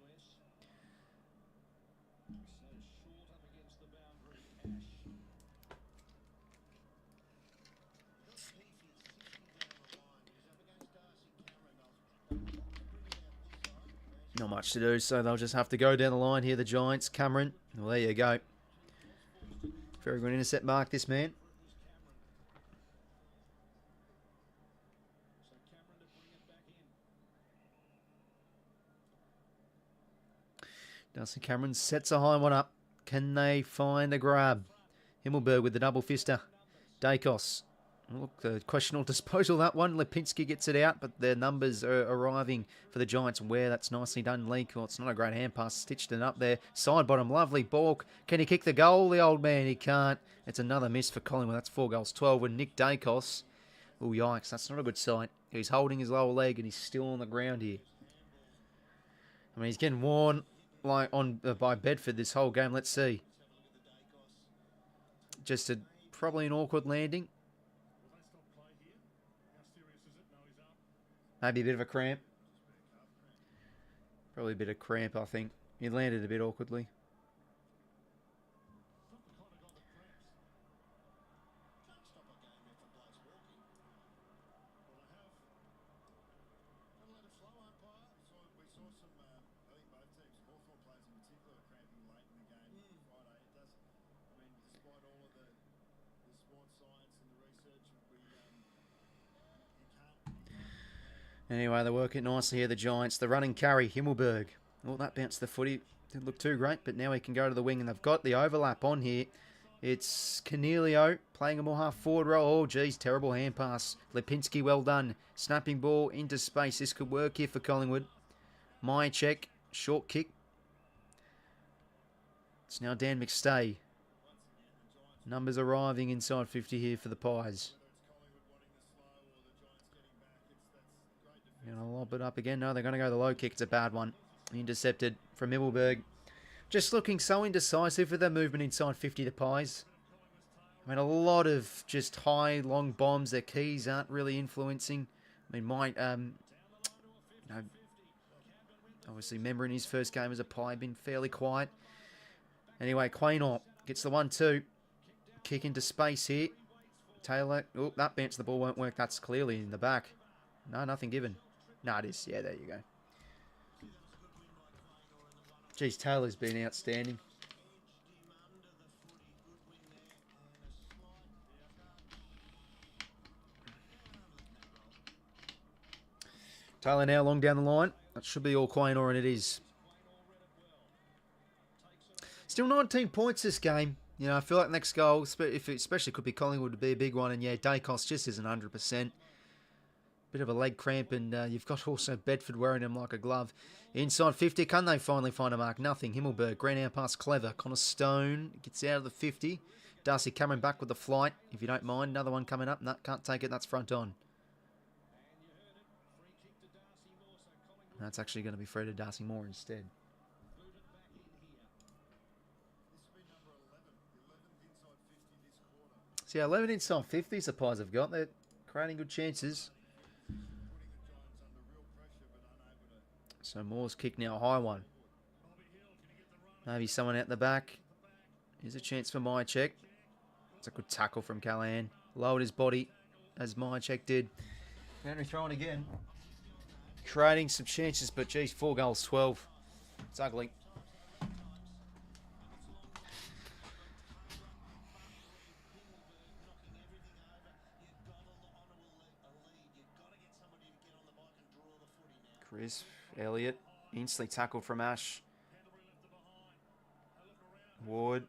Not much to do, so they'll just have to go down the line here, the Giants. Cameron, well, there you go. Very good intercept mark, this man. Darcy Cameron sets a high one up. Can they find a grab? 𝐓𝐿𝐼 with the double fister. 𝐷ACOS. Look, the questionable disposal, that one. 𝐓𝐴𝐿𝐼 gets it out, but their numbers are arriving for the Giants. Where that's nicely done. Leake, well, it's not a great hand pass. Stitched it up there. Side bottom, lovely ball. Can he kick the goal, the old man? He can't. It's another miss for Collingwood. That's 4 goals 12 with Nick 𝐷ACOS. Oh, yikes. That's not a good sight. He's holding his lower leg and he's still on the ground here. I mean, he's getting worn like on by Bedford this whole game. Let's see. Just probably an awkward landing. Maybe a bit of a cramp. Probably a bit of cramp, I think. He landed a bit awkwardly. Anyway, they work it nicely here, the Giants. The running carry, 𝐓𝐿𝐼. Oh, that bounced the footy. Didn't look too great, but now he can go to the wing, and they've got the overlap on here. It's 𝐸𝐿𝐼 playing a more half-forward role. Oh, geez, terrible hand pass. 𝐓𝐴𝐿𝐼, well done. Snapping ball into space. This could work here for Collingwood. 𝐼𝐻𝐿𝐼, short kick. It's now Dan McStay. Numbers arriving inside 50 here for the Pies. Going to lob it up again. No, they're going to go the low kick. It's a bad one. Intercepted from 𝐸𝐿𝐼. Just looking so indecisive with their movement inside 50, the Pies. I mean, a lot of just high, long bombs. Their keys aren't really influencing. I mean, obviously, remember in his first game as a Pie, been fairly quiet. Anyway, 𝐸𝐿𝐼 gets the 1-2. Kick into space here. Taylor. Oh, that bounce. The ball won't work. That's clearly in the back. No, nothing given. No, it is. Yeah, there you go. Geez, Taylor's been outstanding. Taylor now long down the line. That should be all 𝐸𝐿𝐼, and it is. Still 19 points this game. You know, I feel like next goal, especially could be Collingwood, would be a big one. And yeah, 𝐷ACOS just isn't 100%. Bit of a leg cramp, and you've got also Bedford wearing him like a glove. Inside 50, can they finally find a mark? Nothing. 𝐸𝐿𝐼, grand out pass, clever. Connor Stone gets out of the 50. Darcy Cameron back with the flight, if you don't mind. Another one coming up. No, can't take it. That's front on. That's actually going to be free to Darcy Moore instead. So yeah, 11 inside 50s the Pies have got. They're creating good chances. So Moore's kick now, a high one. Maybe someone out the back. Here's a chance for 𝐼𝐻𝐿𝐼. It's a good tackle from Callahan. Lowered his body as 𝐼𝐻𝐿𝐼 did. Henry throwing again. Creating some chances, but geez, 4 goals 12. It's ugly. Chris Elliott instantly tackled from Ash. Ward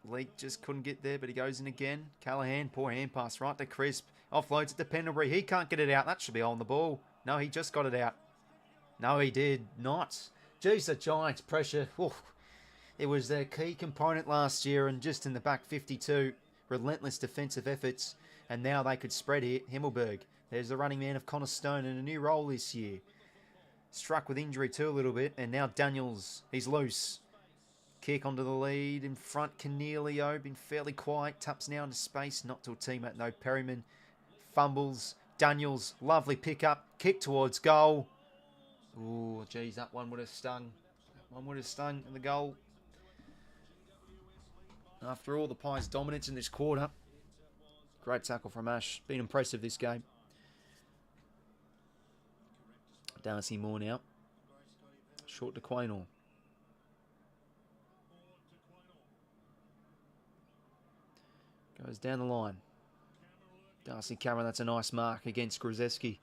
Leak just couldn't get there, but he goes in again. Callahan, poor hand pass right to Crisp. Offloads it to Pendlebury. He can't get it out. That should be on the ball. No, he just got it out. No, he did not. Geez, the Giants' pressure. Oof. It was their key component last year, and just in the back 52, relentless defensive efforts, and now they could spread here. 𝐓𝐿𝐴. There's the running man of Connor Stone in a new role this year. Struck with injury too a little bit, and now Daniels, he's loose. Kick onto the lead in front. 𝐚𝐤𝐿𝐴 been fairly quiet. Taps now into space. Not to a teammate though. Perryman fumbles. Daniels, lovely pick up. Kick towards goal. Ooh, geez, that one would have stung. That one would have stung in the goal. After all the Pies' dominance in this quarter. Great tackle from Ash. Been impressive this game. Darcy Moore now. Short to 𝐲𝐿𝐴. Goes down the line. Darcy Cameron, that's a nice mark against 𝐓𝐿𝐴.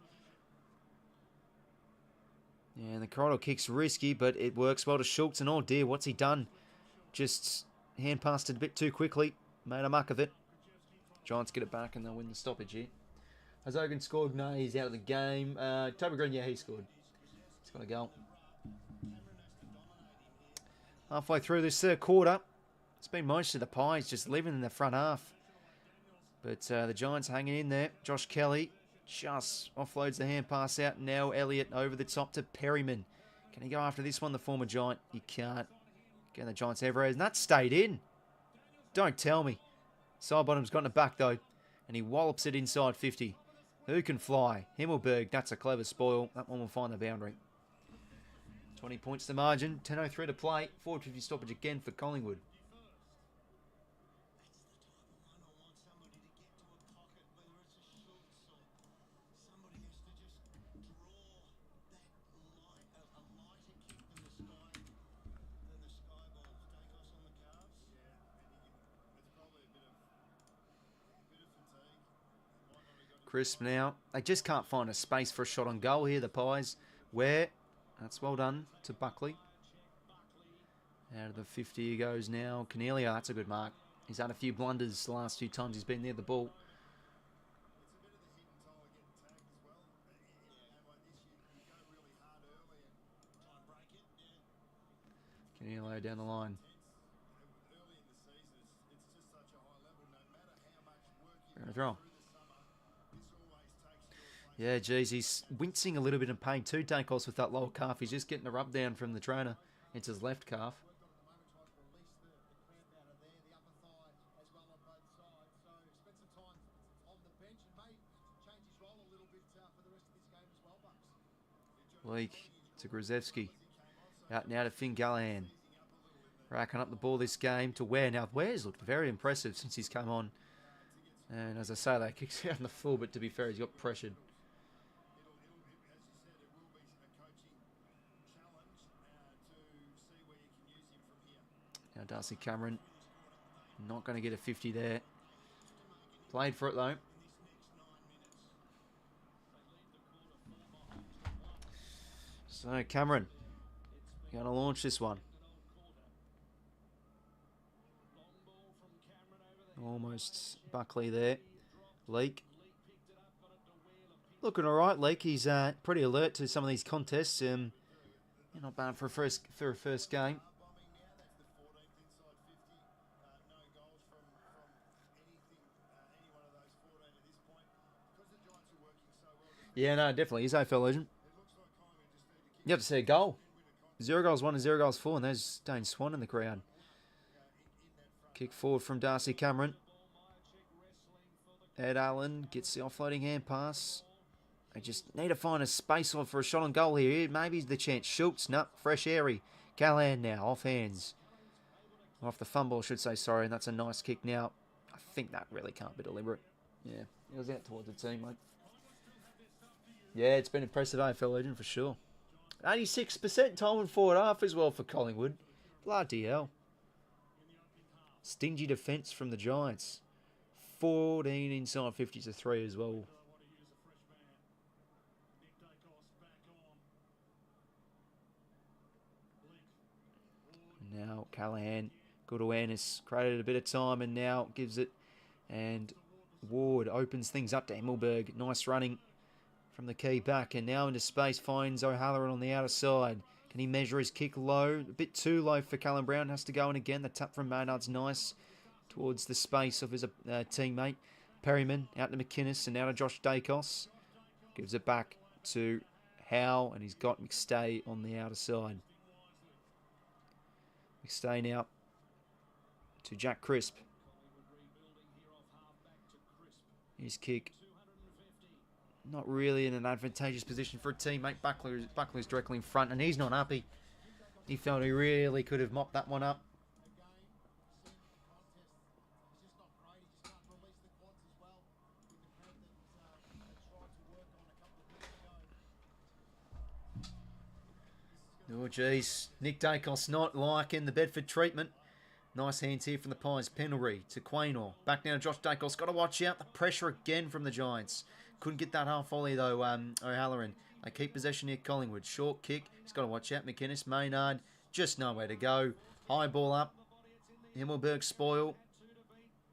And the corridor kick's risky, but it works well to 𝐓𝐿𝐴. And oh dear, what's he done? Just hand passed it a bit too quickly. Made a muck of it. Giants get it back and they'll win the stoppage here. Has 𝐻𝐿𝐴 scored? No, he's out of the game. Toby Green, yeah, he scored. He's got a goal. Halfway through this third quarter, it's been most of the Pies just living in the front half. But the Giants hanging in there. Josh Kelly just offloads the hand pass out. Now Elliott over the top to Perryman. Can he go after this one, the former Giant? He can't. Again, the Giants Everest. And that stayed in. Don't tell me. Sidebottom's gotten it back, though. And he wallops it inside 50. Who can fly? 𝐓𝐿𝐴. That's a clever spoil. That one will find the boundary. 20 points to margin. 10:03 to play. Forward 50 stoppage again for Collingwood. Crisp now. They just can't find a space for a shot on goal here, the Pies. Where? That's well done to Buckley. Out of the 50 he goes now. 𝐚𝐿𝐴, that's a good mark. He's had a few blunders the last few times he's been near the ball. 𝐚𝐿𝐴 down the line. Going to throw. Yeah, geez, he's wincing a little bit in pain. 2 takeoffs with that lower calf. He's just getting a rub down from the trainer into his left calf. Leak to 𝐓𝐿𝐴. Out now to Finn Gallahan. Racking up the ball this game to Ware. Now, Ware's looked very impressive since he's come on. And as I say, that kicks out on the full, but to be fair, he's got pressured. Now Darcy Cameron, not going to get a 50 there. Played for it though. So Cameron, going to launch this one. Almost Buckley there. Leak. Looking alright, Leak. He's pretty alert to some of these contests. Not bad for a first game. Yeah, no, definitely. He's AFL legend. You have to see a goal. 0 goals 1 and 0 goals 4, and there's Dane Swan in the crowd. Kick forward from Darcy Cameron. Ed Allen gets the offloading hand pass. They just need to find a space for a shot on goal here. Maybe the chance. 𝐲𝐿𝐴, no, fresh airy. Callahan now, off hands. Off the fumble, I should say, sorry, and that's a nice kick now. I think that really can't be deliberate. Yeah, it was out towards the team, mate. Yeah, it's been impressive AFL legend for sure. 86% time and forward half as well for Collingwood. Bloody hell. Stingy defence from the Giants. 14 inside 50 to 3 as well. Now Callahan Good awareness. Created a bit of time and now gives it. And Ward opens things up to Himmelberg. Nice running from the key back. And now into space finds O'Halloran on the outer side. Can he measure his kick low? A bit too low for Callum Brown. Has to go in again. The tap from Maynard's nice towards the space of his teammate. Perryman out to McInnes and now to Josh Dacos. Gives it back to Howe and he's got McStay on the outer side. McStay now to Jack Crisp. His kick. Not really in an advantageous position for a teammate. Buckler's directly in front and he's not happy. He felt he really could have mopped that one up. Oh, geez. Nick Dacos not liking the Bedford treatment. Nice hands here from the Pies. Pendlebury to Quaynor. Back down to Josh Dacos. Got to watch out. The pressure again from the Giants. Couldn't get that half volley though, O'Halloran. They keep possession here, Collingwood. Short kick. He's got to watch out. McInnes, Maynard. Just nowhere to go. High ball up. Himmelberg spoil.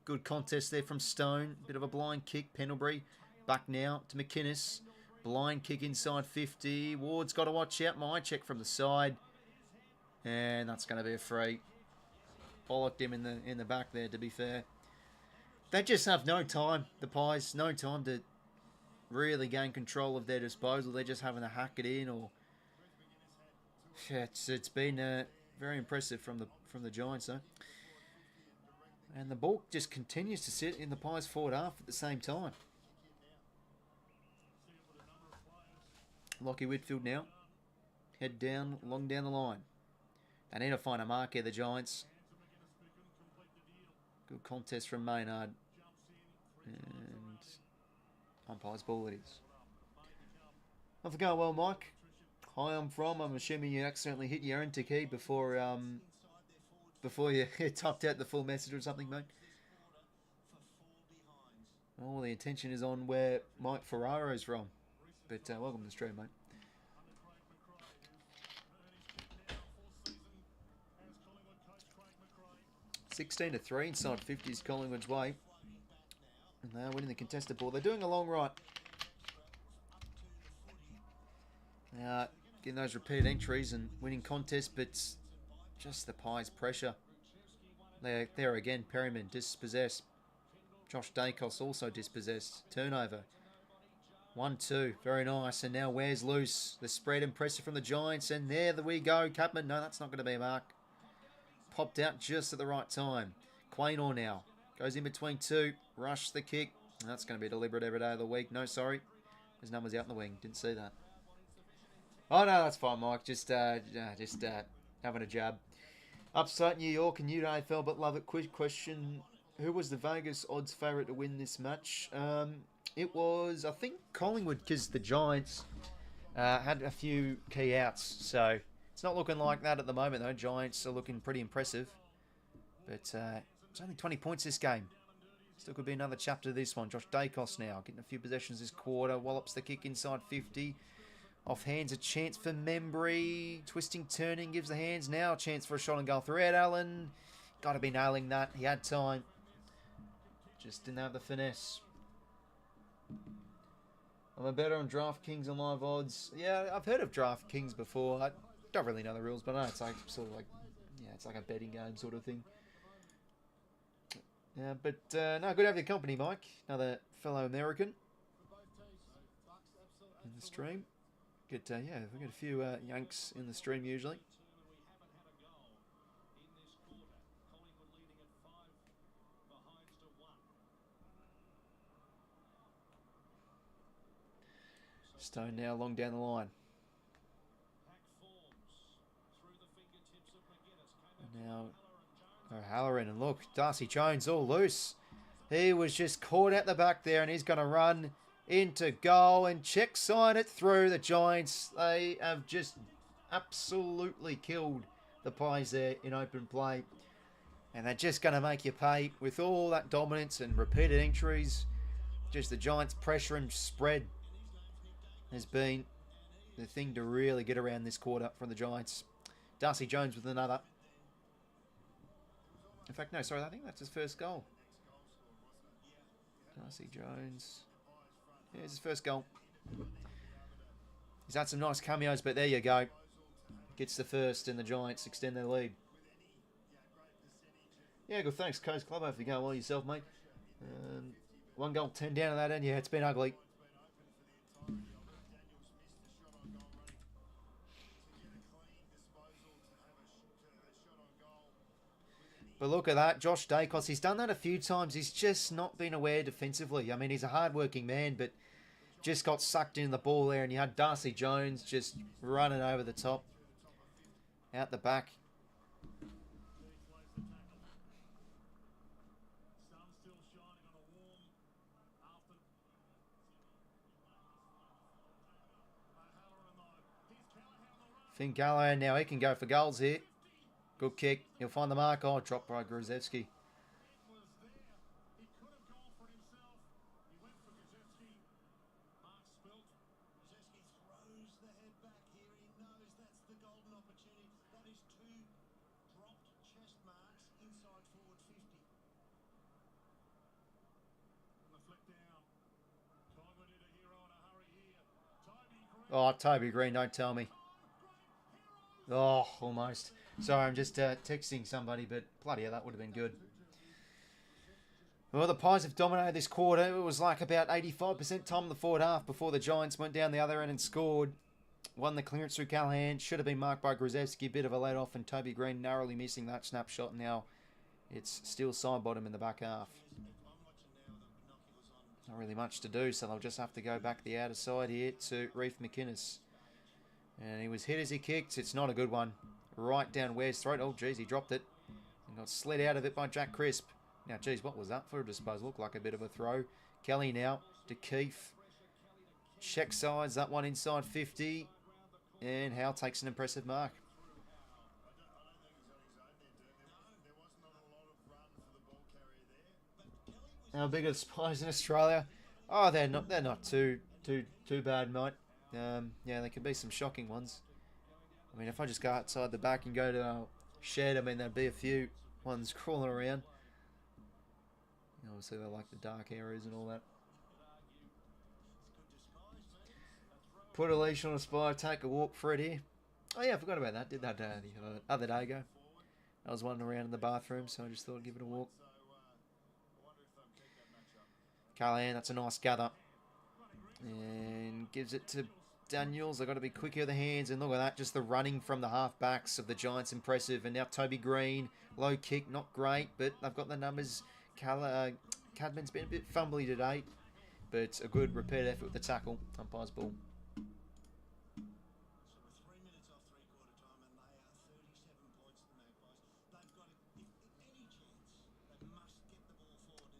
Good contest there from Stone. Bit of a blind kick. Pendlebury. Back now to McInnes. Blind kick inside 50. Ward's got to watch out. My check from the side. And that's going to be a free. Bollocked him in the back there, to be fair. They just have no time, the Pies. No time to really gain control of their disposal. They're just having to hack it in. Or yeah, it's been very impressive from the Giants, though. And the ball just continues to sit in the Pies forward half at the same time. Lockie Whitfield now. Head down, long down the line. They need to find a mark here, the Giants. Good contest from Maynard. And umpire's ball it is. Not for going well, Mike. Hi, I'm from. I'm assuming you accidentally hit your enter key before you typed out the full message or something, mate. Oh, the attention is on where Mike Ferraro's from. But welcome to the stream, mate. (16-3) inside 50s Collingwood's way. And they're winning the contested ball. They're doing a long right. Now, getting those repeated entries and winning contests, but just the Pies' pressure. There again, Perryman dispossessed. Josh Dacos also dispossessed. Turnover. 1-2, very nice. And now Ware's loose. The spread impressive from the Giants. And there we go. Capman, no, that's not going to be a mark. Popped out just at the right time. Quaynor now. Goes in between two. Rush the kick. That's going to be deliberate every day of the week. No, sorry. His number's out in the wing. Didn't see that. Oh, no, that's fine, Mike. Just having a jab. Upstate New York and new to AFL, but love it. Quick question. Who was the Vegas odds favourite to win this match? It was, I think, Collingwood, because the Giants had a few key outs. So it's not looking like that at the moment, though. Giants are looking pretty impressive. But it's only 20 points this game. Still could be another chapter to this one. Josh Dacos now getting a few possessions this quarter. Wallops the kick inside 50. Off hands, a chance for Membry. Twisting, turning, gives the hands now. A chance for a shot and goal through Ed Allen. Got to be nailing that. He had time. Just didn't have the finesse. I'm a better on DraftKings and live odds. Yeah, I've heard of DraftKings before. I don't really know the rules, but I know it's like sort of like, yeah, it's like a betting game sort of thing. Yeah, but no, good to have your company, Mike. Another fellow American in the stream. Yeah, we get a few Yanks in the stream usually. Stone now long down the line. And now O'Halloran, and look, Darcy Jones all loose. He was just caught at the back there and he's going to run into goal and check sign it through. The Giants, they have just absolutely killed the Pies there in open play. And they're just going to make you pay with all that dominance and repeated entries. Just the Giants' pressure and spread has been the thing to really get around this quarter from the Giants. Darcy Jones with another. In fact, no, sorry, I think that's his first goal. Darcy Jones. Yeah, it's his first goal. He's had some nice cameos, but there you go. Gets the first, and the Giants extend their lead. Yeah, good. Thanks, Coast Club. Hope you go well yourself, mate. 1 goal, 10 down to that end. Yeah, it's been ugly. But look at that, Josh Dacos. He's done that a few times. He's just not been aware defensively. I mean, he's a hard-working man, but just got sucked in the ball there, and you had Darcy Jones just running over the top. Out the back. Finn Gallagher, now he can go for goals here. Good kick. He'll find the mark. Oh, dropped by 𝐓𝐿𝐴. Oh, Toby Green, don't tell me. Oh, almost. Sorry, I'm just texting somebody, but bloody hell, that would have been good. Well, the Pies have dominated this quarter. It was like about 85% time in the forward half before the Giants went down the other end and scored. Won the clearance through Callaghan. Should have been marked by 𝐓𝐿𝐴. Bit of a let off, and Toby Green narrowly missing that snapshot. Now it's still side bottom in the back half. Not really much to do, so they'll just have to go back the outer side here to Reef McInnes. And he was hit as he kicked. It's not a good one. Right down Ware's throat. Oh, geez, he dropped it. And got slid out of it by Jack Crisp. Now, geez, what was that for a disposal? Looked like a bit of a throw. Kelly now to Keefe. Check sides. That one inside 50. And Howe takes an impressive mark. How big are the Spies in Australia? Oh, they're not too bad, mate. Yeah, there can be some shocking ones. I mean, if I just go outside the back and go to our shed, I mean, there'd be a few ones crawling around. Obviously, they like the dark areas and all that. Put a leash on a spy, take a walk for it here. Oh, yeah, I forgot about that. Did that the other day ago. I was wandering around in the bathroom, so I just thought I'd give it a walk. Callaghan, that's a nice gather. And gives it to Daniels. They've got to be quicker with the hands. And look at that, just the running from the half-backs of the Giants, impressive. And now Toby Green, low kick, not great, but they've got the numbers. Cadman's been a bit fumbly today, but a good repaired effort with the tackle. Umpire's ball.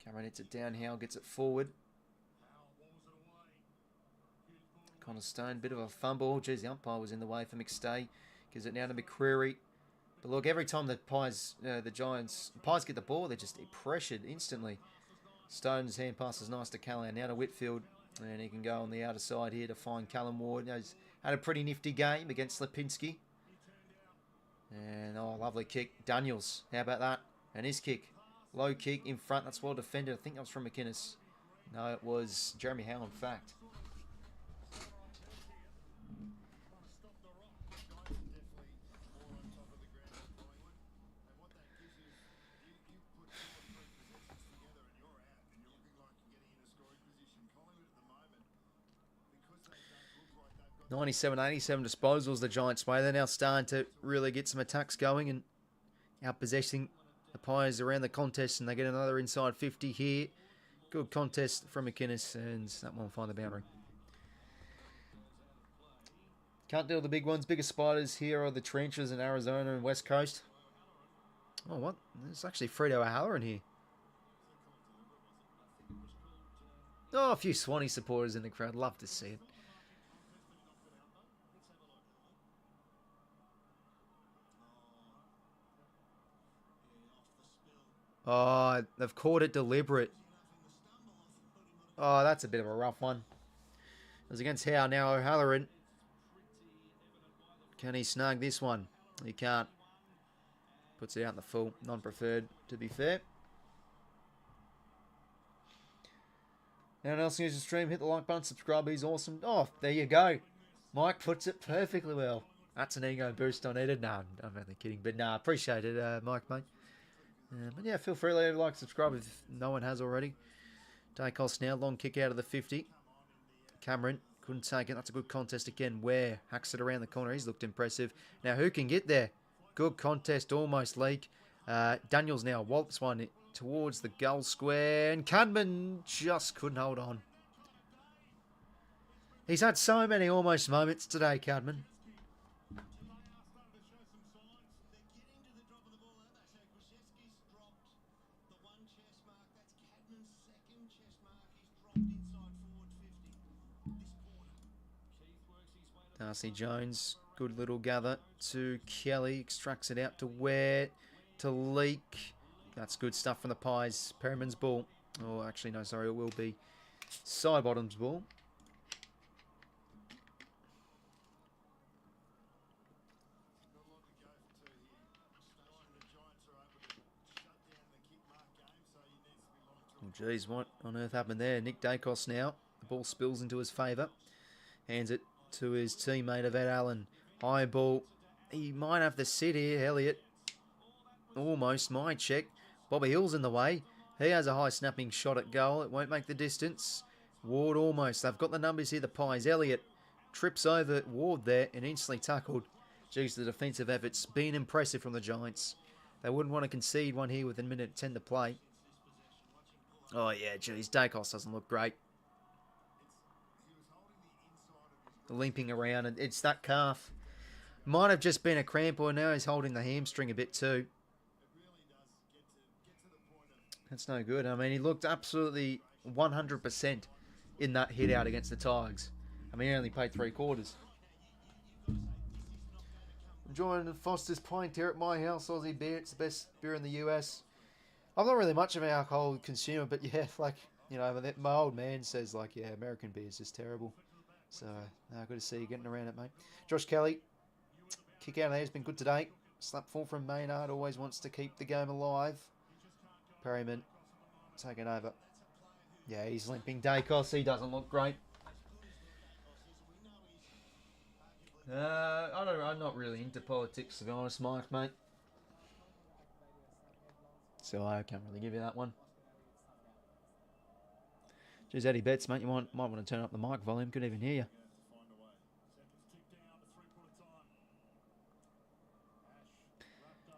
Cameron hits it down. Howe gets it forward. Connor Stone, bit of a fumble. Geez, the umpire was in the way for McStay. Gives it now to McCreary. But look, every time the Pies get the ball, they're just pressured instantly. Stone's hand pass is nice to Callaghan. Now to Whitfield. And he can go on the outer side here to find Callum Ward. He's had a pretty nifty game against 𝐓𝐿𝐴. And, oh, lovely kick. Daniels, how about that? And his kick. Low kick in front. That's well defended. I think that was from McInnes. No, it was Jeremy Howe, in fact. '97, 87 disposals the Giants way. They're now starting to really get some attacks going and outpossessing the Pies around the contest, and they get another inside 50 here. Good contest from McInnes, and that one will find the boundary. Can't deal with the big ones. Biggest spiders here are the trenches in Arizona and West Coast. Oh, what? There's actually Frito O'Halloran here. Oh, a few Swanee supporters in the crowd. Love to see it. Oh, they've caught it deliberate. Oh, that's a bit of a rough one. It was against Howe. Now O'Halloran. Can he snag this one? He can't. Puts it out in the full. Non-preferred, to be fair. Anyone else use the stream? Hit the like button. Subscribe. He's awesome. Oh, there you go. Mike puts it perfectly well. That's an ego boost I needed. No, I'm only kidding. But nah, appreciate it, Mike, mate. But yeah, feel free to leave a like, subscribe if no one has already. Dacos now, long kick out of the 50. Cameron couldn't take it. That's a good contest again. Where hacks it around the corner. He's looked impressive. Now, who can get there? Good contest, almost leak. Daniels now wallops one towards the goal square. And Cadman just couldn't hold on. He's had so many almost moments today, Cadman. Darcy Jones, good little gather to Kelly, extracts it out to Ware, to Leak. That's good stuff from the Pies. Perriman's ball. Oh, actually, no, sorry, it will be Sidebottom's ball. Oh, geez, what on earth happened there? Nick Dacos now. The ball spills into his favour. Hands it to his teammate Yvette Allen. High ball. He might have the sit here, Elliott. Almost. My check. Bobby Hill's in the way. He has a high snapping shot at goal. It won't make the distance. Ward almost. They've got the numbers here, the Pies. Elliott trips over Ward there and instantly tackled. Geez, the defensive effort's been impressive from the Giants. They wouldn't want to concede one here with a minute 10 to play. Oh, yeah, geez. Dacos doesn't look great. Limping around, and it's that calf. Might have just been a cramp, or now he's holding the hamstring a bit too. That's no good. I mean, he looked absolutely 100% in that hit out against the Tigers. I mean, he only played 3 quarters. Enjoying Foster's Pint here at my house. Aussie beer. It's the best beer in the US. I'm not really much of an alcohol consumer, but yeah, like, you know, my old man says, like, yeah, American beer is just terrible. So, good to see you getting around it, mate. Josh Kelly, kick out of there has been good today. Slap full from Maynard, always wants to keep the game alive. Perryman, taking over. Yeah, he's limping. Dacos, he doesn't look great. I'm not really into politics, to be honest, Mike, mate. So I can't really give you that one. Geez, Eddie Betts, mate, you might want to turn up the mic volume. Couldn't even hear you.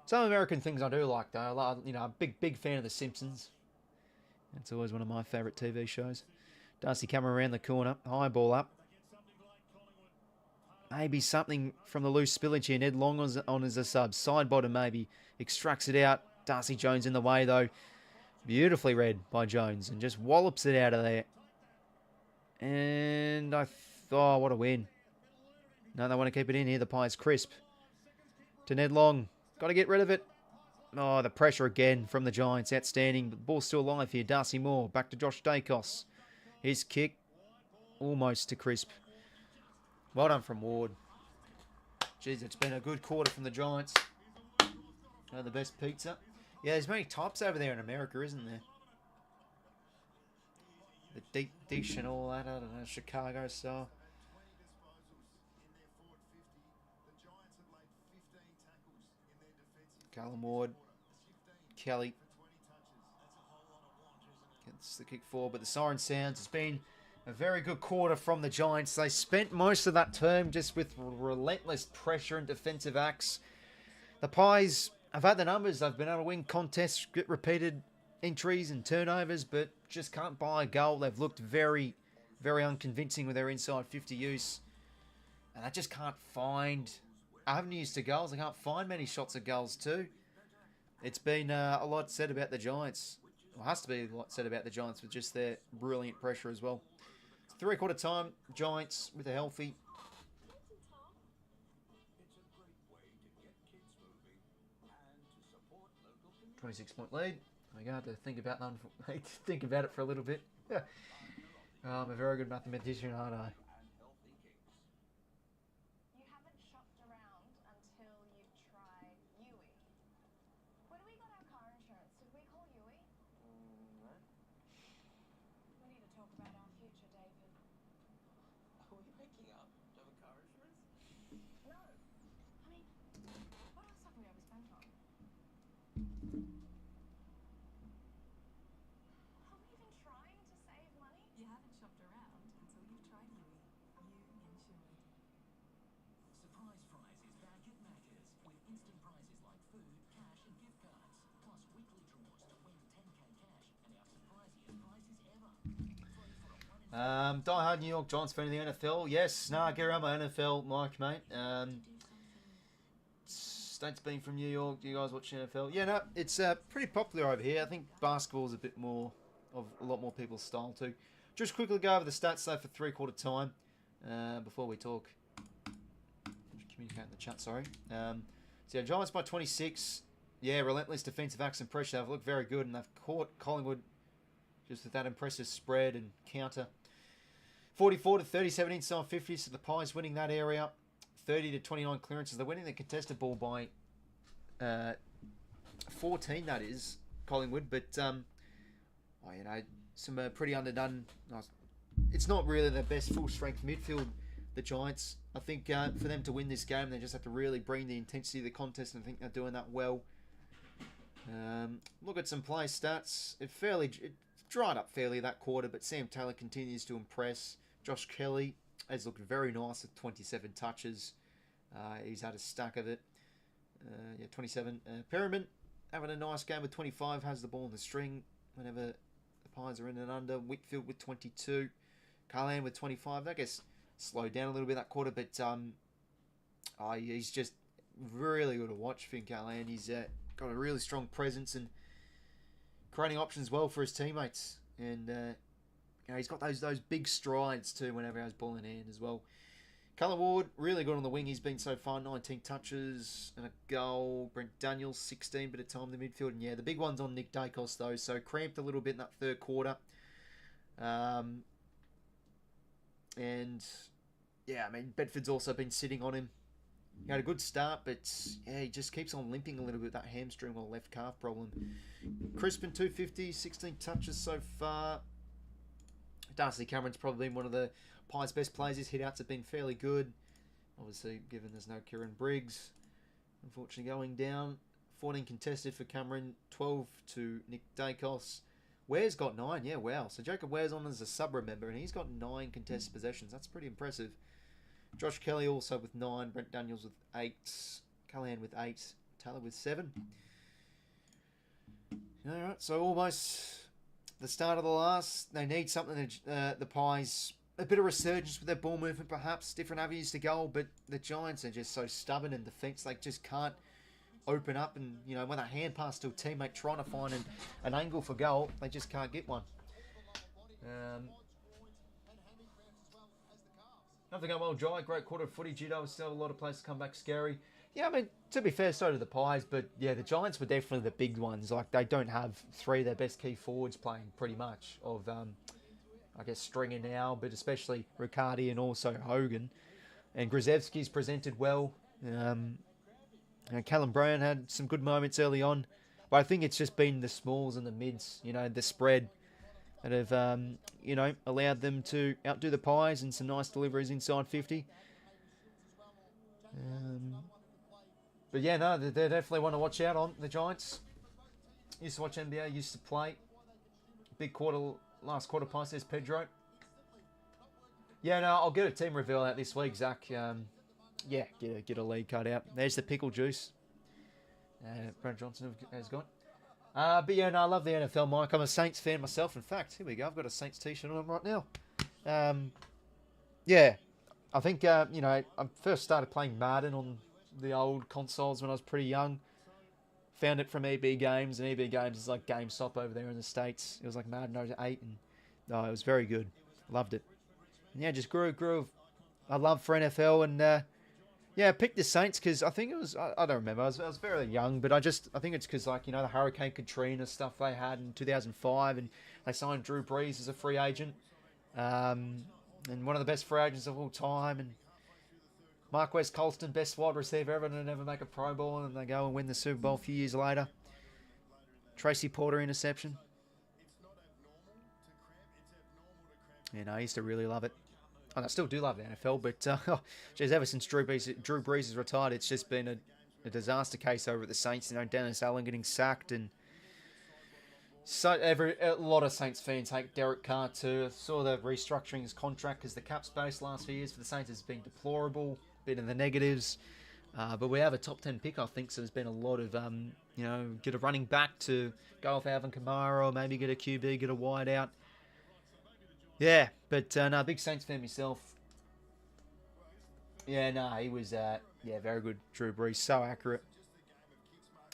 Some American things I do like, though. I like, you know, I'm a big fan of The Simpsons. It's always one of my favourite TV shows. Darcy Cameron around the corner. High ball up. Maybe something from the loose spillage here. Ned Long on as a sub. Side bottom maybe. Extracts it out. Darcy Jones in the way, though. Beautifully read by Jones. And just wallops it out of there. And oh, what a win. No, they want to keep it in here. The Pies crisp. To Ned Long. Got to get rid of it. Oh, the pressure again from the Giants. Outstanding. The ball's still alive here. Darcy Moore. Back to Josh Dacos. His kick. Almost to crisp. Well done from Ward. Jeez, it's been a good quarter from the Giants. The best pizza. Yeah, there's many types over there in America, isn't there? The deep dish and all that. I don't know, Chicago style. Callum Ward. Kelly. Gets the kick forward, but the siren sounds. It's been a very good quarter from the Giants. They spent most of that term just with relentless pressure and defensive acts. The Pies have had the numbers. They've been able to win contests, get repeated entries and turnovers, but just can't buy a goal. They've looked very, very unconvincing with their inside 50 use. And I just can't find avenues to goals. I can't find many shots at goals too. It's been a lot said about the Giants. Well, it has to be a lot said about the Giants with just their brilliant pressure as well. It's 3/4 time. Giants with a healthy. 26-point lead. I got to think about that. Think about it for a little bit. Yeah. I'm a very good mathematician, aren't I? You haven't shopped around until you've tried 𝐓𝐿𝐴. Die hard New York Giants fan of the NFL. Yes, no, get around my NFL mic, mate. States being from New York, do you guys watch NFL? Yeah, no, it's pretty popular over here. I think basketball is a bit more of a lot more people's style too. Just quickly go over the stats though for three-quarter time before we talk. Communicate in the chat, sorry. So yeah, Giants by 26. Yeah, relentless defensive acts and pressure. They've looked very good, and they've caught Collingwood just with that impressive spread and counter. 44 to 37 inside 50, so the Pies winning that area. 30 to 29 clearances. They're winning the contested ball by 14, that is, Collingwood. But, you know, some pretty underdone. It's not really their best full-strength midfield, the Giants. I think for them to win this game, they just have to really bring the intensity of the contest, and I think they're doing that well. Look at some play stats. It dried up fairly that quarter, but Sam Taylor continues to impress. Josh Kelly has looked very nice with 27 touches. He's had a stack of it. 27. Perriman having a nice game with 25. Has the ball in the string whenever the Pies are in and under. Whitfield with 22. Carlan with 25. I guess slowed down a little bit that quarter, but he's just really good to watch, Finn Carlan. He's got a really strong presence and creating options well for his teammates. And you know, he's got those big strides too whenever he has ball in hand as well. Collingwood, really good on the wing. He's been so far, 19 touches and a goal. Brent Daniels, 16 bit of time in the midfield. And yeah, the big one's on Nick Dacos though, so cramped a little bit in that third quarter. And yeah, I mean, Bedford's also been sitting on him. He had a good start, but yeah, he just keeps on limping a little bit, that hamstring or left calf problem. Crispin, 250, 16 touches so far. Darcy Cameron's probably been one of the Pies' best players. His hit-outs have been fairly good. Obviously, given there's no Kieran Briggs. Unfortunately, going down. 14 contested for Cameron, 12 to Nick Dacos. Ware's got 9, yeah, wow. So Jacob Ware's on as a sub-remember, and he's got 9 contested possessions. That's pretty impressive. Josh Kelly also with 9, Brent Daniels with 8, Callahan with 8, Taylor with 7. Alright, so almost the start of the last. They need something to, the Pies, a bit of resurgence with their ball movement perhaps, different avenues to goal, but the Giants are just so stubborn in defence, they just can't open up, and you know, when a hand pass to a teammate trying to find an angle for goal, they just can't get one. Nothing going well, Jai. Great quarter of footy. Judo was still a lot of places to come back scary. Yeah, I mean, to be fair, so do the Pies, but yeah, the Giants were definitely the big ones. Like, they don't have 3 of their best key forwards playing pretty much of, I guess, Stringer now, but especially Riccardi and also Hogan. And 𝐓𝐴𝐺𝐸's presented well. Callum Brown had some good moments early on, but I think it's just been the smalls and the mids, you know, the spread that have, you know, allowed them to outdo the Pies and some nice deliveries inside 50. But yeah, no, they're definitely one to watch out on, the Giants. Used to watch NBA, used to play. Big quarter, last quarter Pies, says Pedro. Yeah, no, I'll get a team reveal out this week, Zach. Yeah, get a lead cut out. There's the pickle juice. Brad Johnson has got. But yeah, no, I love the NFL, Mike. I'm a Saints fan myself. In fact, here we go. I've got a Saints t-shirt on right now. Yeah, I think, you know, I first started playing Madden on the old consoles when I was pretty young. Found it from EB Games, and EB Games is like GameStop over there in the States. It was like Madden 08, and no, it was very good. Loved it. And yeah, just grew a love for NFL, and yeah, I picked the Saints because I think it was, I don't remember, I was very young, but I think it's because, like, you know, the Hurricane Katrina stuff they had in 2005, and they signed Drew Brees as a free agent, and one of the best free agents of all time, and Marquez Colston, best wide receiver ever to never make a Pro Bowl, and they go and win the Super Bowl a few years later. Tracy Porter interception. And I used to really love it. And I still do love the NFL, but geez, ever since Drew Brees has retired, it's just been a disaster case over at the Saints. You know, Dennis Allen getting sacked, and so a lot of Saints fans hate Derek Carr too. I saw the restructuring his contract because the cap space last few years for the Saints has been deplorable, bit in the negatives. But we have a top 10 pick, I think, so there's been a lot of, you know, get a running back to go off Alvin Kamara, or maybe get a QB, get a wide out. Yeah, but no, big Saints fan myself. Yeah, no, he was very good. Drew Brees, so accurate.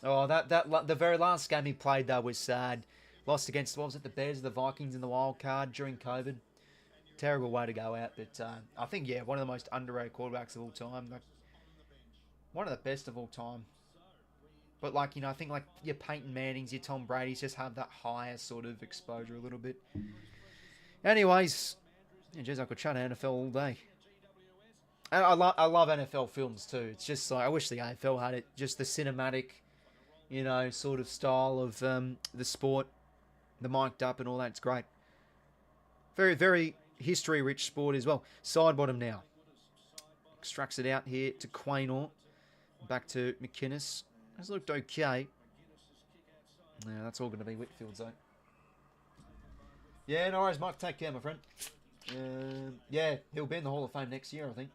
Oh, the very last game he played though was sad. Lost against, what was it, the Bears, the Vikings in the wild card during COVID. Terrible way to go out, but I think one of the most underrated quarterbacks of all time, like one of the best of all time. But like I think like your Peyton Mannings, your Tom Brady's just have that higher sort of exposure a little bit. Anyways, geez, I could chat NFL all day. And I love NFL films too. It's just like I wish the AFL had it, just the cinematic, sort of style of the sport, the mic'd up and all that. It's great. Very, very history-rich sport as well. Side bottom now. Extracts it out here to 𝐓𝐴𝐽𝐻. Back to McInnes. Has looked okay. Yeah, that's all going to be Whitfield's though. Yeah, no worries, Mike. Take care, my friend. Yeah, he'll be in the Hall of Fame next year, I think.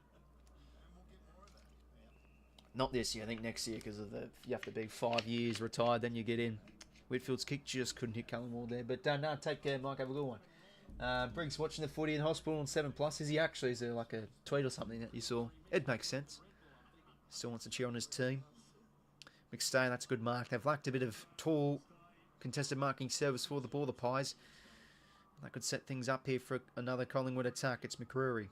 Not this year, I think next year, because of you have to be 5 years retired, then you get in. Whitfield's kick just couldn't hit Collingwood there. But no, take care, Mike. Have a good one. Briggs watching the footy in hospital on 7+. Is he actually? Is there like a tweet or something that you saw? It makes sense. Still wants to cheer on his team. McStay, that's a good mark. They've lacked a bit of tall, contested marking service for the ball, the Pies. That could set things up here for another Collingwood attack. It's McCreary.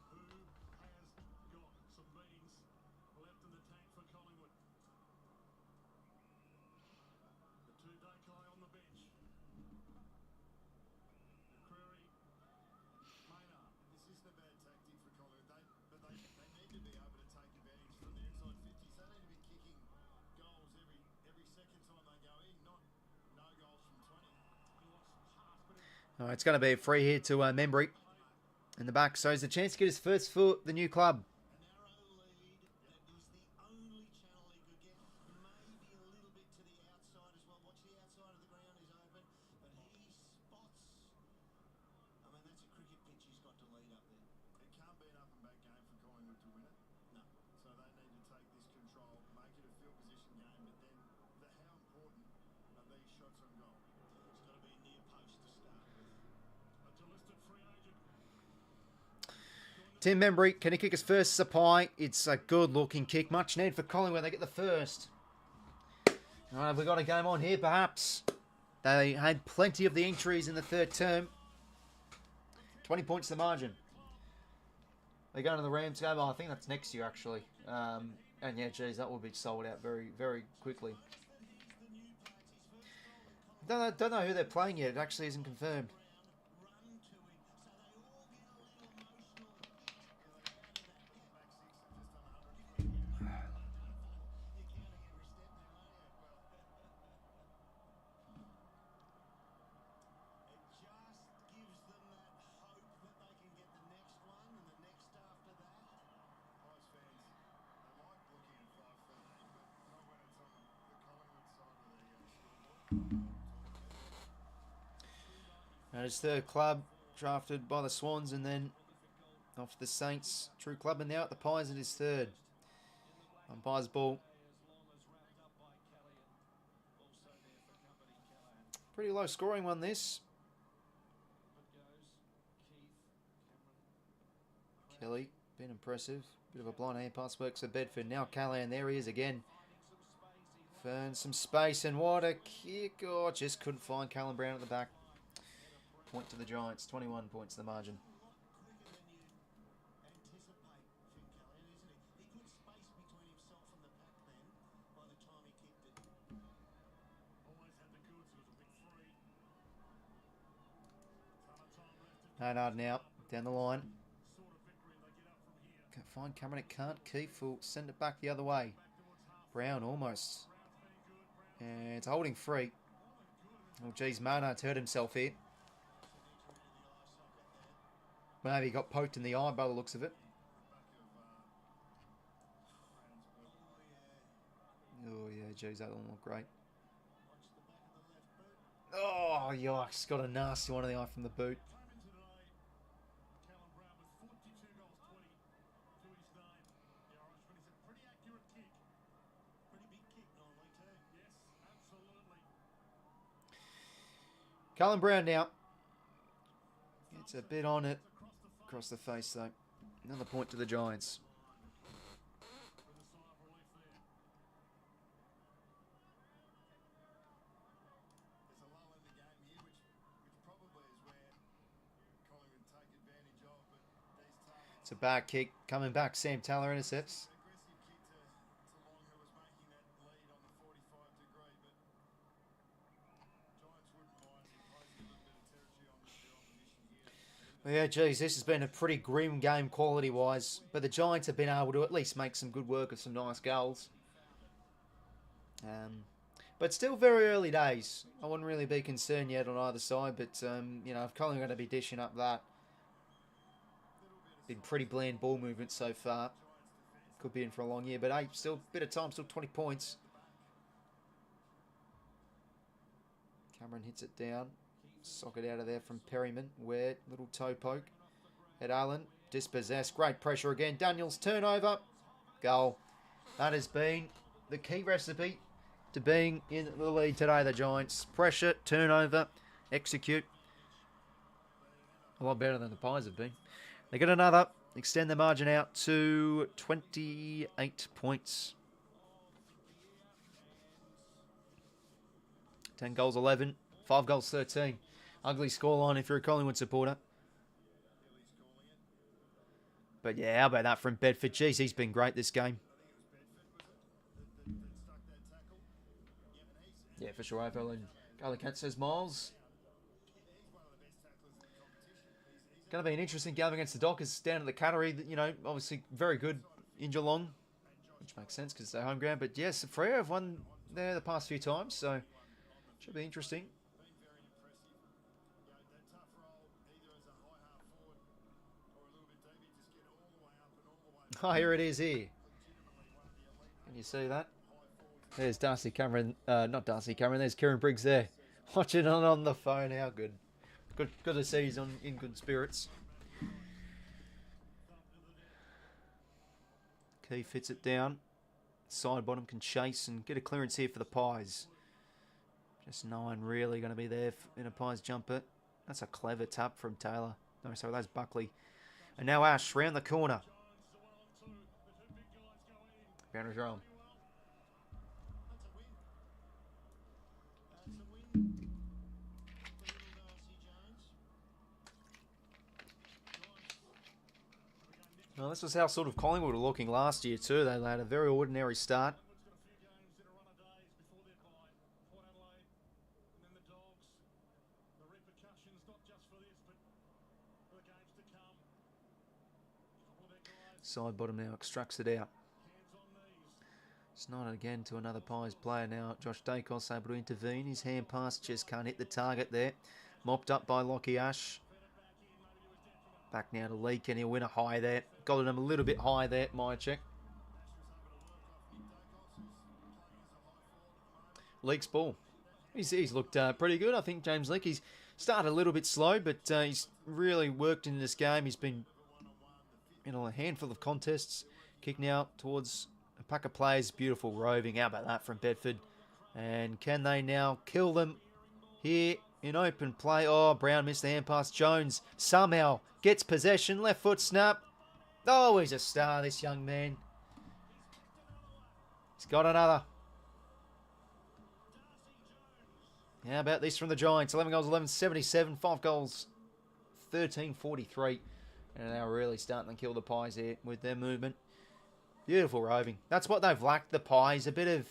Oh, it's going to be a free hit to Membry in the back. So he's a chance to get his first for the new club. Tim Membry, can he kick his first supply? It's a good-looking kick. Much need for Collingwood. They get the first. All right, have we got a game on here, perhaps? They had plenty of the entries in the third term. 20 points the margin. They're going to the Rams game. Oh, I think that's next year, actually. And yeah, geez, that will be sold out very, very quickly. Don't know who they're playing yet. It actually isn't confirmed. And it's third club, drafted by the Swans, and then off to the Saints. True club, and now at the Pies it is third. Umpire's ball. Pretty low scoring one, this. Kelly, been impressive. Bit of a blind hand pass, works for Bedford. Now Callahan, there he is again. Fern, some space, and what a kick. Oh, just couldn't find Callum Brown at the back. Point to the Giants, 21 points the margin. Hard now, down the line. Can't find Cameron, it can't. Keefe will send it back the other way. Brown almost. And it's holding free. Oh, geez, Maynard's hurt himself here. Maybe he got poked in the eye by the looks of it. Oh, yeah, geez, that doesn't look great. Oh, yikes, got a nasty one in the eye from the boot. Callum Brown now. It's a bit on it. Across the face, though. Another point to the Giants. There's a lull in the game here, which probably is where Collingwood take advantage of. But these targets, It's a bad kick. Coming back, Sam Taylor intercepts. aggressive kick to Long, who was making that lead on the 45-degree. But Giants wouldn't mind imposing a little bit of territory on their opposition here. Well, yeah, geez, this has been a pretty grim game quality-wise, but the Giants have been able to at least make some good work of some nice goals. But still very early days. I wouldn't really be concerned yet on either side, but, you know, if Collingwood are going to be dishing up that, been pretty bland ball movement so far. Could be in for a long year, but hey, still a bit of time, still 20 points. Cameron hits it down. Sock it out of there from Perryman. Where little toe poke at Allen. Dispossessed. Great pressure again. Daniels turnover. Goal. That has been the key recipe to being in the lead today, the Giants. Pressure, turnover, execute. A lot better than the Pies have been. They get another. Extend the margin out to 28 points. 10 goals, 11. 5 goals, 13. Ugly scoreline if you're a Collingwood supporter. But yeah, how about that from Bedford? Jeez, he's been great this game. Yeah, for sure. AFL and 𝐓𝐴𝐿 says Miles. Going to be an interesting game against the Dockers down at the Cattery. You know, obviously very good in Geelong, which makes sense because it's their home ground. But yes, Freo have won there the past few times, so should be interesting. Oh, here it is here. Can you see that? There's Darcy Cameron. Not Darcy Cameron. There's Kieran Briggs there. Watching it on the phone. How good. Good to see he's in good spirits. Key fits it down. Side bottom can chase and get a clearance here for the Pies. Just no one really going to be there in a Pies jumper. That's a clever tap from Taylor. No, sorry, that's Buckley. And now Ash round the corner. Boundary's wrong. Well, this was how sort of Collingwood were looking last year too. They had a very ordinary start. Side bottom now extracts it out. It's not again to another Pies player now. Josh Dacos able to intervene. His hand pass just can't hit the target there. Mopped up by Lockie Ash. Back now to Leake and he'll win a high there. Got him a little bit high there, 𝐼𝐿𝐴𝐿. Leake's ball. He's looked pretty good. I think James Leake, he's started a little bit slow, but he's really worked in this game. He's been in a handful of contests. Kick now towards a pack of players. Beautiful roving. How about that from Bedford? And can they now kill them here in open play? Oh, Brown missed the hand pass. Jones somehow gets possession. Left foot snap. Oh, he's a star, this young man. He's got another. How about this from the Giants? 11 goals, 11.77. 5 goals, 13.43. And now really starting to kill the Pies here with their movement. Beautiful roving. That's what they've lacked, the Pies. A bit of,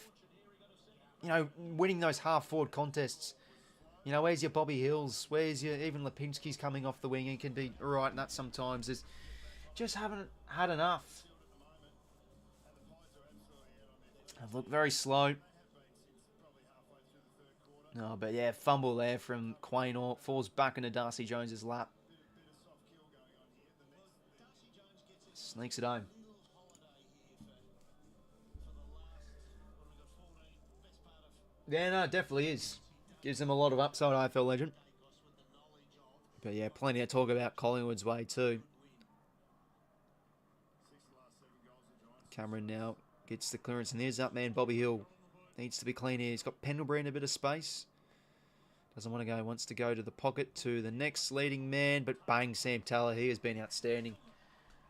you know, winning those half-forward contests. You know, where's your Bobby Hills? Where's your, even Lipinski's coming off the wing. He can be right in that sometimes. There's, just haven't had enough. They've looked very slow. No, but yeah, fumble there from 𝐲𝐿. Falls back into Darcy Jones's lap. Sneaks it home. Yeah, no, it definitely is. Gives them a lot of upside, AFL legend. But yeah, plenty of talk about Collingwood's way too. Cameron now gets the clearance, and there's up man Bobby Hill. Needs to be clean here. He's got Pendlebury in a bit of space. Doesn't want to go. Wants to go to the pocket to the next leading man. But bang, Sam Teller. He has been outstanding.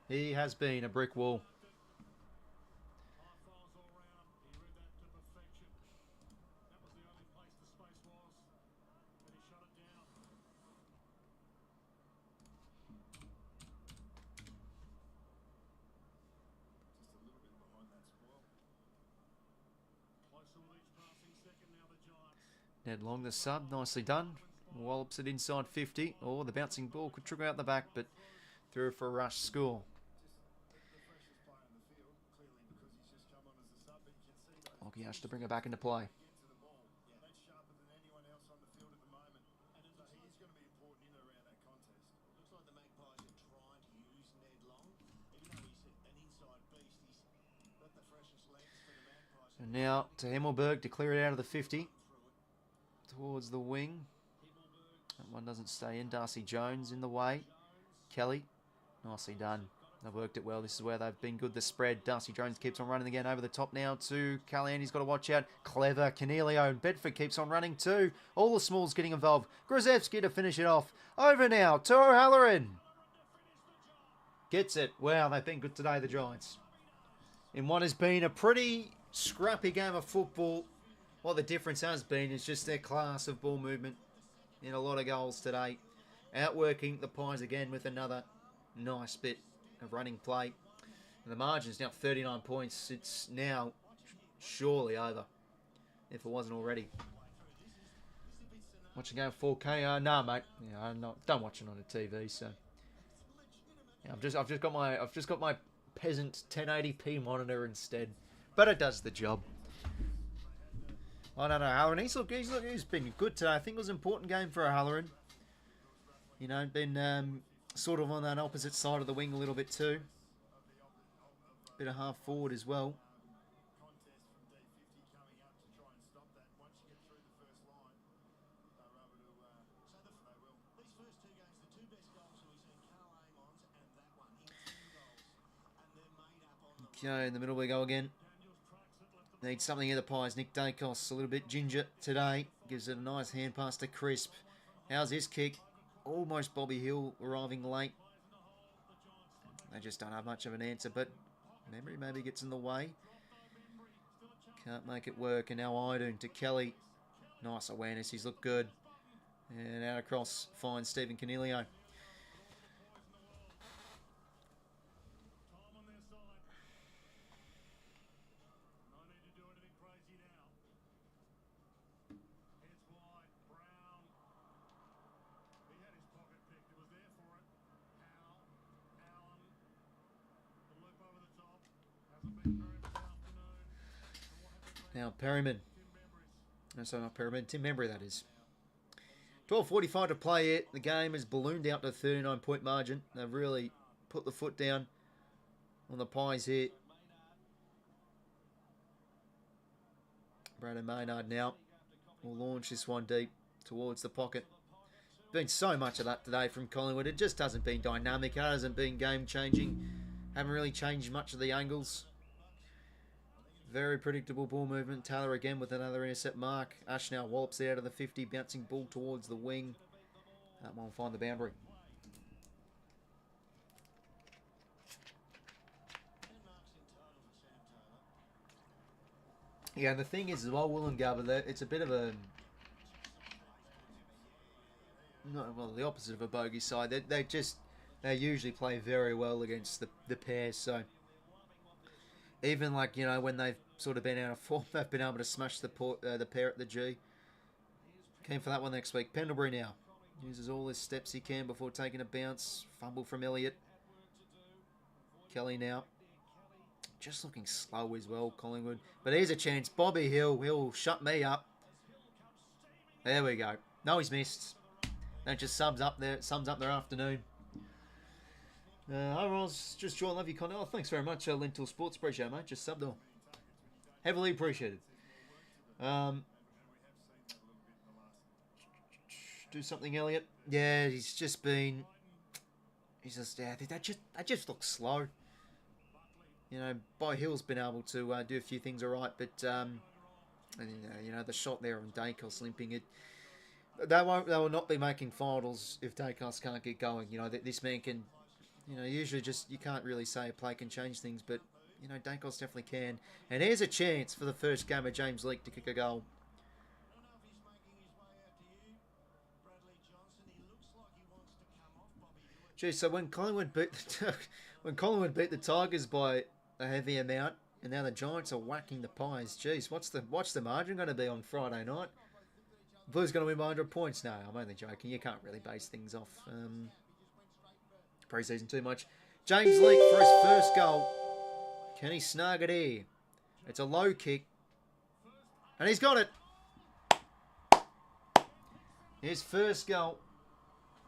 He has been a brick wall. Ned Long, the sub, nicely done. Wallops it inside 50. Oh, the bouncing ball could trigger out the back, but through for a rush score. 𝐼𝐴𝐴 to bring her back into play. And now to 𝐬𝐴𝐴 to clear it out of the 50. Towards the wing. That one doesn't stay in. Darcy Jones in the way. Kelly. Nicely done. They've worked it well. This is where they've been good. The spread. Darcy Jones keeps on running again over the top now to Callahan. He's got to watch out. Clever. 𝐤𝐿𝐿. And Bedford keeps on running too. All the smalls getting involved. 𝐓𝐡𝐿𝐴 to finish it off. Over now to O'Halloran. Gets it. Wow, they've been good today, the Giants. In what has been a pretty scrappy game of football. What the difference has been is just their class of ball movement in a lot of goals today. Outworking the Pies again with another nice bit of running play. And the margin's now 39 points. It's now surely over, if it wasn't already. Watching game 4K? No, mate. Yeah, I'm not. Don't watch it on the TV. So yeah, I've just got my peasant 1080p monitor instead, but it does the job. I don't know, O'Halloran. He's been good today. I think it was an important game for O'Halloran. You know, been sort of on that opposite side of the wing a little bit too. Bit of half forward as well. Okay, in the middle we go again. Needs something in the Pies. Nick Dacos, a little bit ginger today. Gives it a nice hand pass to Crisp. How's his kick? Almost Bobby Hill arriving late. They just don't have much of an answer, but memory maybe gets in the way. Can't make it work. And now 𝐼𝐴𝐴 to Kelly. Nice awareness. He's looked good. And out across finds Stephen 𝐤𝐿𝐿𝐴. Now Perryman. No, sorry, not Perryman. Tim Membry, that is. 12:45 to play it. The game has ballooned out to a 39-point margin. They've really put the foot down on the Pies here. Brandon Maynard now will launch this one deep towards the pocket. Been so much of that today from Collingwood. It just hasn't been dynamic. It hasn't been game-changing. Haven't really changed much of the angles. Very predictable ball movement. Taylor again with another intercept mark. Ash now wallops out of the 50. Bouncing ball towards the wing. That one will find the boundary. Yeah, and the thing is, as well, 𝐸𝐿𝐴𝐿𝐴, it's a bit of a... No, well, the opposite of a bogey side. They usually play very well against the pair, so... Even like, you know, when they've sort of been out of form, they've been able to smash the pair at the G. Keen for that one next week. Pendlebury now. Uses all his steps he can before taking a bounce. Fumble from Elliott. Kelly now. Just looking slow as well, Collingwood. But here's a chance. Bobby Hill. He'll shut me up. There we go. No, he's missed. That just sums up their afternoon. Hi Roz, just joined. Love you, Connell. Thanks very much, Lentil Sports. Appreciate it, mate. Just subbed on. Heavily appreciated. Do something, Elliott. Yeah, he's just been... Yeah, they just look slow. You know, By Hill's been able to do a few things all right, but... and, you know, the shot there on Dacos limping it. They will not be making finals if 𝐓𝐴𝐿𝐼 can't get going. You know, this man can, you know, usually just, you can't really say a play can change things, but, you know, 𝐓𝐴𝐿𝐼 definitely can. And here's a chance for the first game of James Leake to kick a goal. Gee, so when Collingwood beat the Tigers by a heavy amount, and now the Giants are whacking the Pies. Jeez, what's the margin going to be on Friday night? Blues going to win by 100 points? No, I'm only joking. You can't really base things off pre-season too much. James Leake for his first goal. Can he snug it here? It's a low kick. And he's got it. His first goal.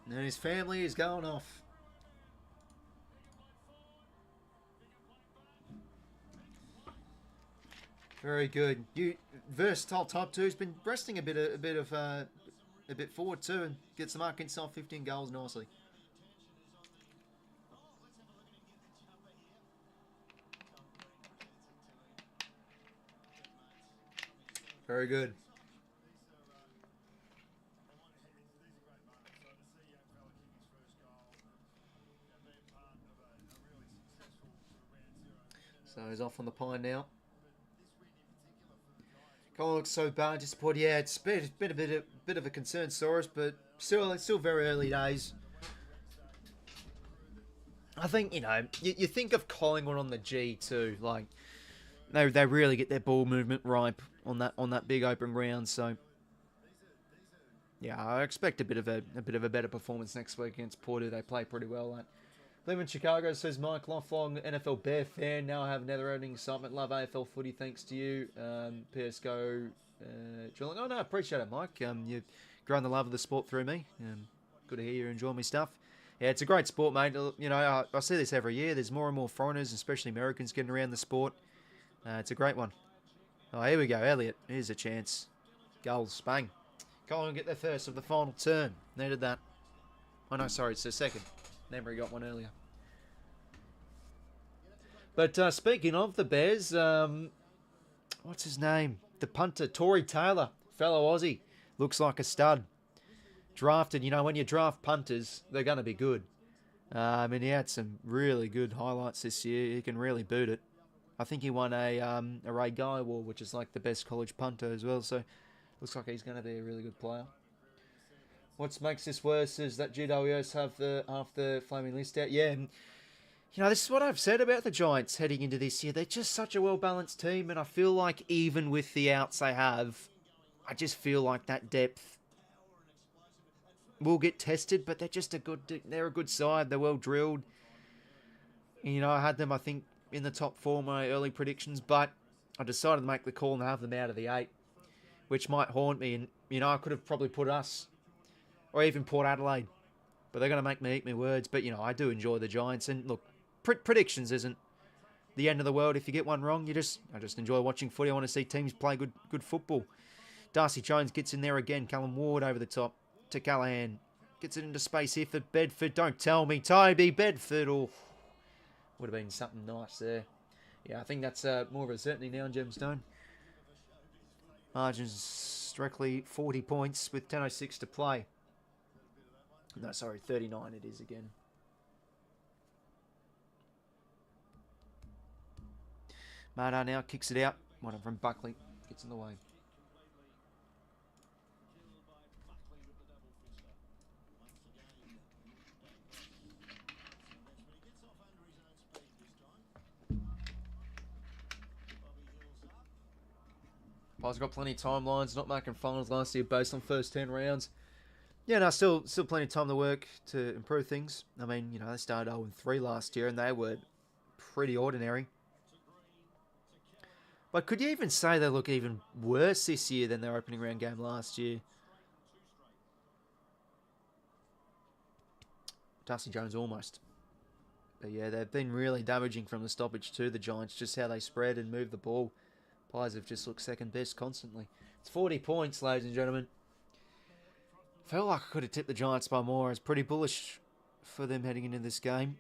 And his family is going off. Very good. You versatile type 2 has been resting a bit forward too, and gets the mark inside 15 goals nicely. Very good. So he's off on the pine now. Collingwood looks so bad, disappointed. Yeah, it's been a bit of a concern, Soros, but it's still very early days. I think, you know, you think of Collingwood on the G too, like they really get their ball movement ripe on that big open ground. So yeah, I expect a bit of a better performance next week against Port, who they play pretty well at. Live in Chicago, says Mike, lifelong NFL Bear fan. Now I have never-ending excitement. Love AFL footy, thanks to you. PSGO drilling. Oh, no, appreciate it, Mike. You've grown the love of the sport through me. Good to hear you enjoy my stuff. Yeah, it's a great sport, mate. You know, I see this every year. There's more and more foreigners, especially Americans, getting around the sport. It's a great one. Oh, here we go, Elliott. Here's a chance. Goals, bang. Collingwood get their first of the final turn. Needed that. Oh, no, sorry, it's their second. Never got one earlier. But speaking of the Bears, what's his name? The punter, Tory Taylor, fellow Aussie. Looks like a stud. Drafted, you know, when you draft punters, they're going to be good. I mean, he had some really good highlights this year. He can really boot it. I think he won a Ray Guy Award, which is like the best college punter as well. So looks like he's going to be a really good player. What makes this worse is that GWS have half the flaming list out. Yeah, and, you know, this is what I've said about the Giants heading into this year. They're just such a well-balanced team, and I feel like even with the outs they have, I just feel like that depth will get tested, but they're a good side. They're well drilled. And, you know, I had them, I think, in the top 4 my early predictions, but I decided to make the call and have them out of the 8, which might haunt me. And, you know, I could have probably put us or even Port Adelaide, but they're going to make me eat my words. But, you know, I do enjoy the Giants. And, look, predictions isn't the end of the world. If you get one wrong, I just enjoy watching footy. I want to see teams play good football. Darcy Jones gets in there again. Callum Ward over the top to Callahan. Gets it into space here for Bedford. Don't tell me, Toby Bedford. Oh, would have been something nice there. Yeah, I think that's more of a certainty now in Gemstone. Margins directly 40 points with 10:06 to play. No, sorry, 39 it is again. Madar now kicks it out. One from Buckley gets in the way. Pies got plenty of timelines, not making finals last year based on first 10 rounds. Yeah, no, still plenty of time to work to improve things. I mean, you know, they started 0-3 last year and they were pretty ordinary. But could you even say they look even worse this year than their opening round game last year? Darcy Jones almost. But yeah, they've been really damaging from the stoppage too, the Giants, just how they spread and move the ball. Pies have just looked second best constantly. It's 40 points, ladies and gentlemen. Felt like I could have tipped the Giants by more. I was pretty bullish for them heading into this game.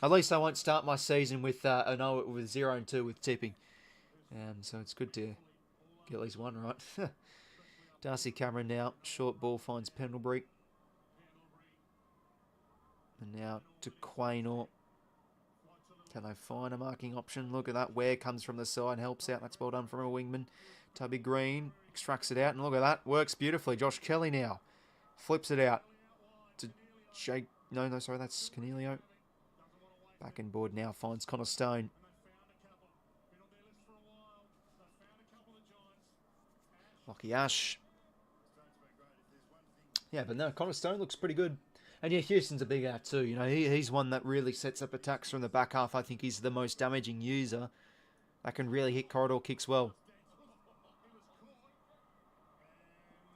At least I won't start my season with 0-2 with tipping. So it's good to get at least one right. Darcy Cameron now. Short ball finds Pendlebury. And now to 𝐓𝐿𝐴𝐻𝐿𝐿. Can they find a marking option? Look at that. Ware comes from the side, helps out. That's well done from a wingman. Tubby Green extracts it out, and look at that. Works beautifully. Josh Kelly now flips it out to Jake. No, sorry, that's 𝐚𝐿𝐼. Back in board now, finds Connor Stone. Lockie Ash. Yeah, but no, Connor Stone looks pretty good. And yeah, Houston's a big out too. You know, he's one that really sets up attacks from the back half. I think he's the most damaging user that can really hit corridor kicks well.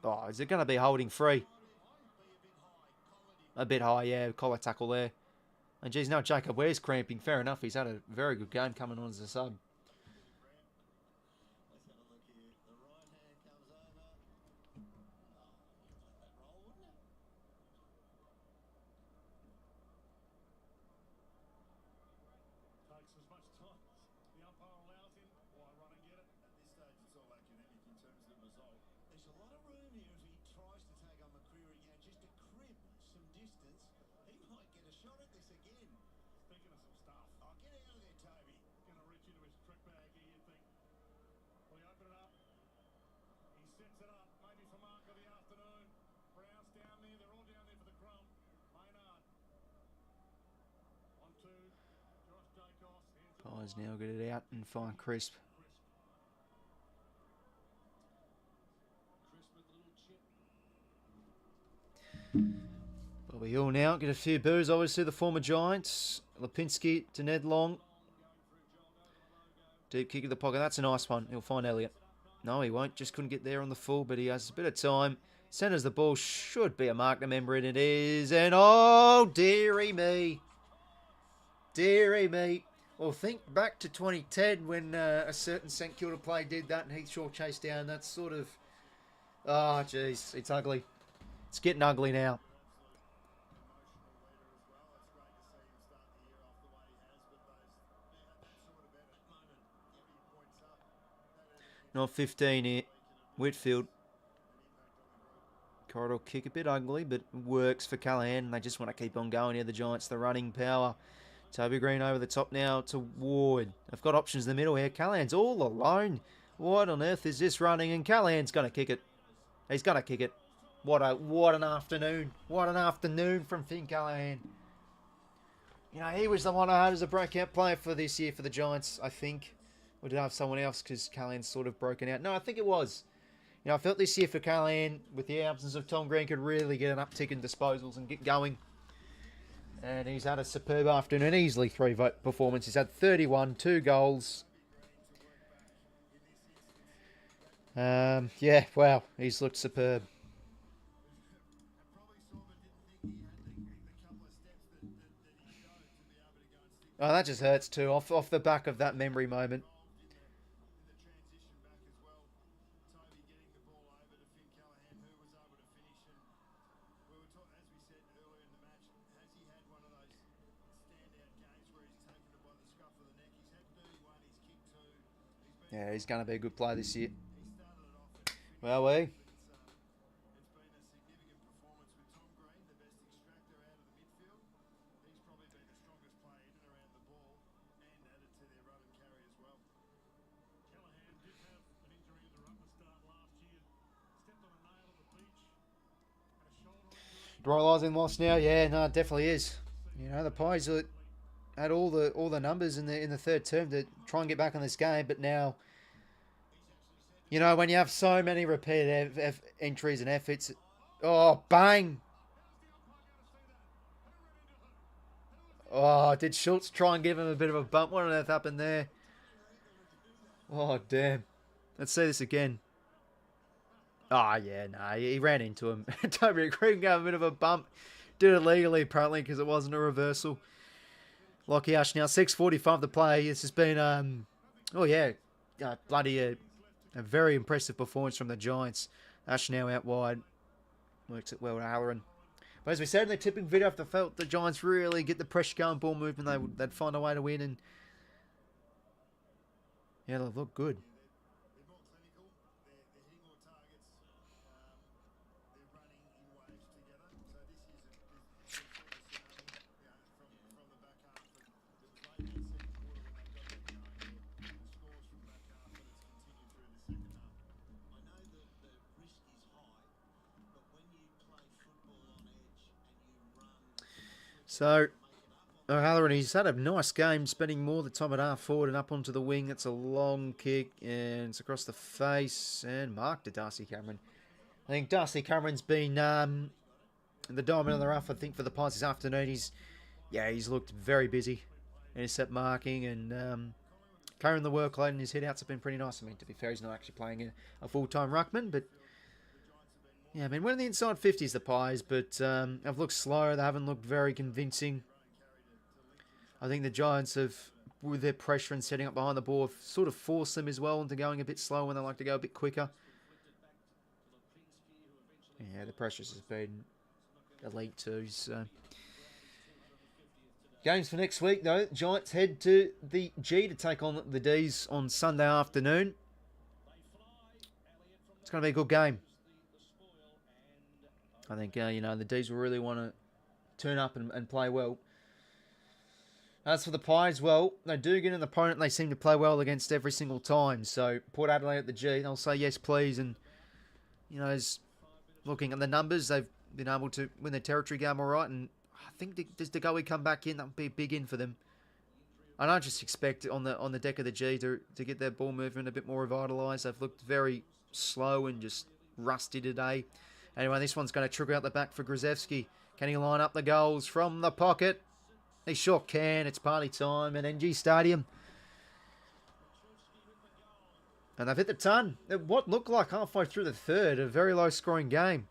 Oh, is it going to be holding free? A bit high, yeah. Collar tackle there. And geez, now Jacob Ware's cramping. Fair enough. He's had a very good game coming on as a sub. Pies now get it out and find Crisp. Bobby Hill now get a few boos. Obviously the former Giants. Lipinski to Ned Long. Deep kick of the pocket. That's a nice one. He'll find Elliott. No, he won't. Just couldn't get there on the full, but he has a bit of time. Centres the ball. Should be a mark to member, and it is. And oh, dearie me. Dearie me. Well, think back to 2010 when a certain St Kilda player did that and 𝐓𝐴𝐻𝐿 chased down. That's sort of... Oh, jeez. It's ugly. It's getting ugly now. Not 15 here. Whitfield. Corridor kick a bit ugly, but works for Callaghan. And they just want to keep on going here, the Giants. The running power. Toby Green over the top now to Ward. They've got options in the middle here. Callaghan's all alone. What on earth is this running? And Callaghan's going to kick it. He's going to kick it. What an afternoon. What an afternoon from Finn Callaghan. You know, he was the one I had as a breakout player for this year for the Giants, I think. Or did I have someone else because Callaghan's sort of broken out? No, I think it was. You know, I felt this year for Callaghan, with the absence of Tom Green, could really get an uptick in disposals and get going. And he's had a superb afternoon, easily 3-vote performance. He's had 31, 2 goals. Yeah, wow, he's looked superb. Oh, that just hurts too, off the back of that memory moment. Yeah, he's going to be a good player this year. Well, demoralising loss now. Yeah, no, it definitely is. You know, the Pies had all the numbers in the third term to try and get back on this game, but now, you know, when you have so many repeated entries and efforts, oh, bang! Oh, did Schultz try and give him a bit of a bump? What on earth happened there? Oh, damn. Let's see this again. Oh, yeah, no, he ran into him. Toby Green gave a bit of a bump. Did it legally, apparently, because it wasn't a reversal. Lockie Ash now, 6:45 to play. This has been, oh, yeah, bloody a very impressive performance from the Giants. Ash now out wide. Works it well to 𝐼𝐻𝐿𝐿. But as we said in the tipping video, if they felt the Giants really get the pressure going, ball movement, they'd find a way to win. And yeah, they've looked good. So, O'Halloran, he's had a nice game, spending more of the time at half forward and up onto the wing. It's a long kick, and it's across the face, and marked to 𝐼𝐶 𝐞. I think 𝐼𝐶 𝐞's been the diamond in the rough, I think, for the Pies this afternoon. He's looked very busy. Intercept marking and carrying the workload, and his hit-outs have been pretty nice. I mean, to be fair, he's not actually playing a full-time ruckman, but yeah, I mean, we're in the inside 50s, the Pies, but have looked slow. They haven't looked very convincing. I think the Giants have, with their pressure and setting up behind the ball, have sort of forced them as well into going a bit slow when they like to go a bit quicker. Yeah, the pressures has been elite too. So games for next week, though. Giants head to the G to take on the Ds on Sunday afternoon. It's going to be a good game. I think, the Ds will really want to turn up and play well. As for the Pies, well, they do get an opponent they seem to play well against every single time. So, Port Adelaide at the G, they'll say yes, please. And, looking at the numbers, they've been able to win their territory game all right. And I think, does 𝐸𝐸 come back in? That would be a big in for them. And I just expect on the deck of the G to get their ball movement a bit more revitalised. They've looked very slow and just rusty today. Anyway, this one's going to trigger out the back for 𝐓𝐴. Can he line up the goals from the pocket? He sure can. It's party time at NG Stadium. And they've hit the ton. What looked like halfway through the third, a very low-scoring game.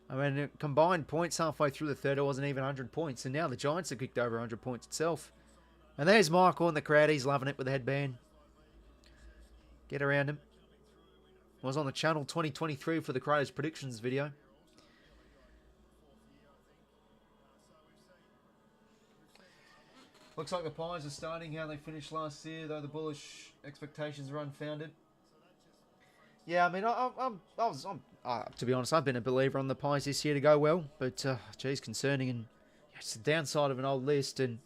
I mean, combined points halfway through the third, it wasn't even 100 points. And now the Giants have kicked over 100 points itself. And there's Michael in the crowd. He's loving it with the headband. Get around him. Was on the channel 2023 for the Creators Predictions video. Looks like the Pies are starting how they finished last year, though the bullish expectations are unfounded. Yeah, I mean, to be honest, I've been a believer on the Pies this year to go well, but geez, concerning, and it's the downside of an old list, and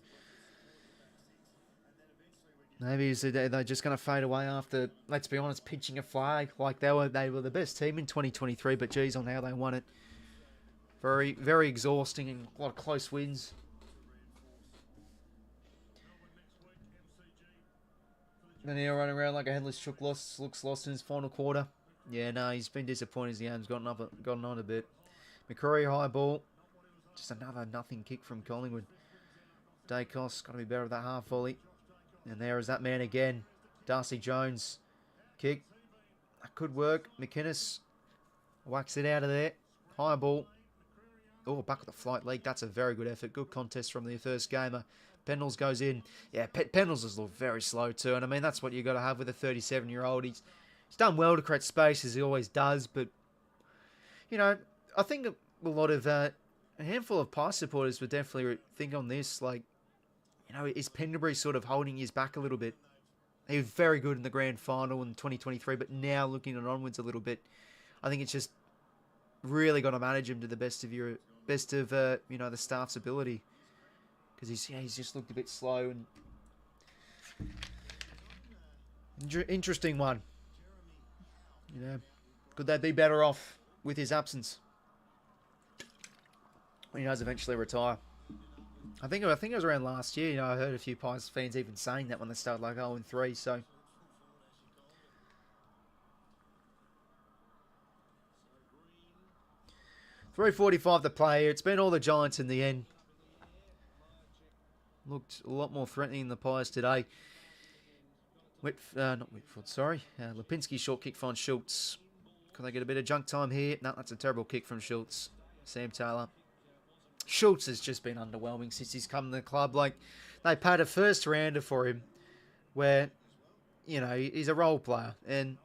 maybe they're just going to fade away after, let's be honest, pitching a flag. Like they were the best team in 2023, but geez, on how they won it. Very, very exhausting and a lot of close wins. And now running around like a headless chook, looks lost in his final quarter. Yeah, no, he's been disappointed as the game's gotten on a bit. McCrory high ball. Just another nothing kick from Collingwood. Dacos got to be better with that half volley. And there is that man again. Darcy Jones. Kick. That could work. McInnes whacks it out of there. High ball. Oh, back with the flight leg. That's a very good effort. Good contest from the first gamer. Pendles goes in. Yeah, Pendles has looked very slow too. And I mean, that's what you got to have with a 37-year-old. He's done well to create space, as he always does. But, I think a lot of, a handful of Pie supporters would definitely think on this, like, is Pendlebury sort of holding his back a little bit? He was very good in the grand final in 2023, but now looking at onwards a little bit, I think it's just really got to manage him to the best of the staff's ability. Because he's just looked a bit slow and interesting one. Could they be better off with his absence when he does eventually retire? I think it was around last year. I heard a few Pies fans even saying that when they started like 0-3. So 3:45 to play here. It's been all the Giants in the end. Looked a lot more threatening than the Pies today. Lipinski short kick finds 𝐓𝐡𝐞. Can they get a bit of junk time here? No, that's a terrible kick from 𝐓𝐡𝐞. Sam Taylor. 𝐓𝐡𝐞 has just been underwhelming since he's come to the club. Like, they paid a first rounder for him where, he's a role player. And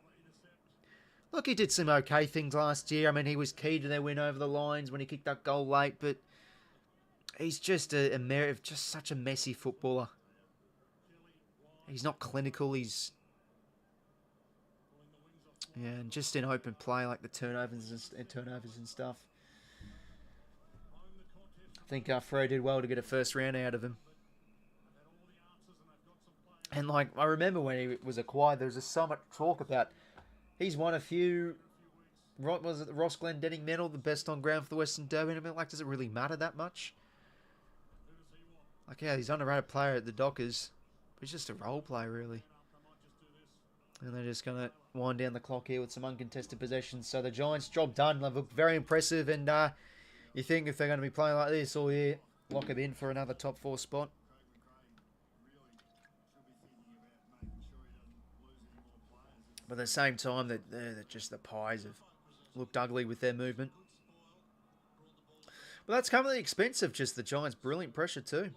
look, he did some okay things last year. I mean, he was key to their win over the Lions when he kicked that goal late, but he's just just such a messy footballer. He's not clinical. And just in open play, like the turnovers and stuff. I think Freo did well to get a first round out of him. And like, I remember when he was acquired, there was just so much talk about. He's won a few. Was it the Ross Glendinning medal, the best on ground for the Western Derby? And I mean, like, does it really matter that much? Like, yeah, he's an underrated player at the Dockers. But he's just a role player, really. And they're just going to wind down the clock here with some uncontested possessions. So the Giants, job done. They've looked very impressive. And you think if they're going to be playing like this all year, lock them in for another top 4 spot. But at the same time, they're just the Pies have looked ugly with their movement. But that's come at the expense of just the Giants' brilliant pressure too.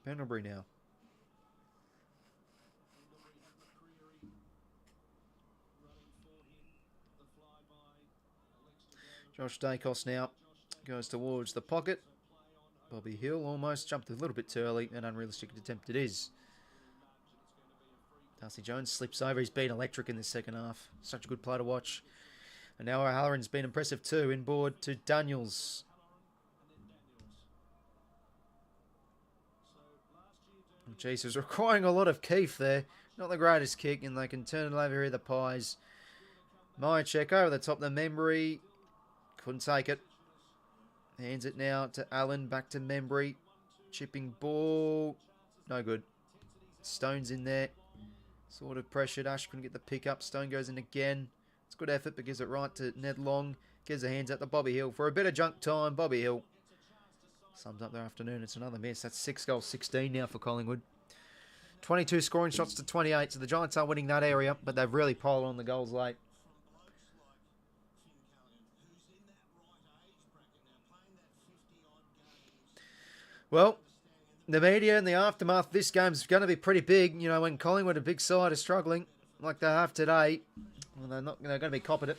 Pendlebury now. Josh Dacos now goes towards the pocket. Bobby Hill almost jumped a little bit too early. An unrealistic attempt it is. Darcy Jones slips over. He's been electric in the second half. Such a good play to watch. And now O'Halloran's been impressive too. Inboard to Daniels. Oh, jeez, was requiring a lot of Keefe there. Not the greatest kick, and they can turn it over here, the Pies. 𝐼𝐴𝐿𝐴 over the top, the Membry. Couldn't take it. Hands it now to Allen. Back to Membry. Chipping ball. No good. Stone's in there. Sort of pressured. Ash couldn't get the pick up. Stone goes in again. It's good effort, but gives it right to Ned Long. Gives the hands out to Bobby Hill. For a bit of junk time, Bobby Hill sums up their afternoon. It's another miss. That's 6 goals, 16 now for Collingwood. 22 scoring shots to 28. So the Giants are winning that area, but they've really piled on the goals late. Well, the media in the aftermath of this game's going to be pretty big. You know, when Collingwood, a big side, is struggling like they have today, well, they're going to be copping it.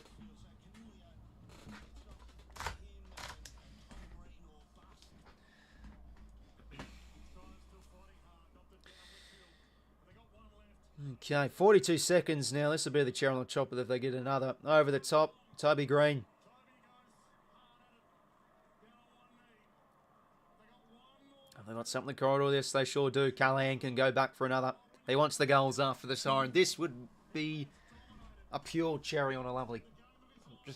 Okay, 42 seconds now. This will be the cherry on the chopper if they get another. Over the top, Toby Green. Have they got something in the corridor? Yes, they sure do. 𝐚𝐿𝐴𝐴 can go back for another. He wants the goals after the siren. This would be a pure cherry on a lovely...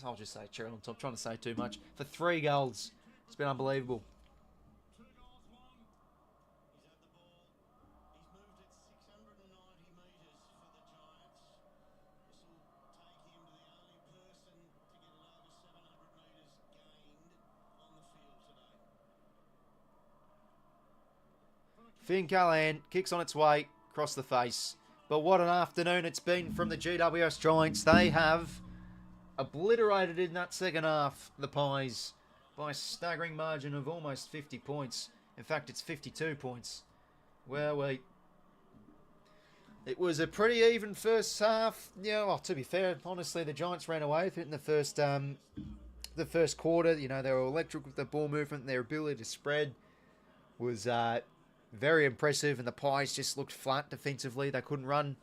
I'll just say cherry on top. I'm trying to say too much. For 3 goals. It's been unbelievable. 𝐵𝐴𝐿𝐴𝐴 kicks on its way across the face. But what an afternoon it's been from the GWS Giants. They have obliterated in that second half the Pies by a staggering margin of almost 50 points. In fact, it's 52 points. It was a pretty even first half. Yeah, well, to be fair, honestly, the Giants ran away with it in the first quarter. You know, they were electric with the ball movement. Their ability to spread was very impressive, and the Pies just looked flat defensively. They couldn't run.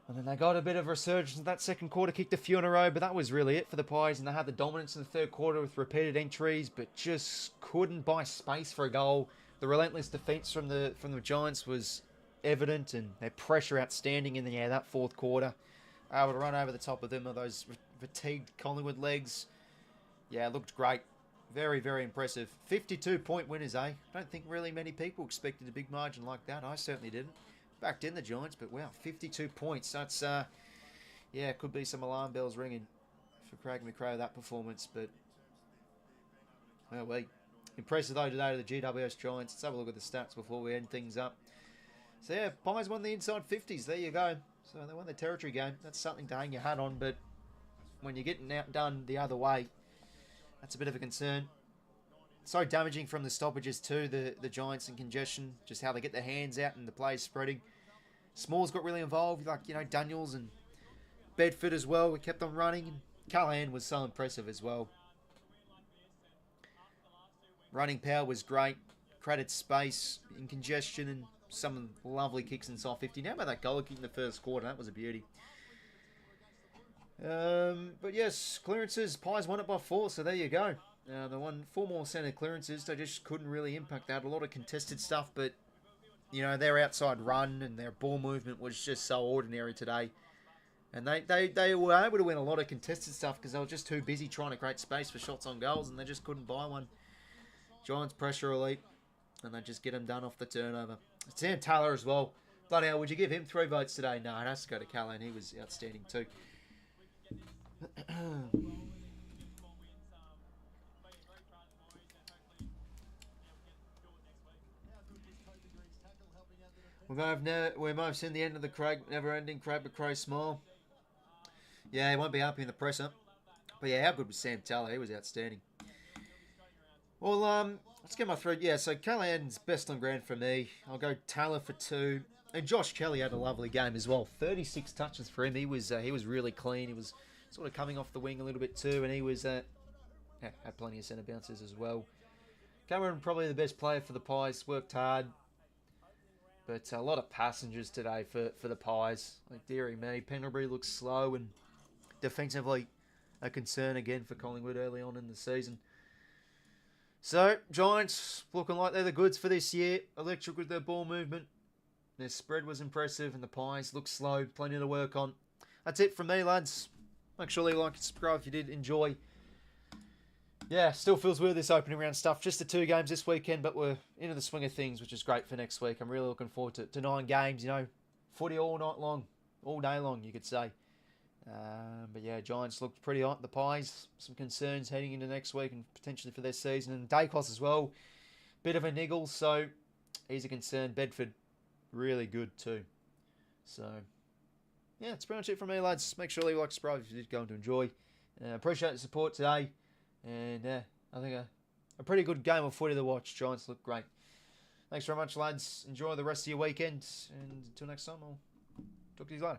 And then they got a bit of a resurgence in that second quarter, kicked a few in a row, but that was really it for the Pies. And they had the dominance in the third quarter with repeated entries, but just couldn't buy space for a goal. The relentless defence from the Giants was evident, and their pressure outstanding in that fourth quarter. Able to run over the top of them with those fatigued Collingwood legs. Yeah, it looked great. Very, very impressive. 52-point winners, eh? I don't think really many people expected a big margin like that. I certainly didn't. Backed in the Giants, but wow, 52 points. That's, yeah, could be some alarm bells ringing for Craig McRae, that performance. But, well, impressive though today to the GWS Giants. Let's have a look at the stats before we end things up. So, yeah, Pies won the inside 50s. There you go. So they won the territory game. That's something to hang your hat on, but when you're getting outdone the other way, that's a bit of a concern. So damaging from the stoppages too, the Giants in congestion, just how they get their hands out and the players spreading. Smalls got really involved, like, you know, Daniels and Bedford as well. We kept on running. And 𝐚𝐿𝐴𝐴 was so impressive as well. Running power was great. Created space in congestion and some lovely kicks inside 50. Now about that goal kick in the first quarter, that was a beauty. But yes, clearances, Pies won it by 4, so there you go. They won 4 more centre clearances. They just couldn't really impact that. A lot of contested stuff, but, you know, their outside run and their ball movement was just so ordinary today. And they were able to win a lot of contested stuff because they were just too busy trying to create space for shots on goals, and they just couldn't buy one. Giants pressure elite, and they just get them done off the turnover. Sam Taylor as well. Bloody hell, would you give him 3 votes today? No, it has to go to Callan. He was outstanding too. We might have seen the end of the Craig, never-ending Craig McRae smile. Yeah, he won't be happy in the presser. But yeah, how good was Sam Taylor? He was outstanding. Well, let's get my 3. Yeah, so Callahan's best on ground for me. I'll go Taylor for 2. And Josh Kelly had a lovely game as well. 36 touches for him. He was really clean. He was sort of coming off the wing a little bit too, and he was had plenty of centre bounces as well. Cameron probably the best player for the Pies. Worked hard. But a lot of passengers today for the Pies. Like, dearie me, Pendlebury looks slow and defensively a concern again for Collingwood early on in the season. So, Giants looking like they're the goods for this year. Electric with their ball movement. Their spread was impressive and the Pies look slow. Plenty to work on. That's it from me, lads. Make sure you like and subscribe if you did enjoy. Yeah, still feels weird this opening round stuff. Just the 2 games this weekend, but we're into the swing of things, which is great for next week. I'm really looking forward to 9 games, you know. Footy all night long. All day long, you could say. But yeah, Giants looked pretty hot. The Pies, some concerns heading into next week and potentially for their season. And 𝐓𝐴𝐞 as well. Bit of a niggle, so he's a concern. Bedford, really good too. So, yeah, that's pretty much it from me, lads. Make sure you like, subscribe if you did go on to enjoy. Appreciate the support today. And I think a pretty good game of footy to watch. Giants look great. Thanks very much, lads. Enjoy the rest of your weekend. And until next time, I'll talk to you later.